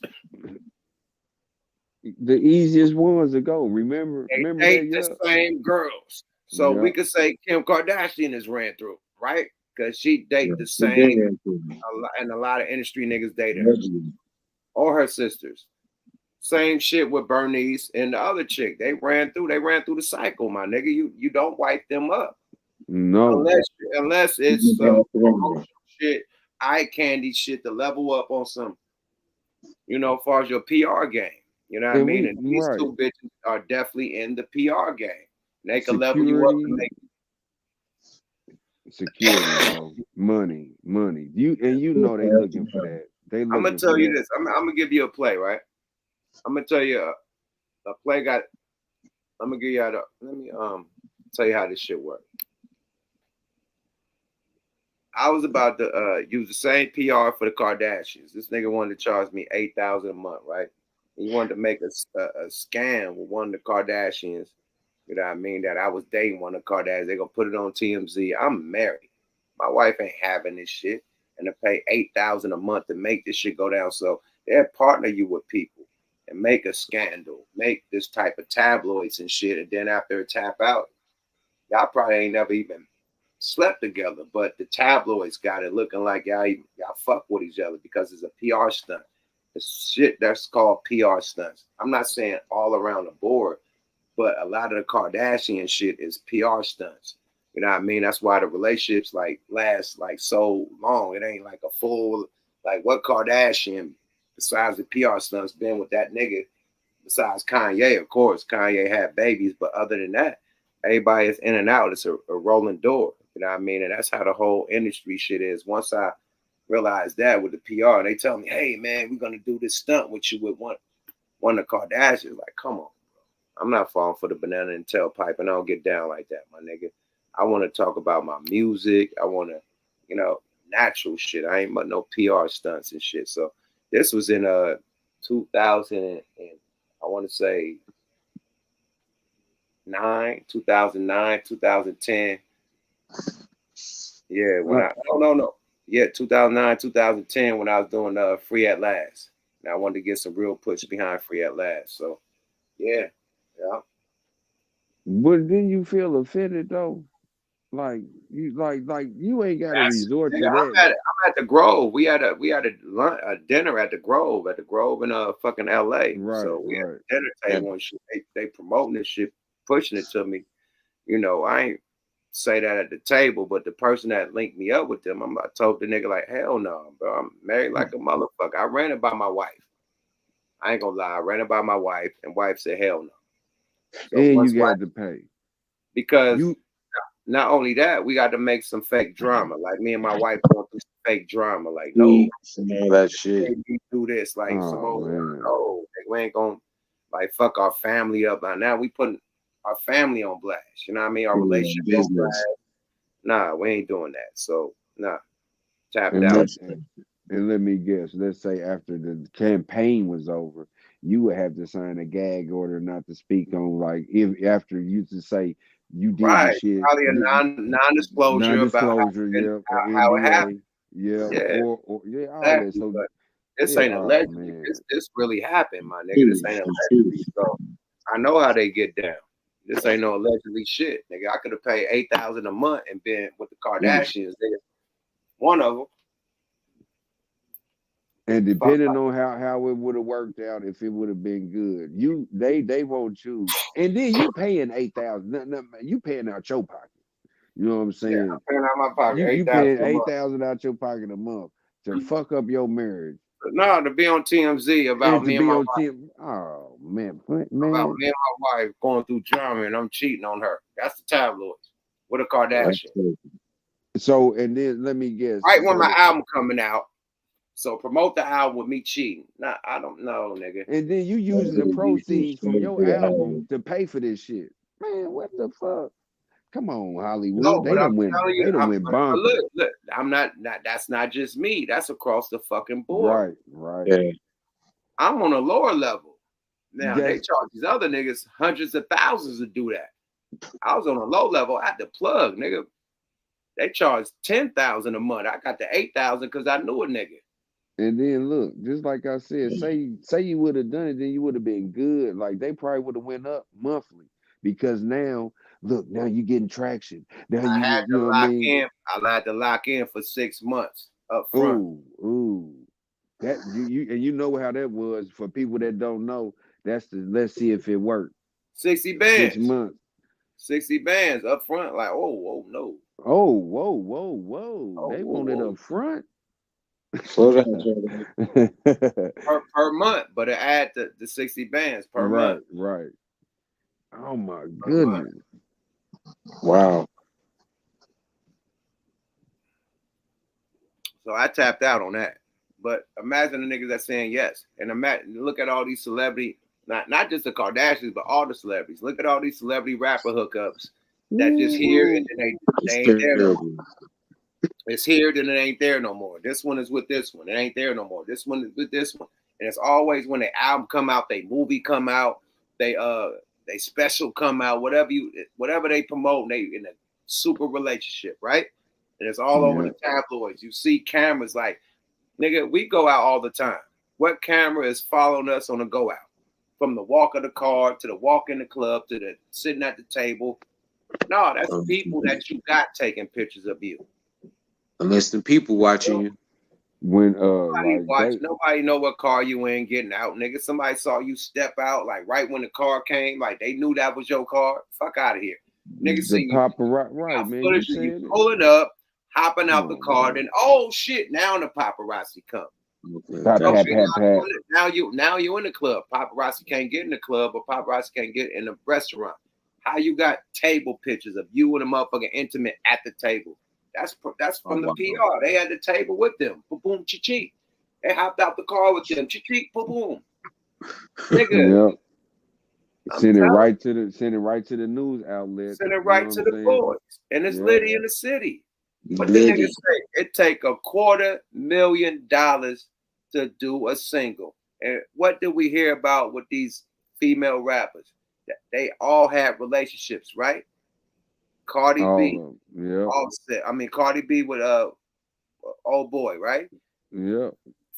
The easiest ones to go. Remember they date the same girls. So we could say Kim Kardashian is ran through, right? Because she dated the same, and a lot of industry niggas dated her, or her sisters. Same shit with Bernice and the other chick. They ran through the cycle, my nigga. You don't wipe them up. No. Unless it's promotional shit, eye candy shit to level up on some, as far as your PR game. You know what I mean? And these two bitches are definitely in the PR game. They can level you up and make security, bro. Money. You know they looking for that. I'm gonna tell you this. I'm gonna give you a play, right? I'm gonna tell you a play got. Let me give y'all let me tell you how this shit works. I was about to use the same PR for the Kardashians. This nigga wanted to charge me $8,000 a month, right? He wanted to make a scam with one of the Kardashians. You know what I mean? That I was dating one of the Kardashians. They gonna put it on TMZ. I'm married. My wife ain't having this shit, and to pay $8,000 a month to make this shit go down. So they'll partner you with people and make a scandal, make this type of tabloids and shit, and then after it tap out, y'all probably ain't never even slept together, but the tabloids got it looking like y'all fuck with each other because it's a PR stunt. The shit that's called PR stunts. I'm not saying all around the board, but a lot of the Kardashian shit is PR stunts. You know what I mean? That's why the relationships like last like so long. It ain't like a full like what Kardashian besides the PR stunts been with that nigga besides Kanye. Of course, Kanye had babies, but other than that, everybody is in and out. It's a rolling door. You know what I mean? And that's how the whole industry shit is. Once I realized that with the PR, they tell me, hey, man, we're going to do this stunt with you with one of the Kardashians. Like, come on, bro. I'm not falling for the banana and tailpipe, and I don't get down like that, my nigga. I want to talk about my music. I want to, you know, natural shit. I ain't but no PR stunts and shit. So this was in 2000 and I want to say 2009, 2010. Yeah, when yeah, 2009, 2010 when I was doing Free at Last. And I wanted to get some real push behind Free at Last. So yeah. But then you feel offended though? Like you ain't gotta resort to that. I'm at the Grove. We had a dinner at the Grove in fucking LA. Right, so we right. had a dinner table and shit. They promoting this shit, pushing it to me. You know, I ain't say that at the table, but the person that linked me up with them, I told the nigga like, hell no, bro. I'm married like a motherfucker. I ran it by my wife. I ain't gonna lie. I ran it by my wife, and wife said, hell no. So and you got to pay. Because not only that, we got to make some fake drama. Like me and my wife going through some fake drama. Like, no, that shit. We do this. Like, no, we ain't gonna like fuck our family up. Now we putting our family on blast. You know what I mean? Our relationship on blast. Nah, we ain't doing that. So nah, tapped out. And let me guess. Let's say after the campaign was over, you would have to sign a gag order not to speak on like if after you to say you did the shit. Probably a non-disclosure about how it happened. Yeah. Or exactly. So, but this ain't allegedly. This really happened, my nigga. This ain't allegedly. So I know how they get down. This ain't no allegedly shit, nigga. I could have paid $8,000 a month and been with the Kardashians. Nigga. One of them. And depending on how it would have worked out, if it would have been good, they won't choose. And then you paying $8,000. You paying out your pocket. You know what I'm saying? Yeah, I'm paying out my pocket. You paying $8,000 out your pocket a month to fuck up your marriage. No, to be on TMZ about me and my wife. Oh man, about me and my wife going through drama and I'm cheating on her. That's the tabloids. With a Kardashian. So and then let me guess. Right when my album coming out. So promote the album with me cheating. Nah, I don't know, nigga. And then you using the proceeds from your album to pay for this shit. Man, what the fuck? Come on, Hollywood. No, they done went bonkers. Look, I'm not that's not just me. That's across the fucking board. Right. Yeah. I'm on a lower level. Now they charge these other niggas hundreds of thousands to do that. I was on a low level. I had to plug, nigga. They charged $10,000 a month. I got the $8,000 because I knew a nigga. And then look, just like I said, say you would have done it, then you would have been good. Like they probably would have went up monthly because now you getting traction. Now I had to lock in for 6 months up front. Ooh. That you know how that was for people that don't know. That's let's see if it worked. 60 bands. 6 months. 60 bands up front. Like, no. Whoa. They want it up front. per month, but it add the 60 bands per month. Right. Oh my goodness. Wow. So I tapped out on that. But imagine the niggas that's saying yes. And look at all these celebrity Not just the Kardashians, but all the celebrities. Look at all these celebrity rapper hookups that just here and then they ain't there no more. It's here, then it ain't there no more. This one is with this one. It ain't there no more. This one is with this one. And it's always when the album come out, they movie come out, they special come out, whatever they promote, they in a super relationship, right? And it's all over the tabloids. You see cameras like, nigga, we go out all the time. What camera is following us on the go out? From the walk of the car to the walk in the club to the sitting at the table. No, that's people that you got taking pictures of you. Unless the people watching you. When nobody know what car you in getting out, nigga. Somebody saw you step out like right when the car came, like they knew that was your car. Fuck out of here, nigga. See you, right, man. Footage of you pulling up, hopping out the car, then oh shit, now the paparazzi come. Now you in the club. Paparazzi can't get in the club, but paparazzi can't get in the restaurant. How you got table pictures of you and a motherfucking intimate at the table? That's from the PR. They had the table with them. Boom, boom, chi-chi. They hopped out the car with them. Chi-chi, boom, boom. Nigga. Yep. Send it right to the news outlet. Send it right to the boys. And it's litty in the city. But the niggas say it take $250,000 to do a single. And what did we hear about with these female rappers? They all had relationships, right? Cardi B, Cardi B with old boy, right? Yeah.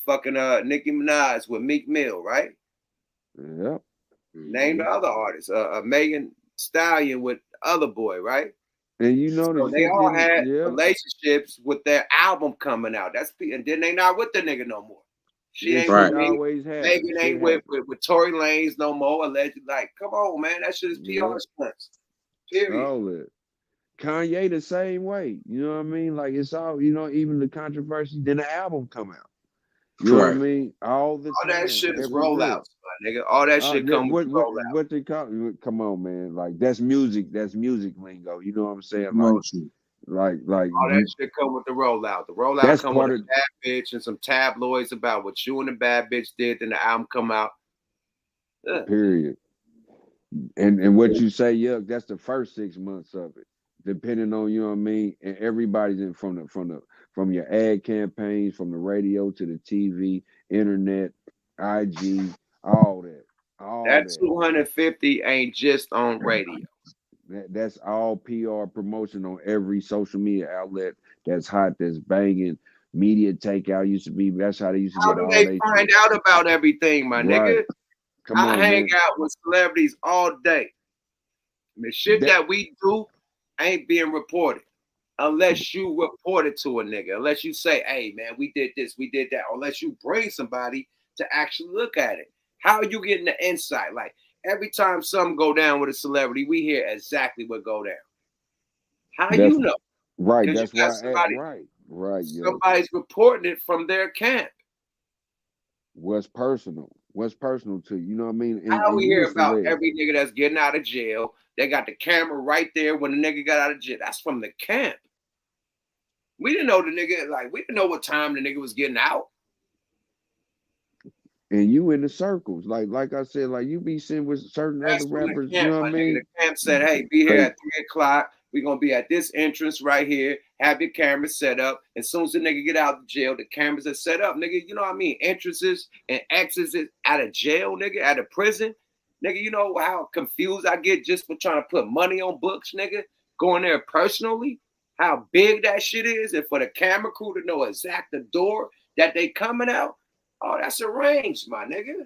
Fucking Nicki Minaj with Meek Mill, right? Yeah. Name the other artists. Megan Stallion with other boy, right? And you know so they all had relationships with their album coming out. And then they not with the nigga no more. She ain't with Megan ain't with Tory Lanez no more. Allegedly, like, come on, man, that shit is PR stunts. Period. All it. Kanye the same way. You know what I mean? Like it's all, even the controversy, then the album come out. You know what I mean? All that shit is rollouts, my nigga. All that shit come with rollouts. What they call? Come on, man. Like that's music lingo. You know what I'm saying? Like all that shit come with the rollout. The rollout come with a bad bitch and some tabloids about what you and the bad bitch did. Then the album come out. Period. And what you say, that's the first 6 months of it. Depending on, you know what I mean, and everybody's in from your ad campaigns, from the radio to the TV, internet, IG, all that. That 250 ain't just on radio. That's all PR promotion on every social media outlet that's hot, that's banging. Media takeout used to be. That's how they used to get all. How do they find out about everything, my nigga? I hang out with celebrities all day. The shit that we do ain't being reported unless you report it to a nigga, unless you say, hey man, we did this, we did that, unless you bring somebody to actually look at it. How are you getting the insight? Like every time something go down with a celebrity, we hear exactly what go down. How you know? Right, that's why somebody's reporting it from their camp. What's personal to you know what I mean? How we hear about every nigga that's getting out of jail? They got the camera right there when the nigga got out of jail. That's from the camp. We didn't know the nigga, we didn't know what time the nigga was getting out. And you in the circles, like I said, like you be sitting with certain other rappers. You know what I mean? The camp said, hey, be here at 3 o'clock. We're gonna be at this entrance right here. Have your cameras set up. As soon as the nigga get out of jail, the cameras are set up. Nigga, you know what I mean? Entrances and exits out of jail, nigga, out of prison. Nigga, you know how confused I get just for trying to put money on books, nigga? Going there personally, how big that shit is, and for the camera crew to know exact the door that they coming out. Oh, that's arranged, my nigga.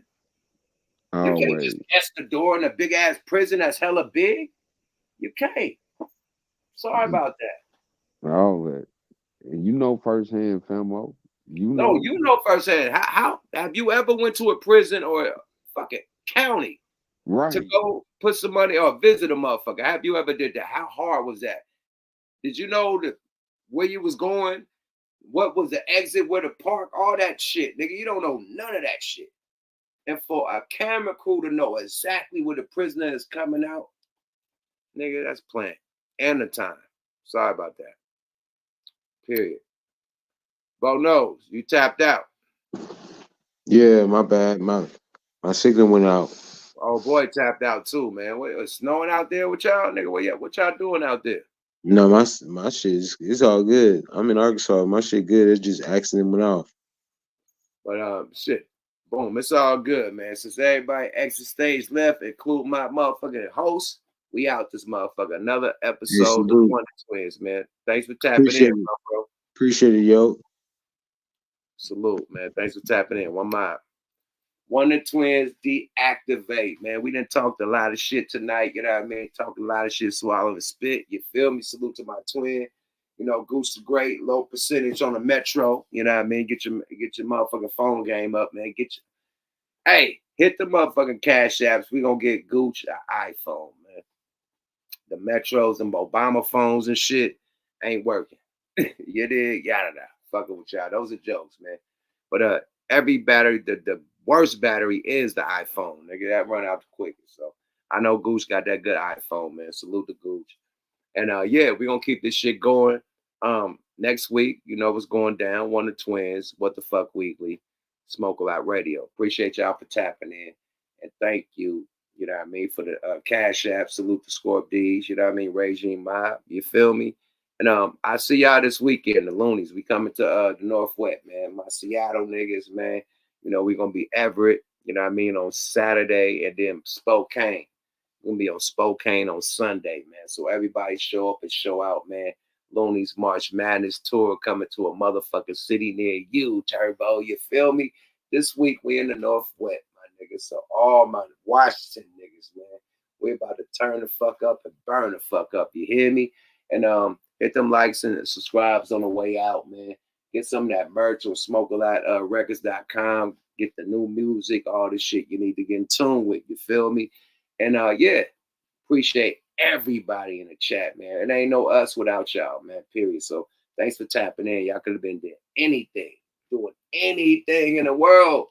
You can't just guess the door in a big ass prison that's hella big. You can't. Sorry about that. All that. And you know firsthand, Famo. You know firsthand. How have you ever went to a prison or a fucking county to go put some money or visit a motherfucker? Have you ever did that? How hard was that? Did you know where you was going? What was the exit? Where the park? All that shit, nigga. You don't know none of that shit. And for a camera crew to know exactly where the prisoner is coming out, nigga, that's playing. And the time. Sorry about that. Period. Bo knows you tapped out. Yeah, my bad. My signal went out. Oh boy, tapped out too, man. What, it's snowing out there with y'all, nigga? What y'all doing out there? No, my shit is it's all good. I'm in Arkansas. My shit good. It's just accident went off. But shit, boom, it's all good, man. Since everybody exit stage left, include my motherfucking host, we out this motherfucker. Another episode of Wonder Twins, man. Thanks for tapping Appreciate in, it. bro. Appreciate it, yo. Salute, man. Thanks for tapping in. One mind. Wonder Twins deactivate, man. We done talked a lot of shit tonight, you know what I mean? Talked a lot of shit, swallow and spit. You feel me? Salute to my twin. You know, Goose the Great, low percentage on the Metro. You know what I mean? Get your motherfucking phone game up, man. Hey, hit the motherfucking cash apps. We gonna get Gooch an iPhone, man. The Metros and Obama phones and shit ain't working. You did, yada. Fucking with y'all. Those are jokes, man. But every battery, the worst battery is the iPhone, nigga. That run out the quickest. So I know Gooch got that good iPhone, man. Salute to Gooch. And yeah, we're gonna keep this shit going. Next week, you know what's going down. Wonder Twins, What the Fuck Weekly, Smoke A Lot Radio. Appreciate y'all for tapping in. And thank you, you know what I mean, for the Cash App. Salute the Scorp D's, you know what I mean, Regime Mob, you feel me? And I see y'all this weekend, the Loonies. We coming to the Northwest, man. My Seattle niggas, man. You know, we're gonna be Everett, you know what I mean, on Saturday, and then Spokane. We're gonna be on Spokane on Sunday, man. So everybody show up and show out, man. Looney's March Madness tour coming to a motherfucking city near you, Turbo. You feel me? This week we in the Northwest, my niggas. So all my Washington niggas, man, we about to turn the fuck up and burn the fuck up. You hear me? And hit them likes and subscribes on the way out, man. Get some of that merch on smokealotrecords.com. Get the new music, all the shit you need to get in tune with. You feel me? And yeah, appreciate everybody in the chat, man. It ain't no us without y'all, man, period. So thanks for tapping in. Y'all could have been doing anything in the world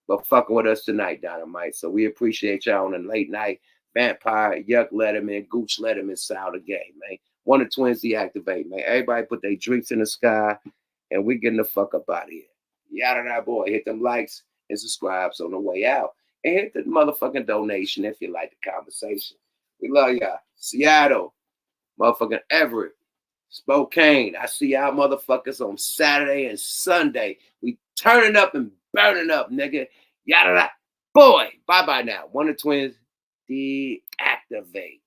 but fucking with us tonight, Dynamite. So we appreciate y'all on the late night. Vampire, Yuck Letterman, Gooch Letterman style the game, man. Wonder Twins deactivate, man. Everybody put their drinks in the sky, and we getting the fuck up out of here. Yada, boy. Hit them likes and subscribes on the way out. And hit the motherfucking donation if you like the conversation. We love y'all. Seattle, motherfucking Everett, Spokane. I see y'all motherfuckers on Saturday and Sunday. We turning up and burning up, nigga. Yada, boy. Bye-bye now. Wonder Twins deactivate.